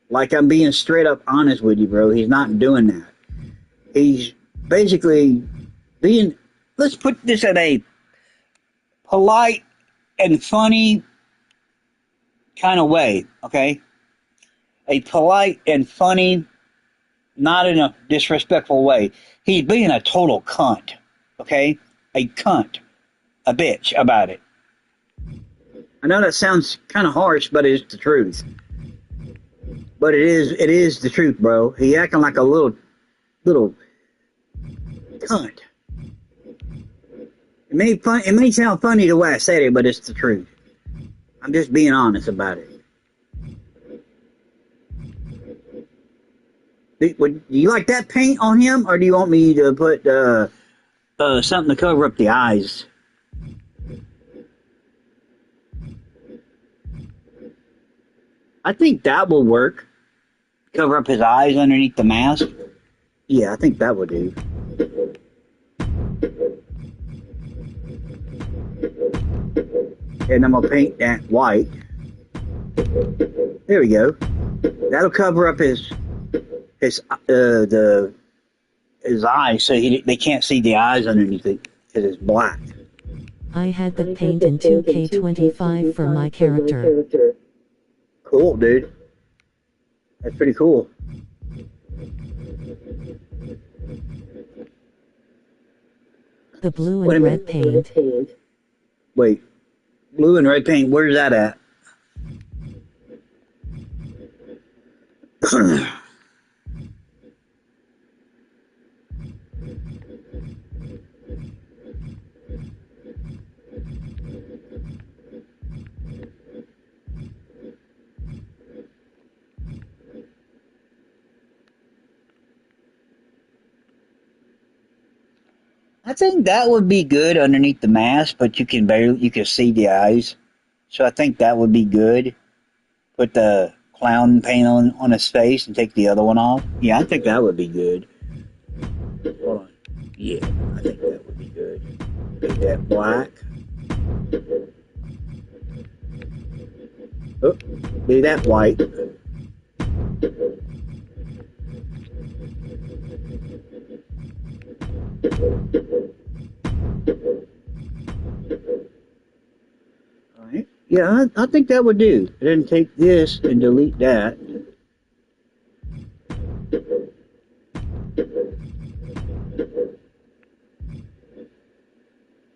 Like, I'm being straight up honest with you, bro. He's not doing that. He's basically being, let's put this in a polite and funny kind of way, okay? A polite and funny, not in a disrespectful way. He's being a total cunt, okay? A cunt, a bitch about it. I know that sounds kind of harsh, but it's the truth. But it is the truth, bro. He acting like a little cunt. It may sound funny the way I said it, but it's the truth. I'm just being honest about it. Do you like that paint on him, or do you want me to put something to cover up the eyes? I think that will work. Cover up his eyes underneath the mask. Yeah, I think that would do. And I'm gonna paint that white. There we go. That'll cover up his eyes, so they can't see the eyes underneath it because it's black. I had the paint in 2K25 for my character. Cool, dude. That's pretty cool. The blue and red paint. Wait, blue and red paint, where's that at? I think that would be good underneath the mask, but you can see the eyes. So I think that would be good. Put the clown paint on his face and take the other one off. Yeah, I think that would be good. Hold on. Yeah, I think that would be good. Make that black. Oh, be that white. Alright. Yeah, I think that would do. Then take this and delete that.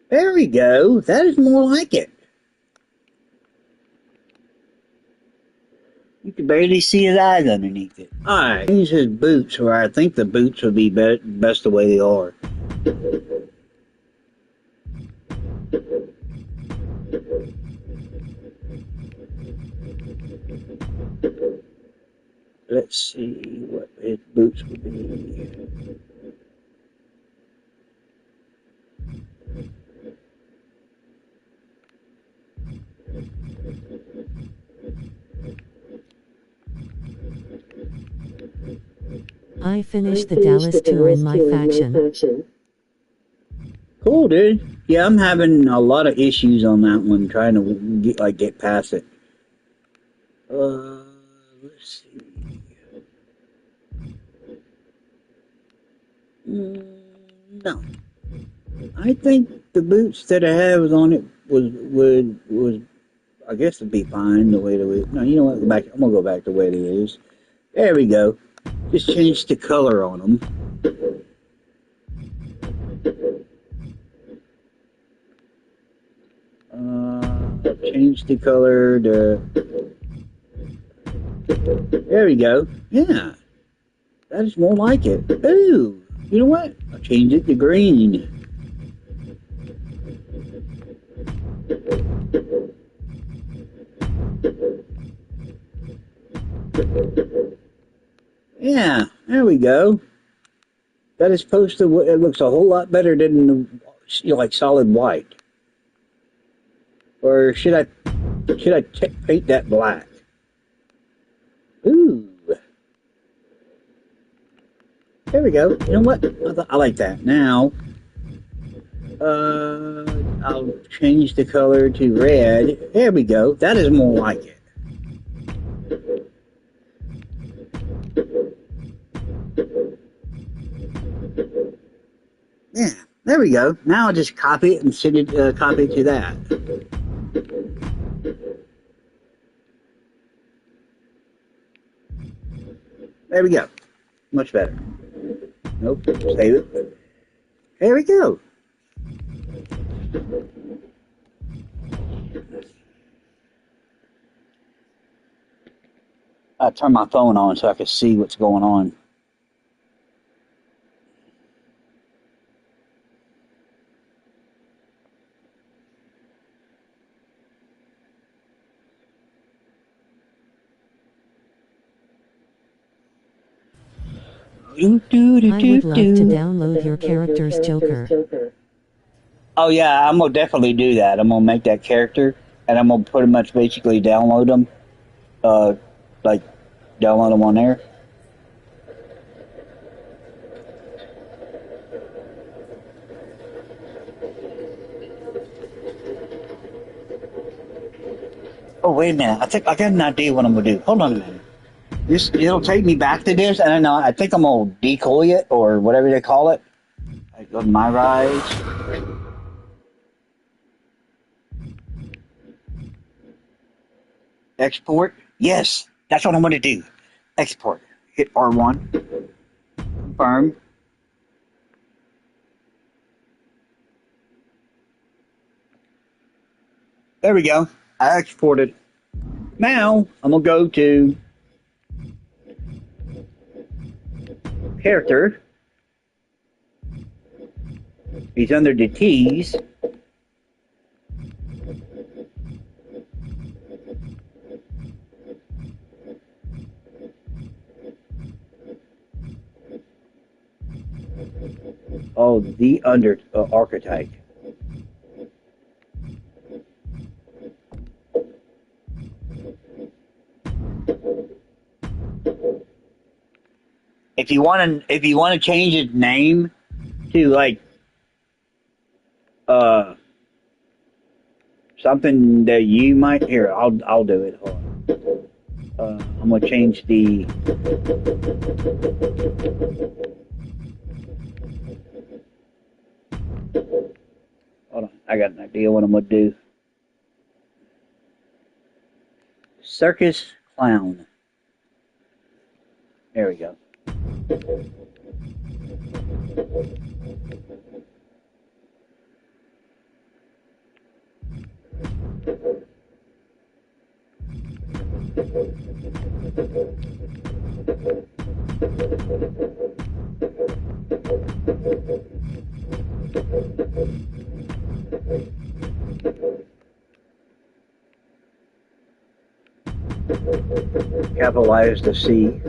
There we go. That is more like it. You can barely see his eyes underneath it. Alright, use his boots, where I think the boots would be best the way they are. Let's see what his boots would be. I finished the Dallas tour in my faction. Cool, dude. Yeah, I'm having a lot of issues on that one, trying to get past it. Let's see. No, I think the boots that I have on it was I guess it'd be fine the way it is. No, you know what? I'm gonna go back the way it is. There we go. Just change the color on them. Change the color to. There we go. Yeah, that is more like it. Ooh, you know what? I'll change it to green. Yeah, there we go. That is supposed to. It looks a whole lot better than like solid white. Or should I paint that black? Ooh. There we go. You know what? I like that. Now, I'll change the color to red. There we go. That is more like it. Yeah, there we go. Now I'll just copy it and send it, copy it to that. There we go. Much better. Nope, save it. There we go. I turned my phone on so I could see what's going on. I would love to download your character's Joker. Oh yeah, I'm gonna definitely do that. I'm gonna make that character, and I'm gonna pretty much basically download them, like download them on there. Oh wait a minute, I think I got an idea what I'm gonna do. Hold on a minute. It'll take me back to this, and I think I'm gonna decoy it or whatever they call it. I go to Myrise. Export. Yes, that's what I'm gonna do. Export. Hit R1. Confirm. There we go. I exported. Now I'm gonna go to character. He's under the T's. Oh, the under archetype. If you want to change his name to like something that you might here, I'll do it. Hold on. I'm gonna change the hold on. I got an idea what I'm gonna do. Circus clown. There we go. Capitalize the C.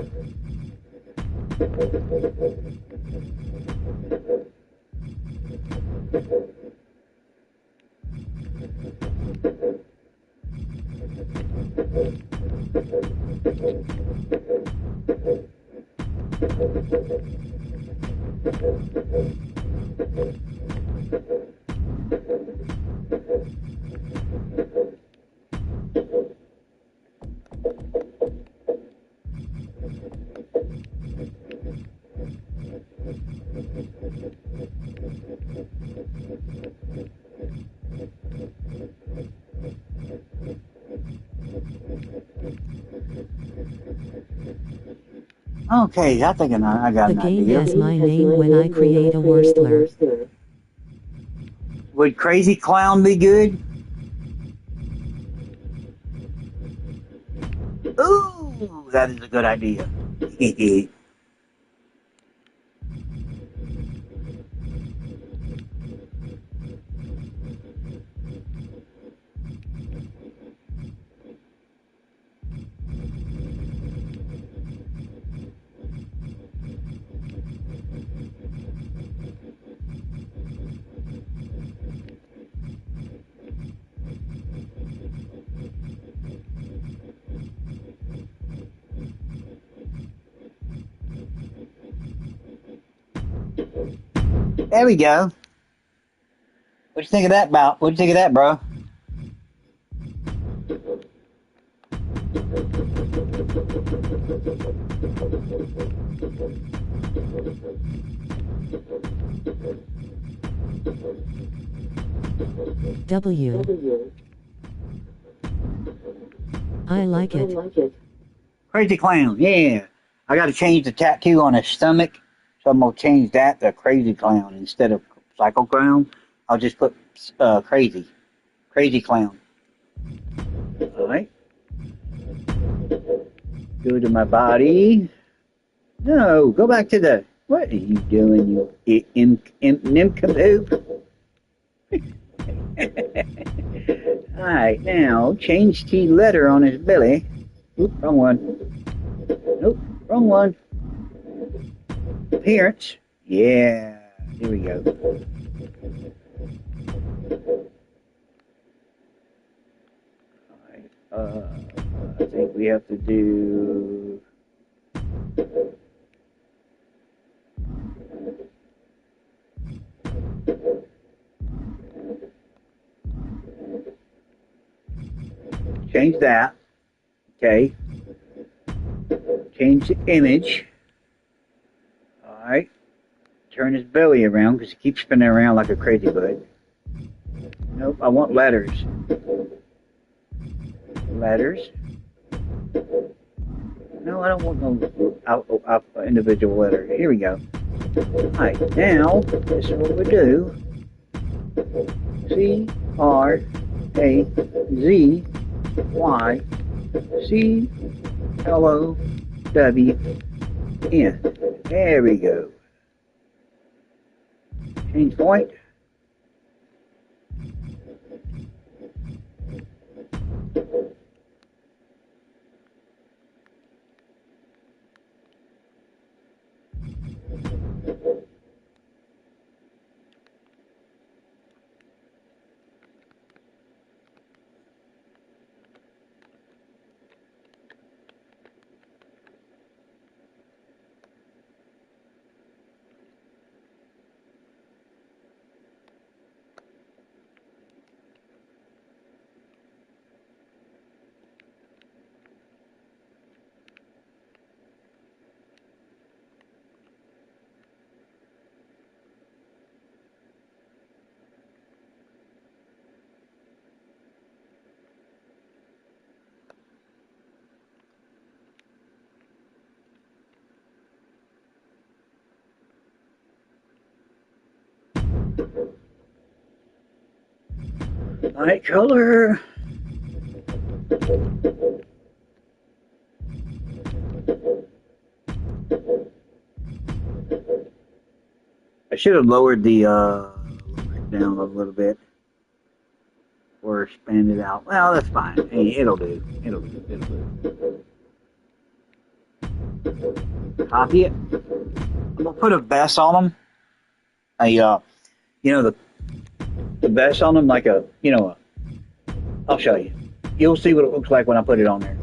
Okay, I think I got The an game idea. has my name when I create a Wrestler. Would Crazy Clown be good? Ooh, that is a good idea. There we go. What you think of that, about? What you think of that, bro? W. I like it. Crazy Clown, yeah. I got to change the tattoo on his stomach, so I'm gonna change that to Crazy Clown instead of Psycho Clown. I'll just put Crazy Clown. All right. Go to my body. No, go back to the. What are you doing, you nincompoop? All right, now change the letter on his belly. Oop, wrong one. Nope, wrong one. Appearance. Yeah, here we go. All right, I think we have to do. Change that. Okay. Change the image. Alright. Turn his belly around because he keeps spinning around like a crazy bud. Nope, I want letters. Letters. No, I don't want no individual letter. Here we go. Alright, now, this is what we do. CRAZYCLOWN. There we go. Change point. Light color. I should have lowered the down a little bit or expanded out. Well, that's fine. Hey, it'll do. It'll do. Copy it. I'm gonna put a vest on them. The vest on them, like I'll show you. You'll see what it looks like when I put it on there.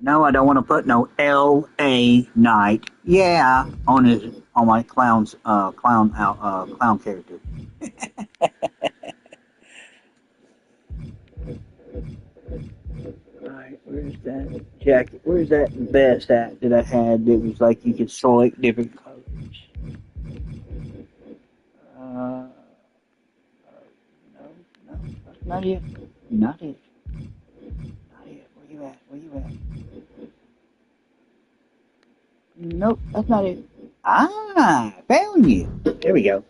No, I don't want to put no L.A. Knight. Yeah, on my clown character. Alright, where's that jacket? Where's that vest at that I had that was like you could select different colors? No, that's not it. Not it. Not it. Where you at? Where you at? Nope, that's not it. Ah, found you. There we go.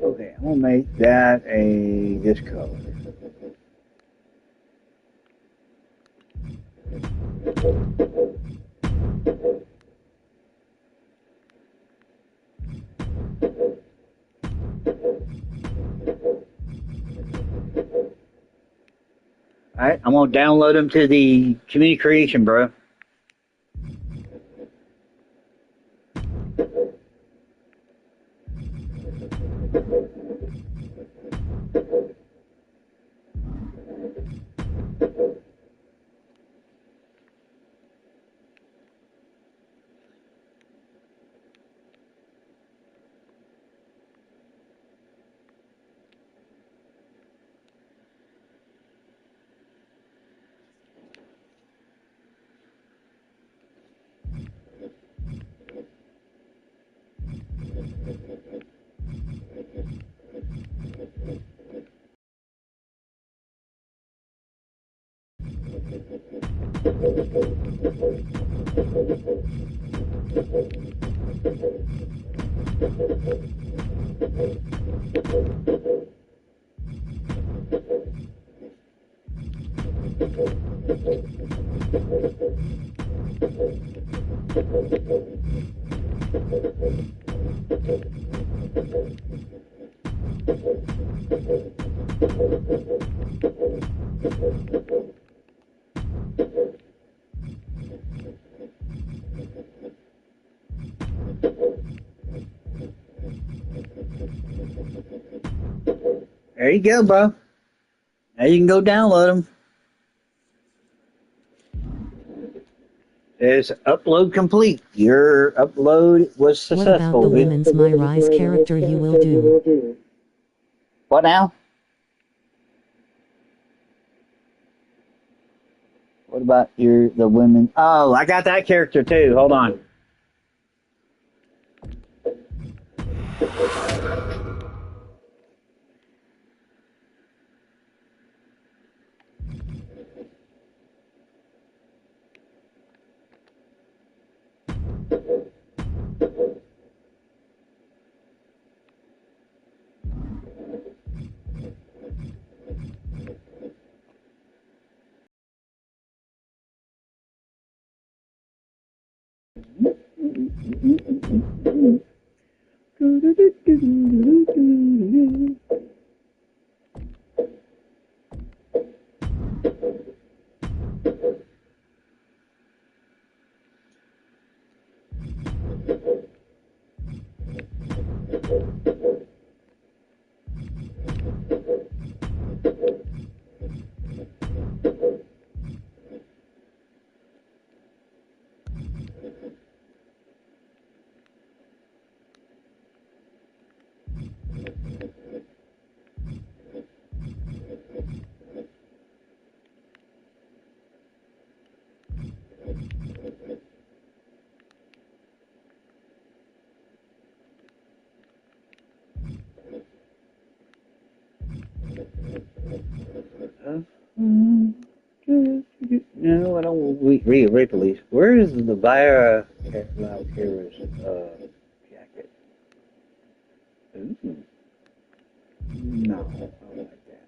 Okay, I'm gonna make that this color. Alright, I'm gonna download them to the community creation, bro. There you go, bro. Now you can go download them. It's upload complete. Your upload was successful. What about the women's Myrise character you will do? What now? What about the women? Oh, I got that character too. Hold on. No, I don't. Rhea Ripley. Where is the buyer? Loud Heroes jacket. Ooh. No, I don't like that.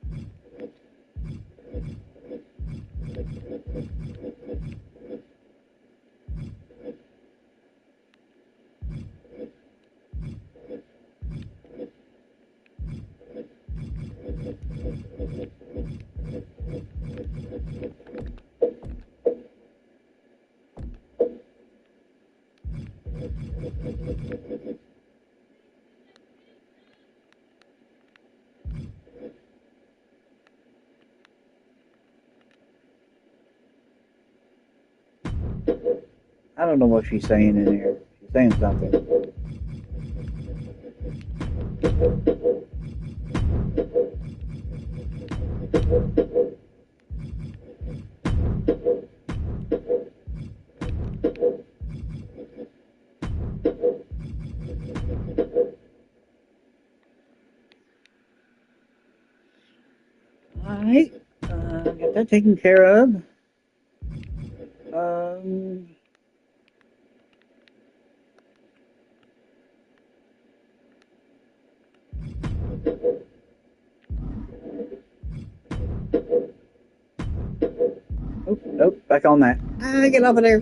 I don't know what she's saying in here. She's saying something. Alright, got that taken care of. Oh, nope, back on that. Get off of there.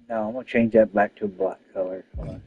No, I'm gonna change that back to a black color. Hold on.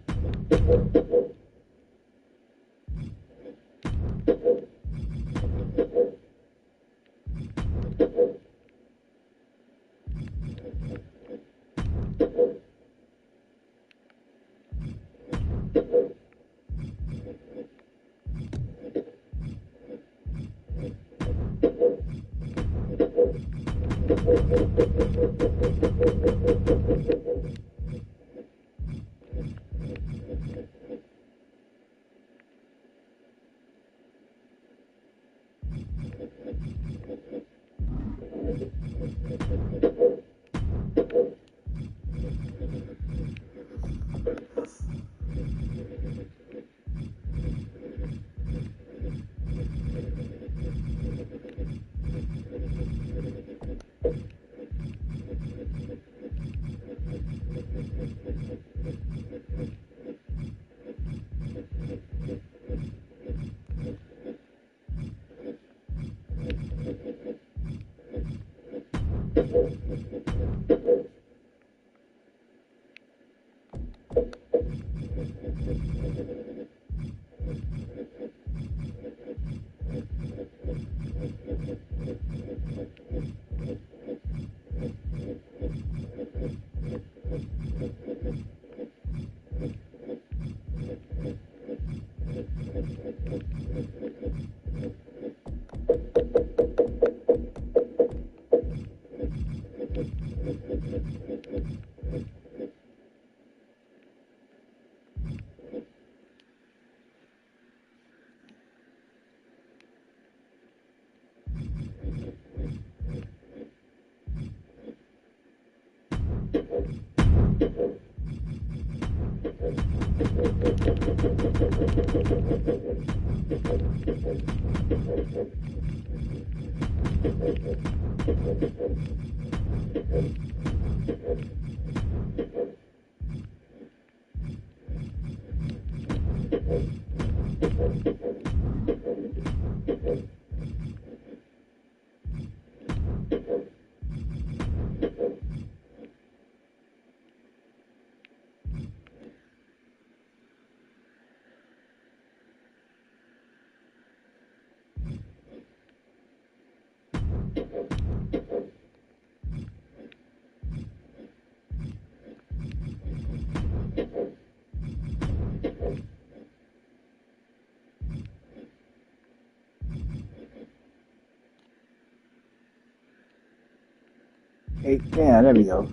Hey, yeah, there we go.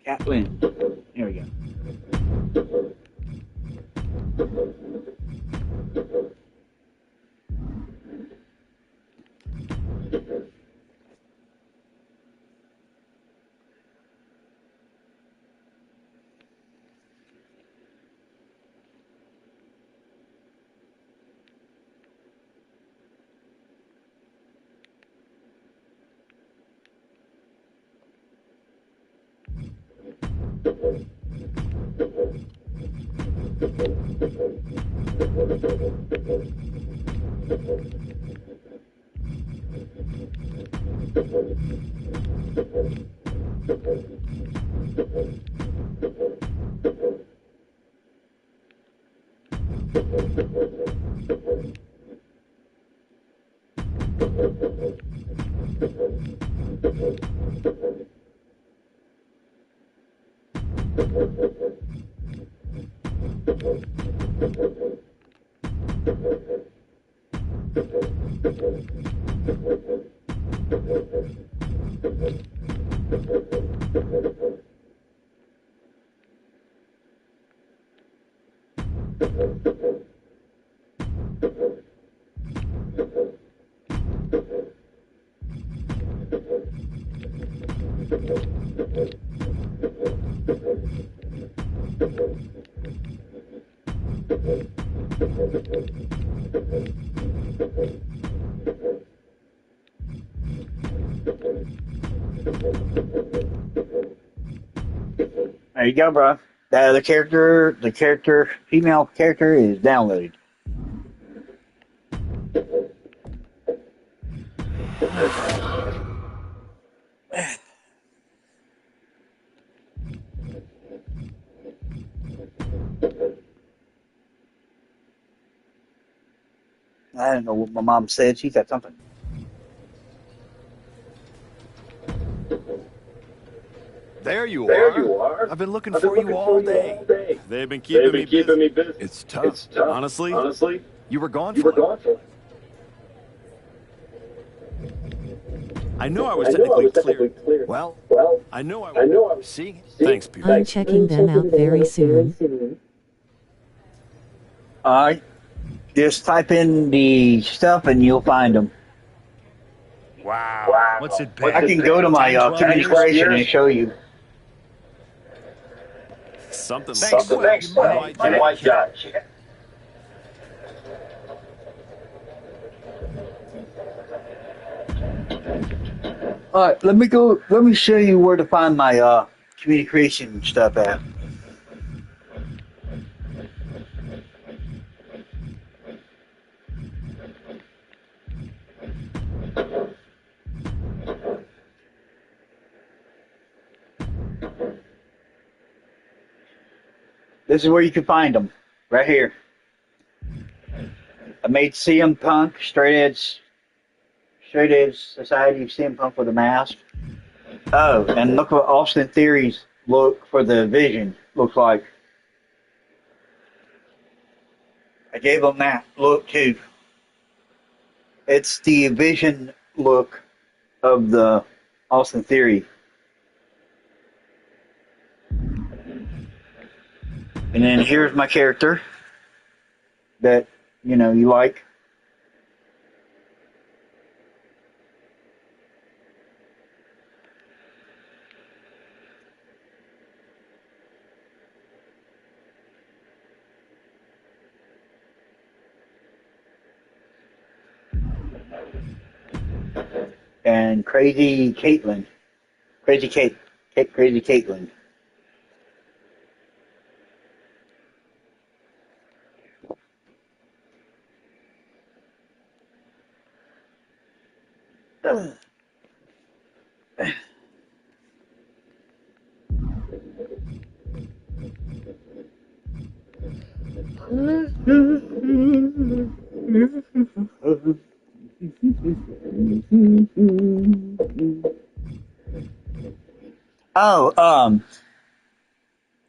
Kathleen. There we go. There you go, bro. The female character is downloaded. I don't know what my mom said. She said something. There you are. I've been looking for you all day. They've been keeping me busy. It's tough. Honestly, you were gone for long. I know I was technically clear. Well, I know I was. See? Thanks, Peter. I'm checking them out very soon. Alright. Just type in the stuff and you'll find them. Wow. What's it pay? I can go to my community creation and show you. Something like my white judge. Alright, let me show you where to find my community creation stuff at. This is where you can find them, right here. I made CM Punk, Straight Edge Society of CM Punk with a mask. Oh, and look what Austin Theory's look for the Vision looks like. I gave him that look too. It's the Vision look of the Austin Theory. And then here's my character that, you know, you like. And Crazy Caitlyn. Crazy Caitlyn. Oh,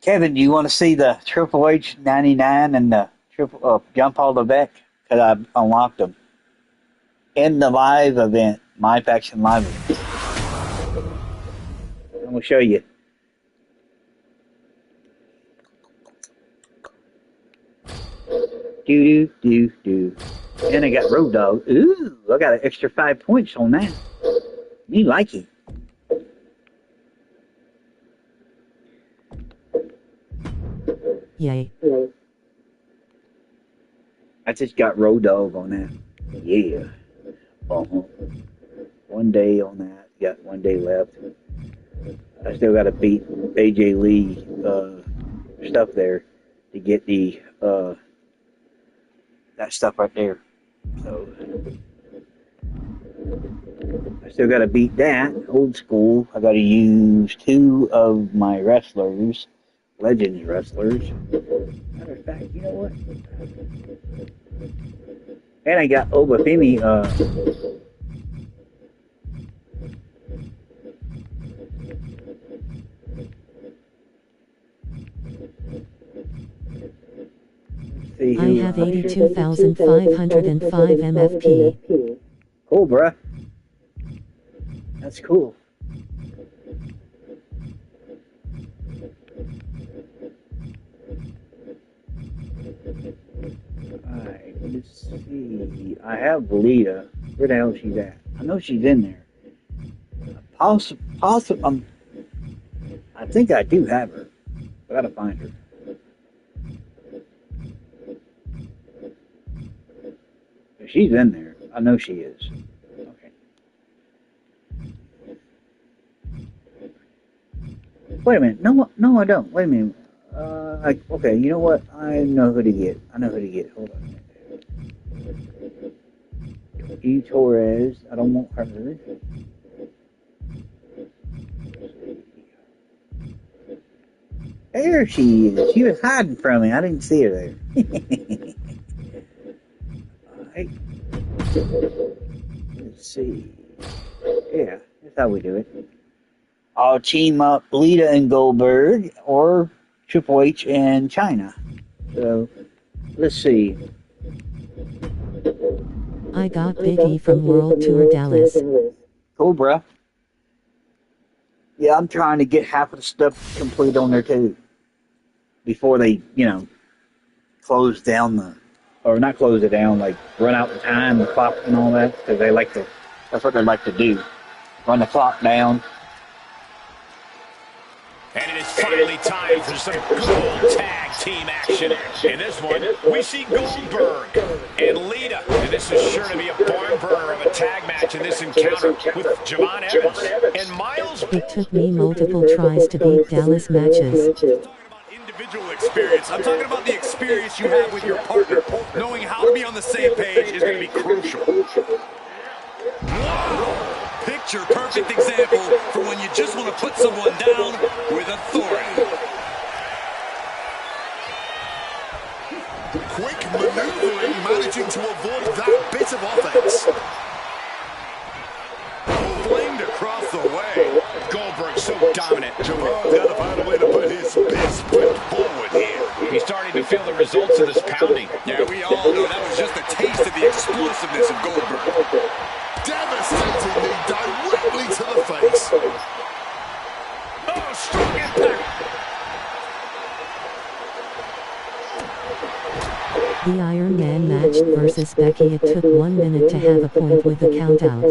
Kevin, do you want to see the Triple H 99 and the triple Jump All the Beck? Because I've unlocked them in the live event, My Faction Live event. I'm gonna show you. Do. And I got Road Dogg. Ooh, I got an extra 5 points on that. Me like it. Yay. I just got Road Dogg on that. Yeah. One day on that. Got 1 day left. I still got to beat AJ Lee stuff there to get the that stuff right there. So I still got to beat that old school. I got to use 2 of my wrestlers, Legends wrestlers. Matter of fact, you know what? And I got Obafemi. I have 82,505 MFP. Cool, bruh. That's cool. Alright, let's see. I have Lita. Where the hell is she at? I know she's in there. I think I do have her. I gotta find her. She's in there. I know she is. Okay. Wait a minute. No, I don't. Wait a minute. Okay, you know what? I know who to get. Hold on. E. Torres. I don't want her. There she is. She was hiding from me. I didn't see her there. Alright. Let's see. Yeah, that's how we do it. I'll team up Lita and Goldberg or Triple H and China. So, let's see. I got Big E from World Tour Dallas. Cool, bruh. Yeah, I'm trying to get half of the stuff complete on there too. Before they, close down or not close it down, like run out the time, the clock and all that, because that's what they like to do. Run the clock down. And it is finally time for some good tag team action. In this one, we see Goldberg and Lita. And this is sure to be a barn burner of a tag match in this encounter with Javon Evans and Miles. It took me multiple tries to beat Dallas matches. Individual experience. I'm talking about the experience you have with your partner. Knowing how to be on the same page is going to be crucial. Wow! Picture perfect example for when you just want to put someone down with authority. Quick maneuvering, managing to avoid that bit of offense. Flamed across the way. Goldberg so dominant. Javon's got to find a way to put his best foot forward here. He's starting to feel the results of this pounding. Yeah, we all know that was just a taste of the explosiveness of Goldberg. Devastating knee directly to the face. Oh, strong impact. The Iron Man match versus Becky. It took 1 minute to have a point with the count out.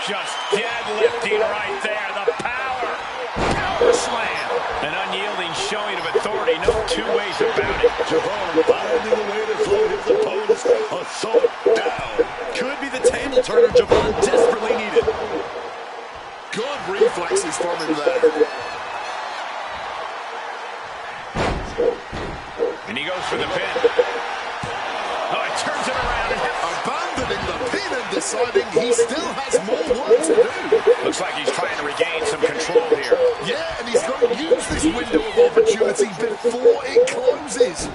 Just deadlifting right there. The power. point of authority, no two ways about it. Javon finding a way to slow his opponent's assault down. Could be the table turner Javon desperately needed. Good reflexes from him there. And he goes for the pin. Oh, it turns it around. Abandoning the pin and deciding he still has more work to do. Looks like he's trying to regain some control here. Yeah, and he's going to use this window of opportunity before it closes.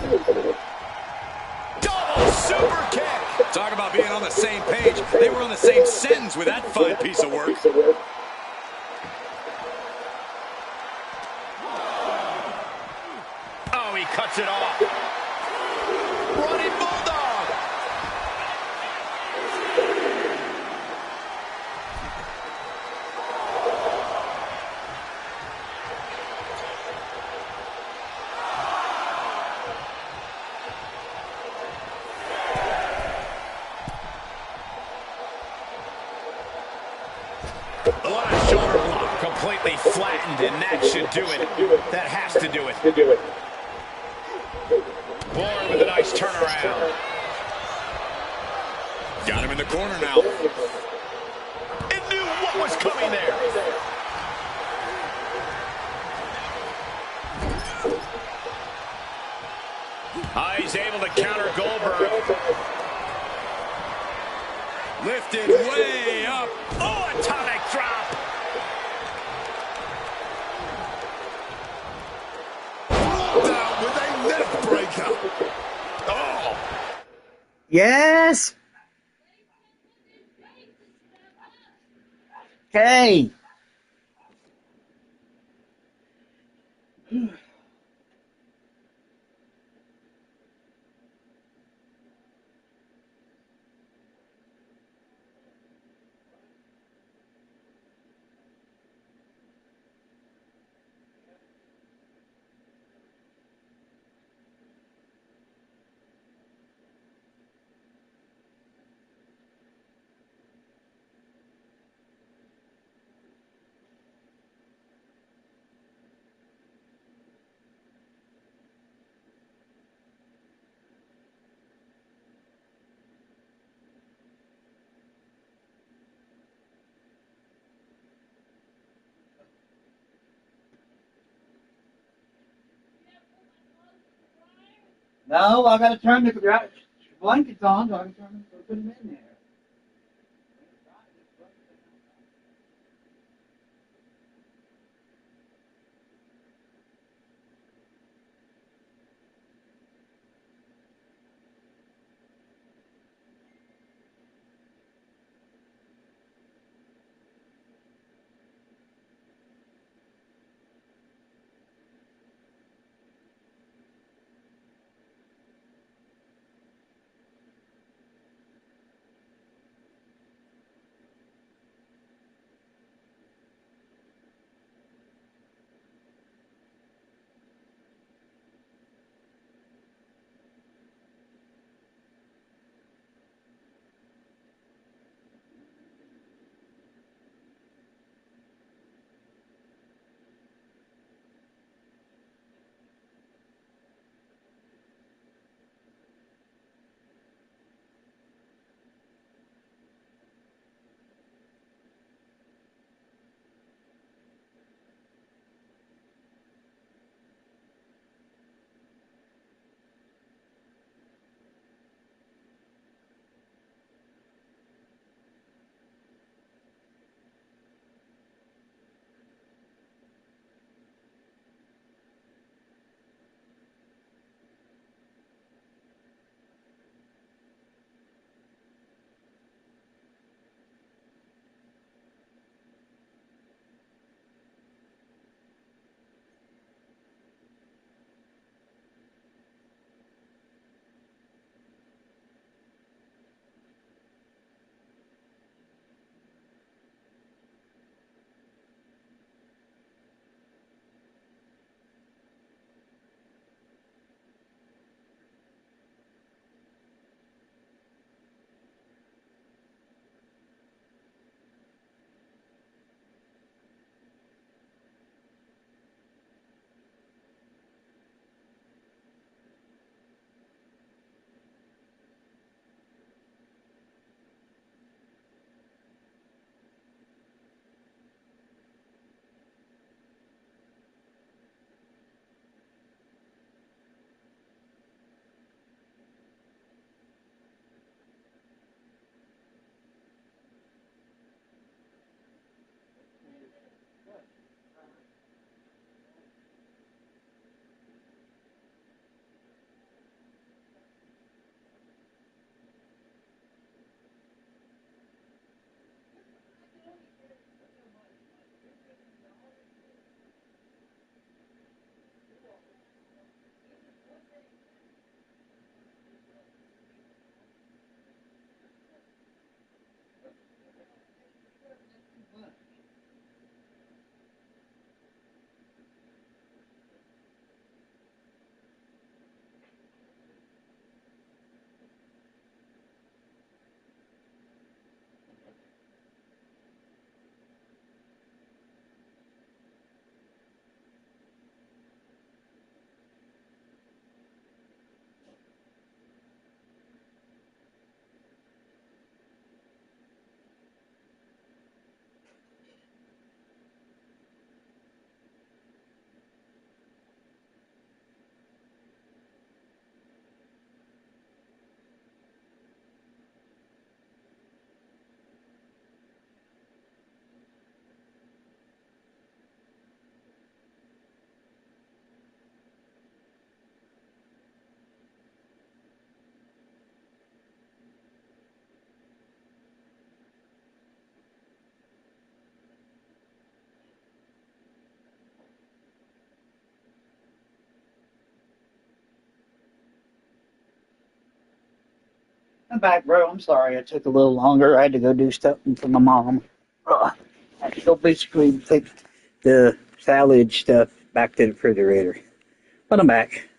Double super kick. Talk about being on the same page. They were on the same sentence with that fine piece of work. Oh, he cuts it off. Running Bulldog. What a shoulder block. Completely flattened, and that should do it. That has to do it. Boy, with a nice turnaround. Got him in the corner now. It knew what was coming there. He's able to counter Goldberg. Lifted way up. Oh, atomic drop. Down with a neck breaker. Oh. Yes. Okay. No, I gotta turn the blankets on so I can put them in there. I'm back, bro. I'm sorry. I took a little longer. I had to go do stuff for my mom. I had to go basically take the salad stuff back to the refrigerator. But I'm back.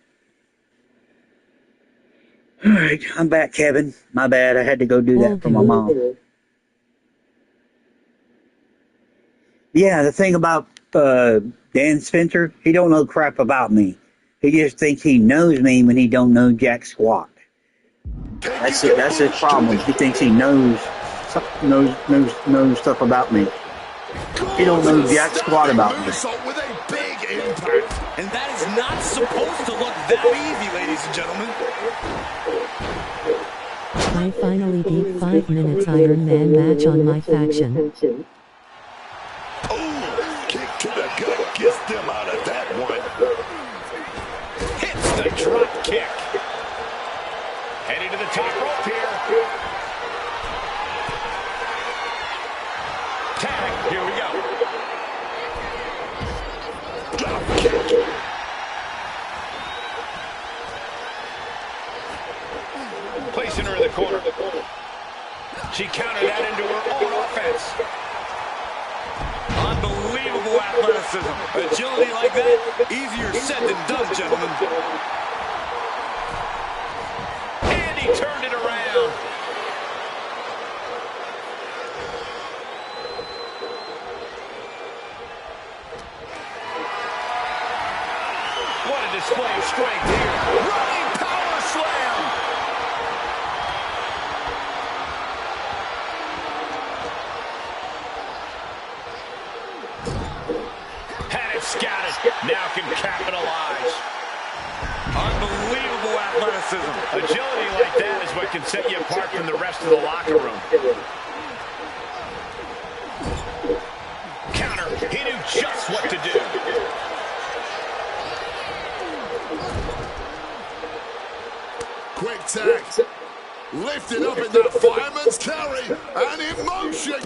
All right, I'm back, Kevin. My bad. I had to go do that for my mom. Yeah, the thing about Dan Spencer, he don't know crap about me. He just thinks he knows me when he don't know jack squat. That's it. That's his problem. He thinks he knows stuff about me. He don't know jack squat about me. With a big impact. And that is not supposed to look that easy, ladies and gentlemen. I finally beat 5 minutes Iron Man match on my faction. Oh, kick to the gut gets them out of that one. Hits the drop kick. Heading to the top rope here. Tag, here we go. Drop kick. Placing her in the corner. She countered that into her own offense. Unbelievable athleticism. Agility like that, easier said than done, gentlemen. And he turned it around. What a display of strength here. Running power slam. Had it scouted. Now can capitalize. Unbelievable athleticism. Agility like that is what can set you apart from the rest of the locker room. Counter. He knew just what to do. Quick tag. Lifted up in that fireman's carry. And in motion.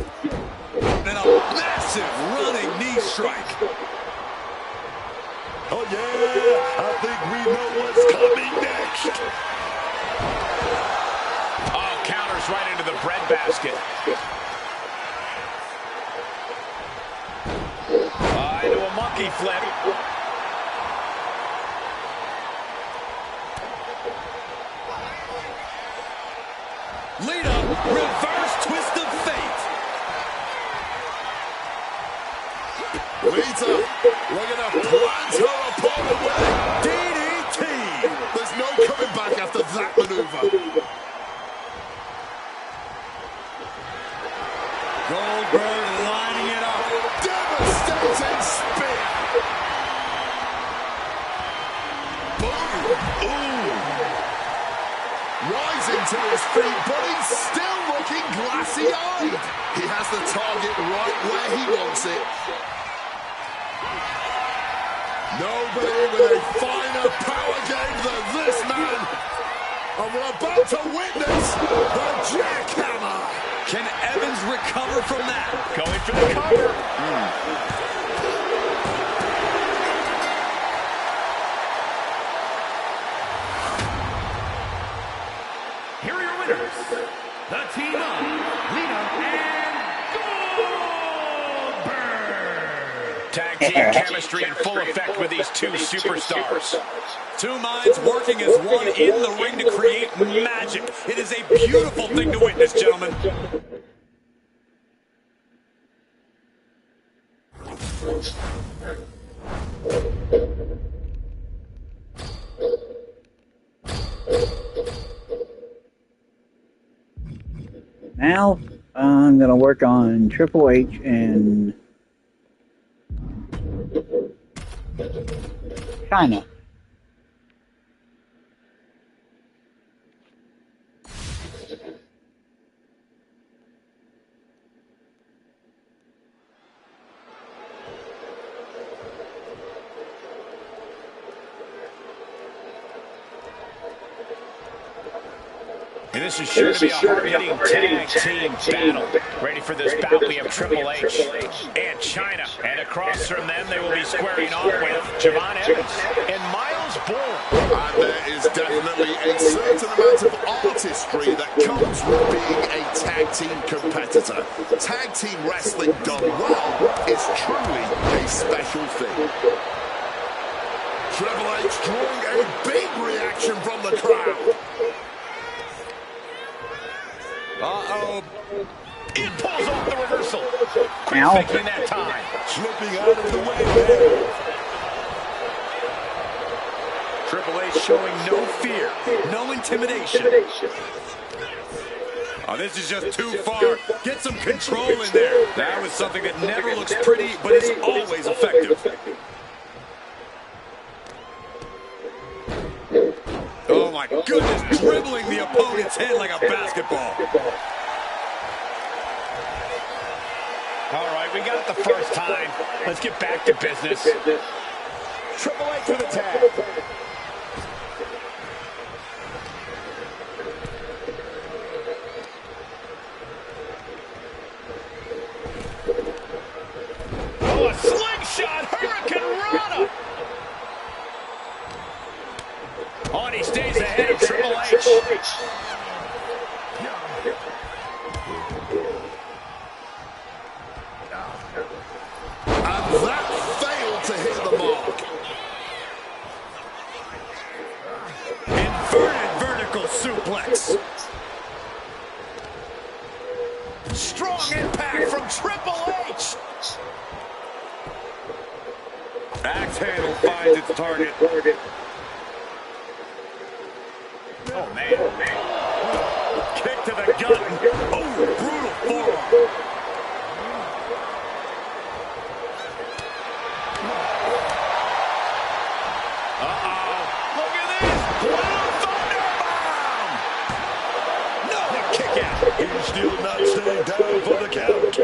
And a massive running knee strike. Oh, yeah, I think we know what's coming next. Oh, counters right into the bread basket. Into a monkey flip. Lead up, reverse twist of fate. Leads up, looking to plant her opponent with a DDT. There's no coming back after that maneuver. Goldberg lining it up. Devastating spear. Boom. Ooh. Rising to his feet, but he's still looking glassy-eyed. He has the target right where he wants it. Nobody with a finer power game than this man. And we're about to witness the jackhammer. Can Evans recover from that? Going for the cover. Here are your winners, the team of Lita and Tag team chemistry in full effect with these two superstars. Two minds working as one in the ring to create magic. It is a beautiful thing to witness, gentlemen. Now, I'm going to work on Triple H and China. And this is sure to be a hard-hitting tag team battle. Ready for this bout, we have Triple H and China. And across from them, they will be squaring off with Javon Evans and Miles Bourne. And there is definitely a certain amount of artistry that comes with being a tag team competitor. Tag team wrestling done well is truly a special thing. Triple H drawing a big reaction from the crowd. Uh-oh. It pulls off the reversal. Quick thinking that time. Slipping out of the way there. Triple H showing no fear, no intimidation. Oh, this is just too far. Get some control in there. That was something that never looks pretty, but is always effective. Oh my goodness, dribbling the opponent's head like a basketball. All right, we got it the first time. Let's get back to business. Triple H with a tag. Oh, a slingshot Hurricane Rana. Oh, and he stays ahead of Triple H. And that failed to hit the mark. Inverted vertical suplex. Strong impact from Triple H. Axe handle finds its target. Oh, man. Kick to the gut. Oh, brutal forearm. Uh-oh. Look at this. Blue Thunderbomb. No, kick out. He's still not staying down for the count.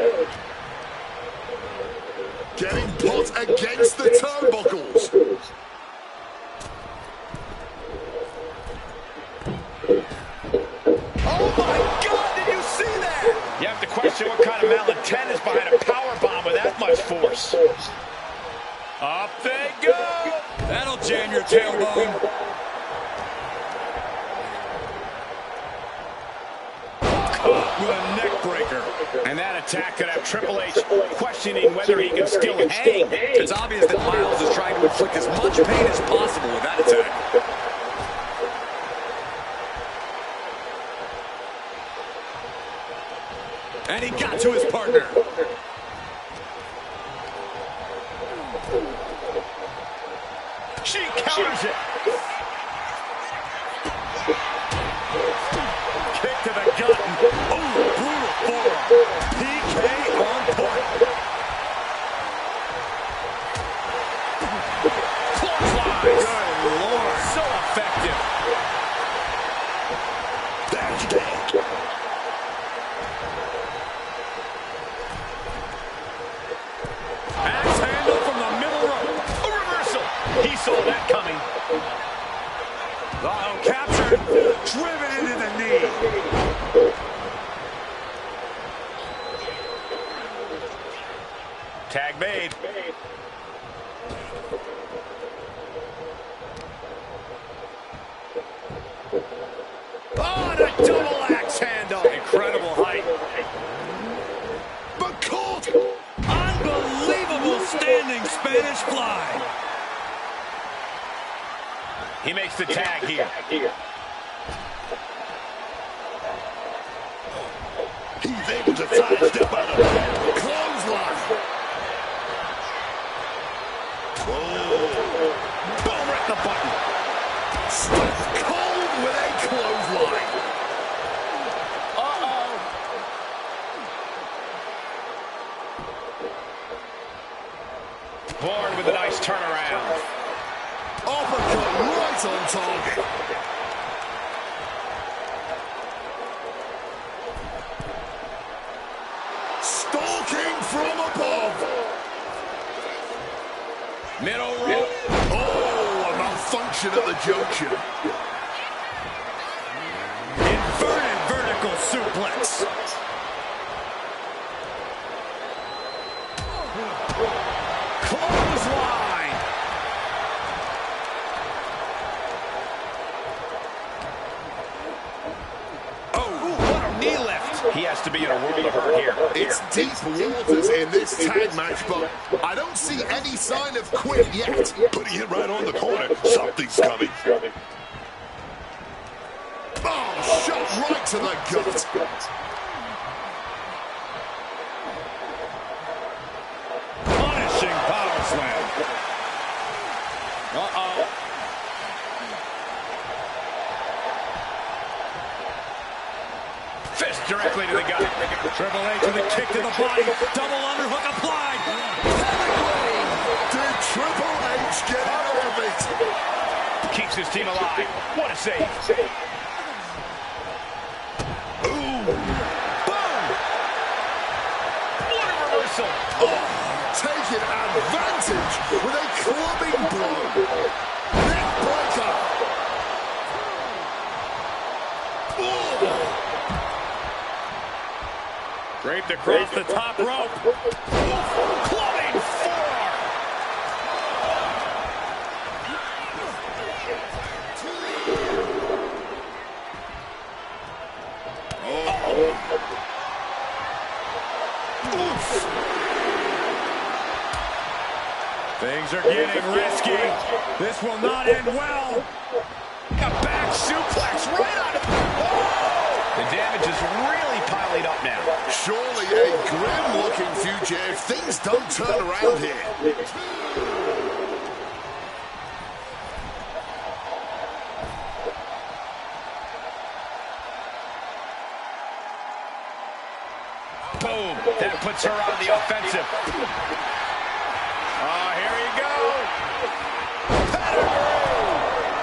Getting put against the turnbuckles. Oh, my God. Did you see that? You have to question what kind of malintent is behind a powerbomb with that much force. Up they go. That'll jam your tailbone. Caught with a neck breaker. And that attack could have Triple H questioning whether he can still hang. It's obvious that Miles is trying to inflict as much pain as possible with that attack. And he got to his partner. She counters it. Kick to the gut. Oh, brutal forearm. PK on point. Clothesline. Good Lord. So effective. That's dead. Axe handle from the middle rope. A reversal. He saw that coming. Uh-oh, captured. Driven into the knee. Tag made. Oh, and a double axe handle. Incredible height. But caught. Unbelievable Standing Spanish fly. He makes the tag here. He's able to sidestep out of it. Clothesline. Oh. Boom, right the button. Stone Cold with a clothesline. Born with a nice turnaround. Uppercut right on target. Stalking from above. Middle rope. Oh, a malfunction at the junction. Inverted vertical suplex. Clothesline. Oh, what a knee lift. He has to be in a world of hurt here. It's deep waters in this tag match, but I don't see any sign of quit yet. Putting it right on the corner. Something's coming. Oh, shot right to the gut. Punishing power slam. Uh-oh. Fist directly to the gut. Triple H with a kick to the body. Double underhook applied. Did Triple H get out of it? Keeps his team alive. What a save. Ooh. Boom. What a reversal. Oh, taking advantage with a clubbing blow. Neck breaker. Oh. Draped across the top rope. Clubbing forearm. Things are getting risky. This will not end well. A back suplex right out of the... The damage is really piling up now. Surely a grim-looking future if things don't turn around here. Boom. That puts her on the offensive. Oh, here you go.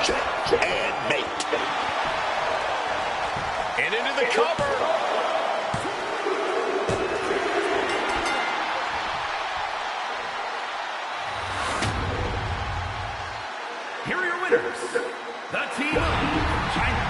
Check and mate. And into the cover. Here are your winners. The team of China.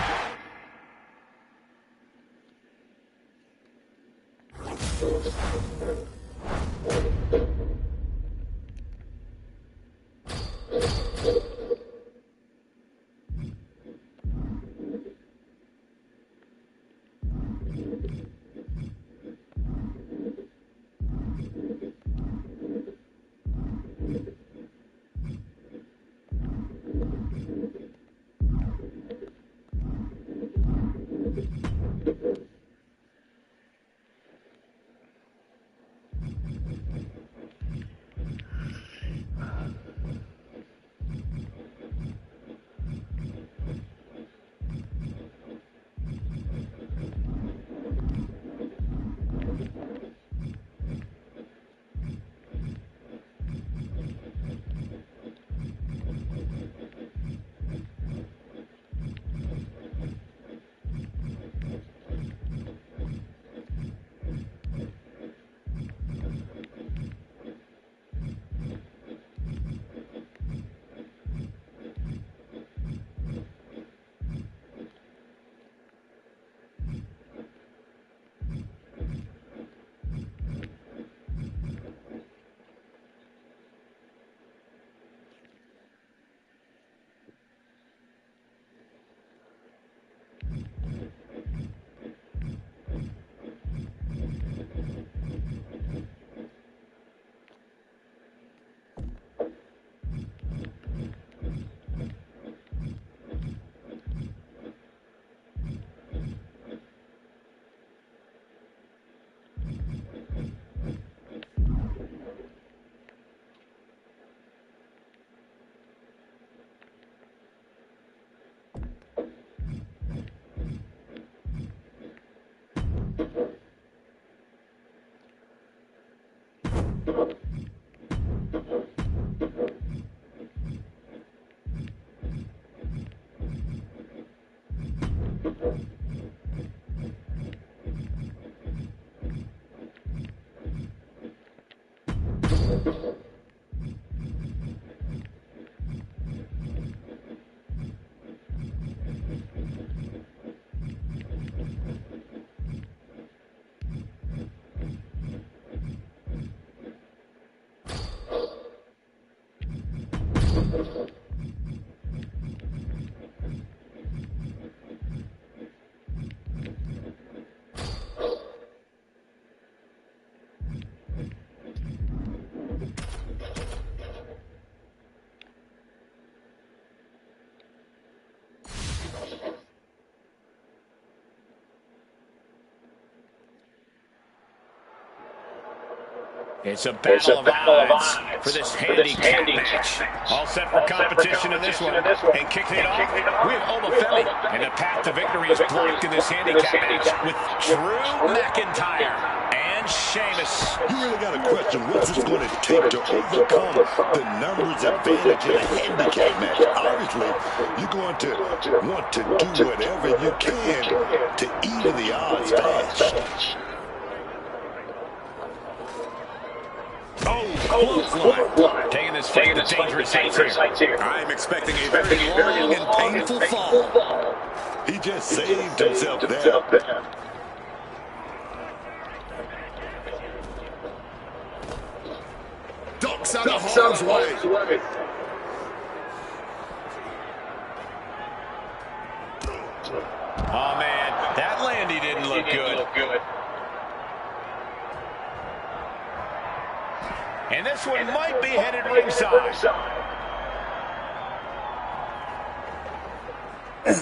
It's a battle of odds for this handicap match. All set for competition in this one. And kicking it off, we have Obafemi. And the path to victory is blocked in this handicap match with Drew McIntyre and Sheamus. You really got to question what's this going to take to overcome the numbers advantage in a handicap match. Obviously, you're going to want to do whatever you can to even the odds fast. Clothesline. Taking this fight to dangerous heights here. I'm expecting a very long and painful fall. He just saved himself there. Ducks out of harm's way. Oh, man, that Landy didn't look good. And this one might be headed ringside.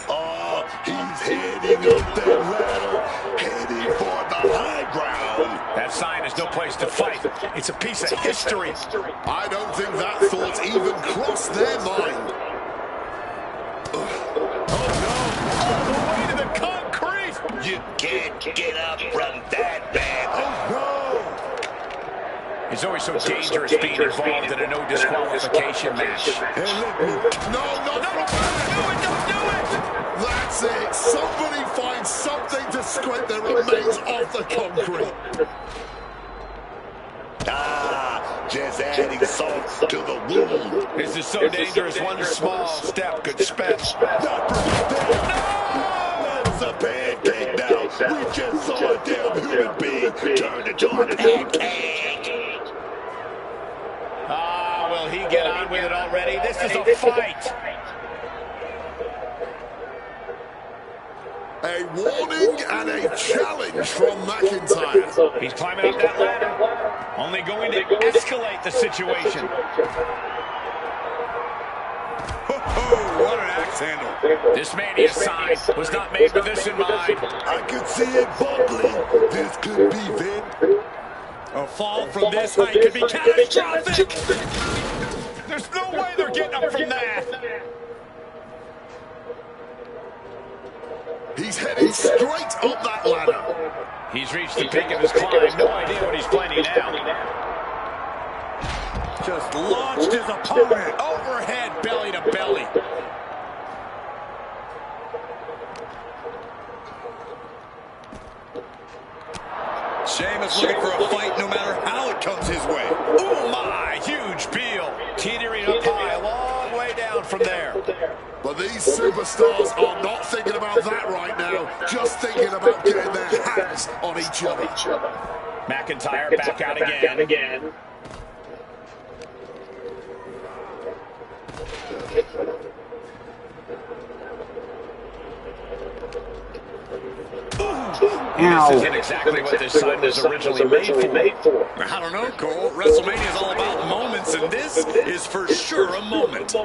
Oh, he's heading up that ladder, heading for the high ground. That sign is no place to fight. It's a piece of history. I don't think that thought even crossed their mind. Oh, no. All the way to the concrete. You can't get up from that, man. Oh, no. It's always so dangerous being involved in a no disqualification match. No, don't do it! That's it. Somebody find something to scrape their remains off the concrete. Just adding salt to the wound. This is so dangerous. One small step could spell. That's a pancake now. We just saw a damn human being turn into a pancake. Will he get on with it already? This is a fight. A warning and a challenge from McIntyre. He's climbing up that ladder. Only going to escalate the situation. Oh, what an axe handle. This Mania sign was not made with this in mind. I could see it bubbling. This could be Vin. A fall from this height could be catastrophic. There's no way they're getting up from that. He's heading straight up that ladder. He's reached the peak of his climb. No idea what he's planning now. Just launched his opponent. Overhead, belly to belly. Sheamus looking for a fight no matter how it comes his way. Oh my, huge peel. Teetering up high, a long way down from there. But these superstars are not thinking about that right now. Just thinking about getting their hands on each other. McIntyre back out again. Ow. This isn't exactly what this sign was originally made for. I don't know, Cole. WrestleMania is all about moments, and this is for sure a moment.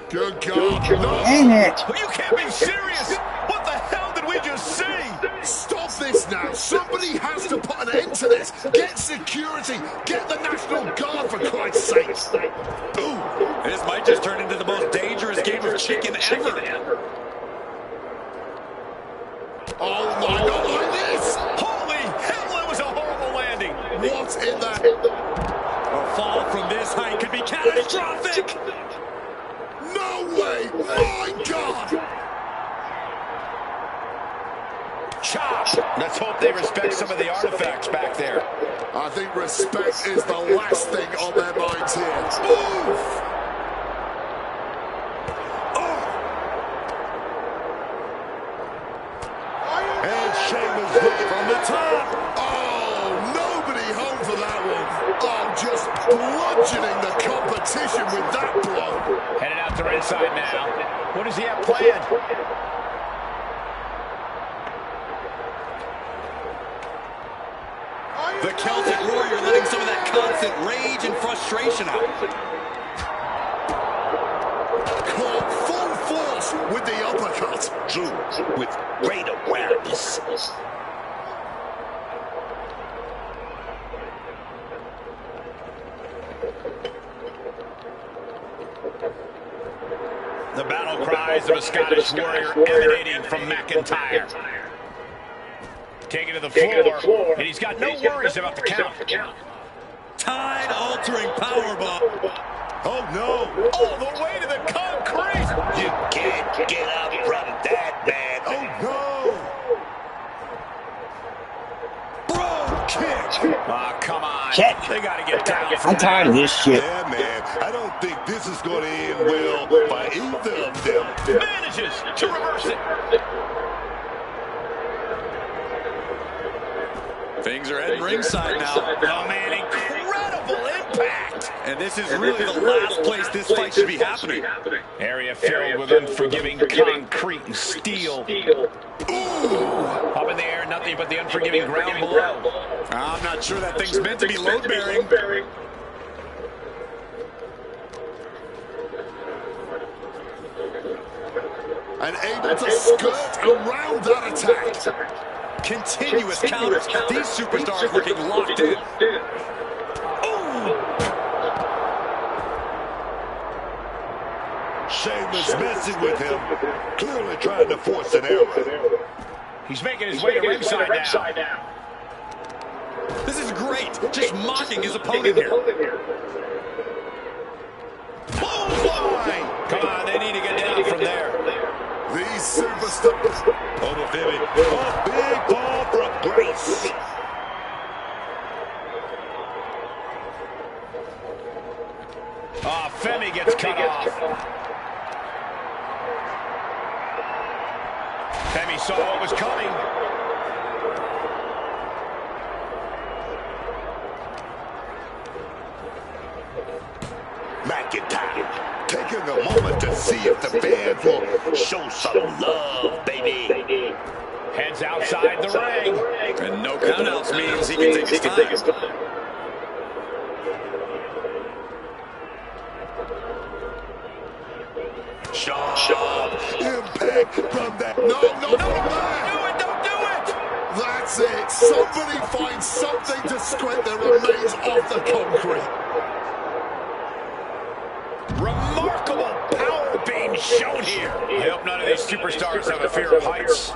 Good God. No. Dang it. You can't be serious. What the hell did we just see? Stop this now. Somebody has to put an end to this. Get security. Get the National Guard, for Christ's sake. Ooh, this might just turn into the most dangerous game of chicken ever. Oh, my God. impact in that. A fall from this height could be catastrophic. No way! My God! Chop! Let's hope they respect some of the artifacts back there. I think respect is the last thing on their minds here. Oof! And Sheamus looking from the top. Oh, nobody home for that one. Oh, just bludgeoning the competition with that blow. Headed out to ringside now. What does he have planned? The Celtic Warrior letting some of that constant rage and frustration out. Caught full force with the uppercut. Drew with great awareness. The battle cries of a Scottish warrior emanating from McIntyre. Taken to the floor, and he's got no worries about the count. Tide-altering powerbomb. Oh, no. All the way to the concrete. You can't get up from that, man. Oh, no. Bro, kick. Oh, come on. Shit. They got to get down. I'm tired of this shit. Yeah, man. I don't think this is going to end well by either of them. Manages to reverse it. Things are heading ringside now. Oh, man, incredible impact. And this is really the last place this fight should be happening. Area filled with unforgiving concrete and steel. Ooh. Up in the air, nothing but the unforgiving ground below. I'm not sure that thing's meant to be load-bearing. And able to skirt around that attack. Continuous counters. These superstars looking locked in. Sheamus messing with him, clearly trying to force an error. He's making his way to ringside now. This is great. Just mocking his opponent here. Bullseye! Come on, they need to get down from there. These superstars. Over Femi. Oh, big ball from Grace. Oh, Femi gets cut off. Femi saw what was coming. McIntyre taking a moment to see if the fans will show some love, baby. Heads outside the ring. And no countouts means he can take his time. Sharp impact from that. No, don't do it. That's it. Somebody find something to squint the remains off the concrete. Remarkable power being shown here. I hope none of these superstars have a fear of heights.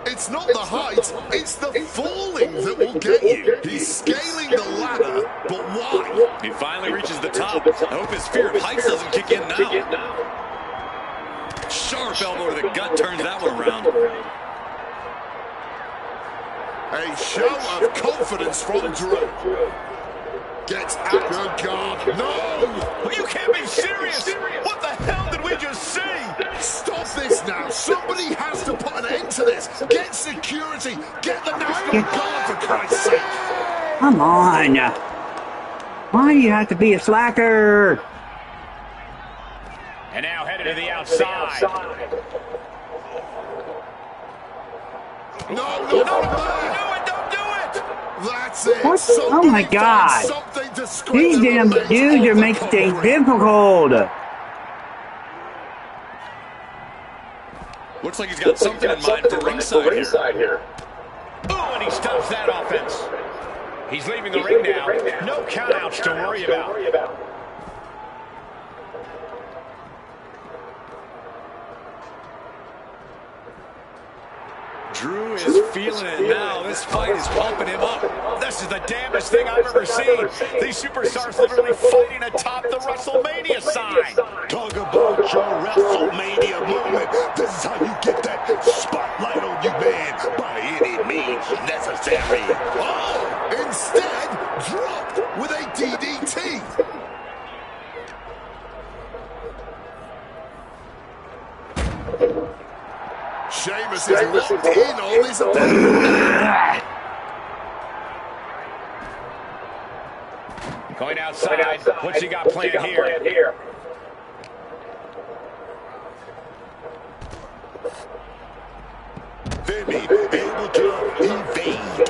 It's not the height, it's the falling that will get you. He's scaling the ladder, but why? He finally reaches the top. I hope his fear of heights doesn't kick in now. Sharp elbow to the gut turns that one around. A show of confidence from Drew. Gets out of guard. No! You can't be serious! What the hell did we just see? Stop this now. Somebody has to put an end to this. Get security. Get the National Guard, for Christ's sake. Come on. Why do you have to be a slacker? And now headed to the outside. No, don't do it! That's it. What? Oh my God. These damn dudes are making things difficult. Looks like he's got something in mind for ringside here. Oh, and he stops that offense. He's leaving the ring now. No countouts to worry about. Drew is feeling it now. This fight is pumping him up. This is the damnedest thing I've ever seen. These superstars literally fighting atop the WrestleMania sign. Talk about your WrestleMania moment. This is how you get that spotlight on you, man, by any means necessary. Oh, instead, dropped with a DDT. Sheamus is locked in on his opponent. Going outside. What's he got planned here? Femi able to evade.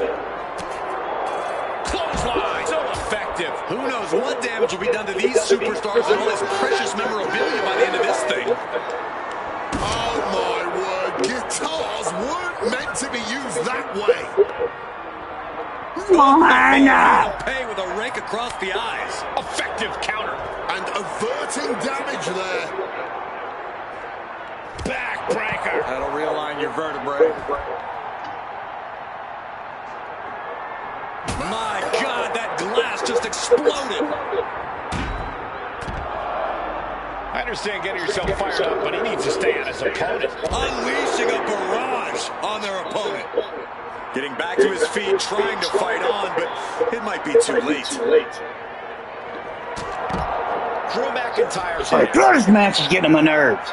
Clothesline. So effective. Who knows what damage will be done to these superstars and all this precious memorabilia by the end of this thing. Oh my word, guitars weren't meant to be used that way. Pay with a rake across the eyes. Effective counter. And averting damage there. Backbreaker. That'll realign your vertebrae. My God, that glass just exploded. I understand getting yourself fired up, but he needs to stay on his opponent. Unleashing a barrage on their opponent. Getting back to his feet, trying to fight on, but it might be too late. Drew McIntyre's The first match is getting on my nerves.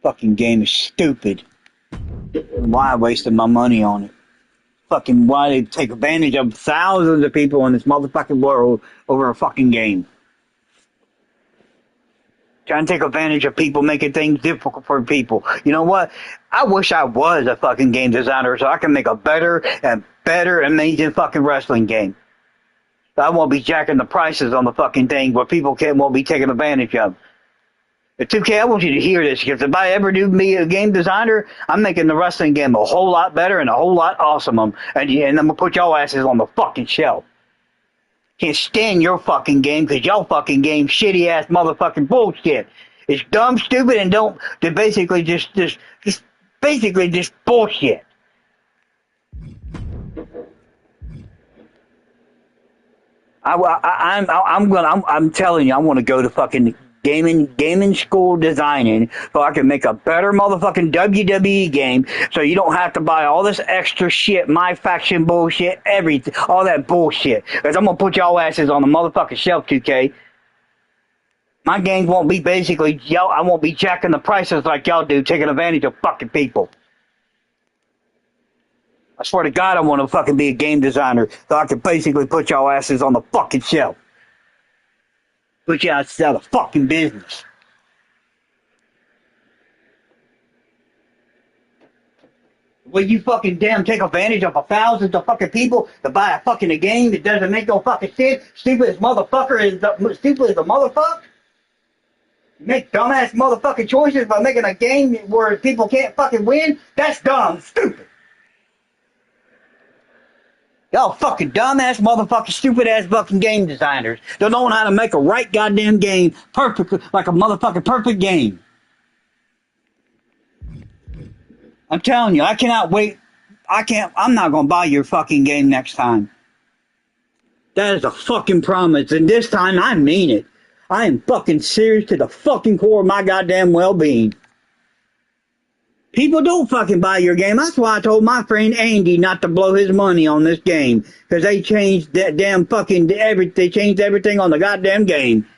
Fucking game is stupid. Why I wasted my money on it? Fucking why they take advantage of thousands of people in this motherfucking world over a fucking game? Trying to take advantage of people, making things difficult for people. You know what? I wish I was a fucking game designer so I can make a better, amazing fucking wrestling game. I won't be jacking the prices on the fucking thing where people won't be taken advantage of. The 2K, I want you to hear this, because if I ever do be a game designer, I'm making the wrestling game a whole lot better and a whole lot awesomer, and I'm going to put y'all asses on the fucking shelf. Can't stand your fucking game, because y'all fucking game shitty ass motherfucking bullshit. It's dumb, stupid, and they're basically just bullshit. I'm telling you, I want to go to fucking gaming school designing so I can make a better motherfucking WWE game so you don't have to buy all this extra shit, my faction bullshit, everything, all that bullshit. Because I'm going to put y'all asses on the motherfucking shelf, 2K. My games won't be basically, I won't be jacking the prices like y'all do, taking advantage of fucking people. I swear to God, I want to fucking be a game designer so I can basically put y'all asses on the fucking shelf. Put you out of the fucking business. Will you fucking damn take advantage of thousands of fucking people to buy a fucking game that doesn't make no fucking sense? Stupid as motherfucker is stupid as a motherfucker? You make dumbass motherfucking choices by making a game where people can't fucking win? That's dumb, stupid. Y'all fucking dumbass motherfucking stupid ass fucking game designers don't know how to make a right goddamn game perfect, like a motherfucking perfect game. I'm telling you, I cannot wait. I'm not gonna buy your fucking game next time. That is a fucking promise, and this time I mean it. I am fucking serious to the fucking core of my goddamn well-being. People don't fucking buy your game. That's why I told my friend Andy not to blow his money on this game. Because they changed that damn fucking they changed everything on the goddamn game.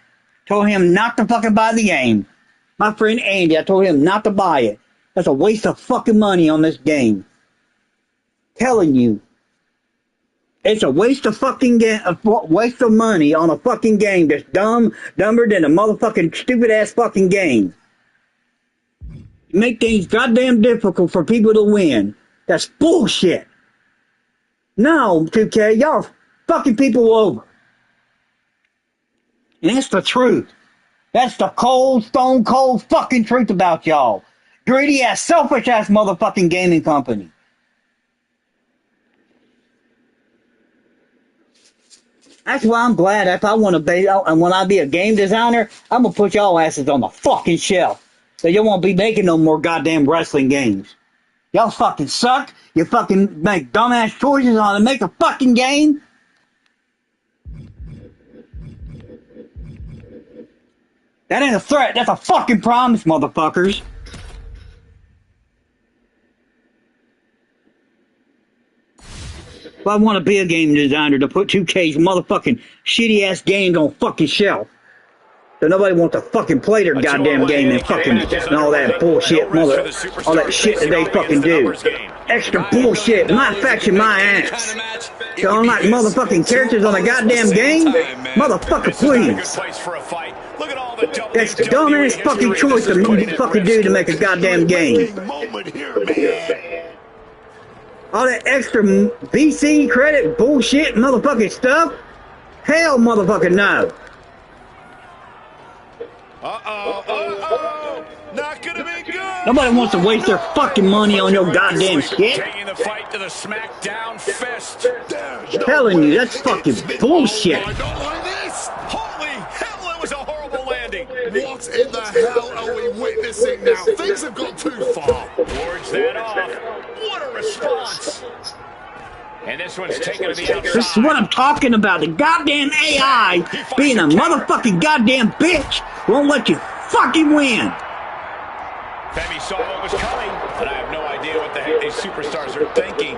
Told him not to fucking buy the game. My friend Andy, I told him not to buy it. That's a waste of fucking money on this game. Telling you, it's a waste of fucking waste of money on a fucking game that's dumber than a motherfucking stupid ass fucking game. Make things goddamn difficult for people to win. That's bullshit. No, 2K, y'all fucking people over. And that's the truth. That's the cold, stone cold fucking truth about y'all. Greedy ass, selfish ass motherfucking gaming company. That's why I'm glad if I want to be, and when I be a game designer, I'm going to put y'all asses on the fucking shelf. So you won't be making no more goddamn wrestling games. Y'all fucking suck. You fucking make dumbass choices on to make a fucking game. That ain't a threat. That's a fucking promise, motherfuckers. If I want to be a game designer to put 2K's motherfucking shitty ass games on fucking shelf. So nobody wants to fucking play their goddamn game and fucking and all that bullshit, all that shit that they fucking do. Extra bullshit, my faction, my ass. So I'm like motherfucking characters on a goddamn game? Motherfucker, please. That's the dumbest fucking choice to fucking do to make a goddamn game. All that extra BC credit bullshit motherfucking stuff? Hell motherfucking no. Not gonna be good. Nobody wants to waste their fucking money on your goddamn shit. Taking the fight to the SmackDown fist. Telling you, that's fucking bullshit. Holy hell, it was a horrible landing. What in the hell are we witnessing now? Things have gone too far. Wards that off. What a response. And this one's taken to the outside. This is what I'm talking about. The goddamn AI being a motherfucking goddamn bitch won't let you fucking win. Femi saw what was coming, but I have no idea what the heck these superstars are thinking.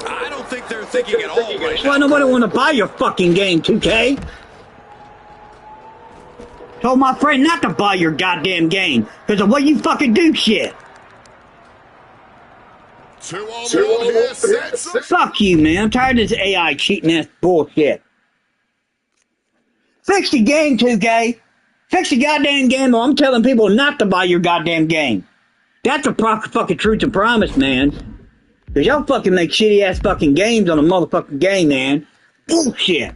I don't think they're thinking at all right now. Why nobody want to buy your fucking game, 2K? Told my friend not to buy your goddamn game because of the way you fucking do shit. Fuck you, man. I'm tired of this AI cheating ass bullshit. Fix the game, 2K. Fix the goddamn game or I'm telling people not to buy your goddamn game. That's a fucking truth and promise, man. Because y'all fucking make shitty ass fucking games on a motherfucking game, man. Bullshit.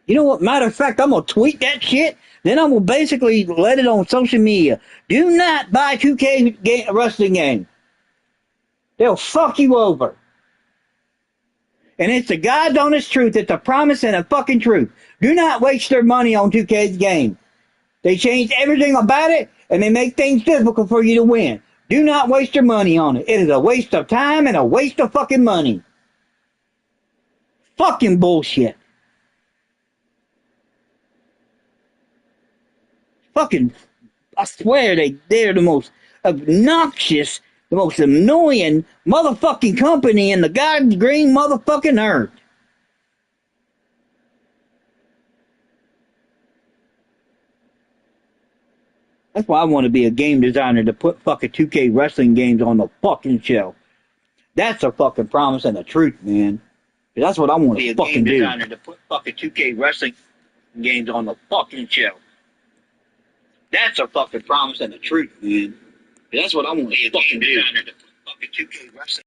You know what? Matter of fact, I'm going to tweet that shit. Then I'm going to basically let it on social media. Do not buy 2K wrestling game. They'll fuck you over. And it's the God's honest truth. It's a promise and a fucking truth. Do not waste their money on 2K's game. They changed everything about it, and they make things difficult for you to win. Do not waste your money on it. It is a waste of time and a waste of fucking money. Fucking bullshit. Fucking, I swear they're the most obnoxious, the most annoying motherfucking company in the God's green motherfucking earth. That's why I want to be a game designer to put fucking 2K wrestling games on the fucking shelf. That's a fucking promise and the truth, man. That's what I want to fucking do. Be a game designer to put fucking 2K wrestling games on the fucking shelf. That's a fucking promise and the truth, man. That's what I want to fucking do. To put fucking 2K wrestling.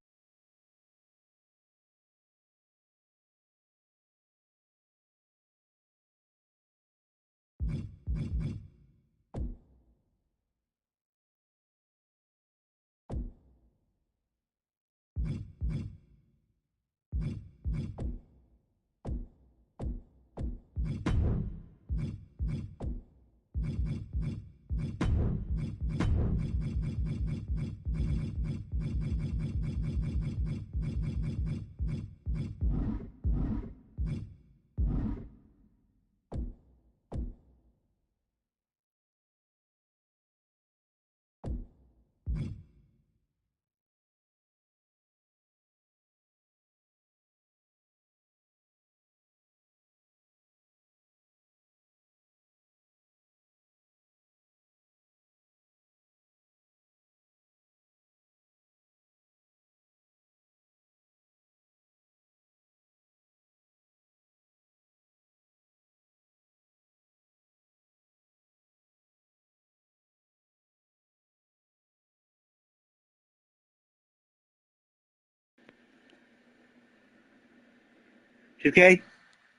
2K,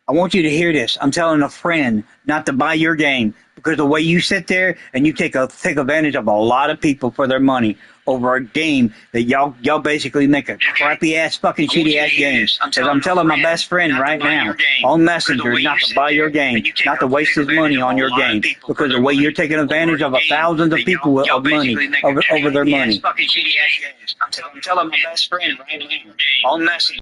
I want you to hear this. I'm telling a friend not to buy your game because the way you sit there and you take advantage of a lot of people for their money over a game that y'all basically make a crappy ass fucking shitty ass game. Because I'm telling my best friend right now on Messenger not to buy your game, not to waste his money on your game because the way you're taking advantage of thousands of people of money over their money. I'm telling my best friend right now on Messenger.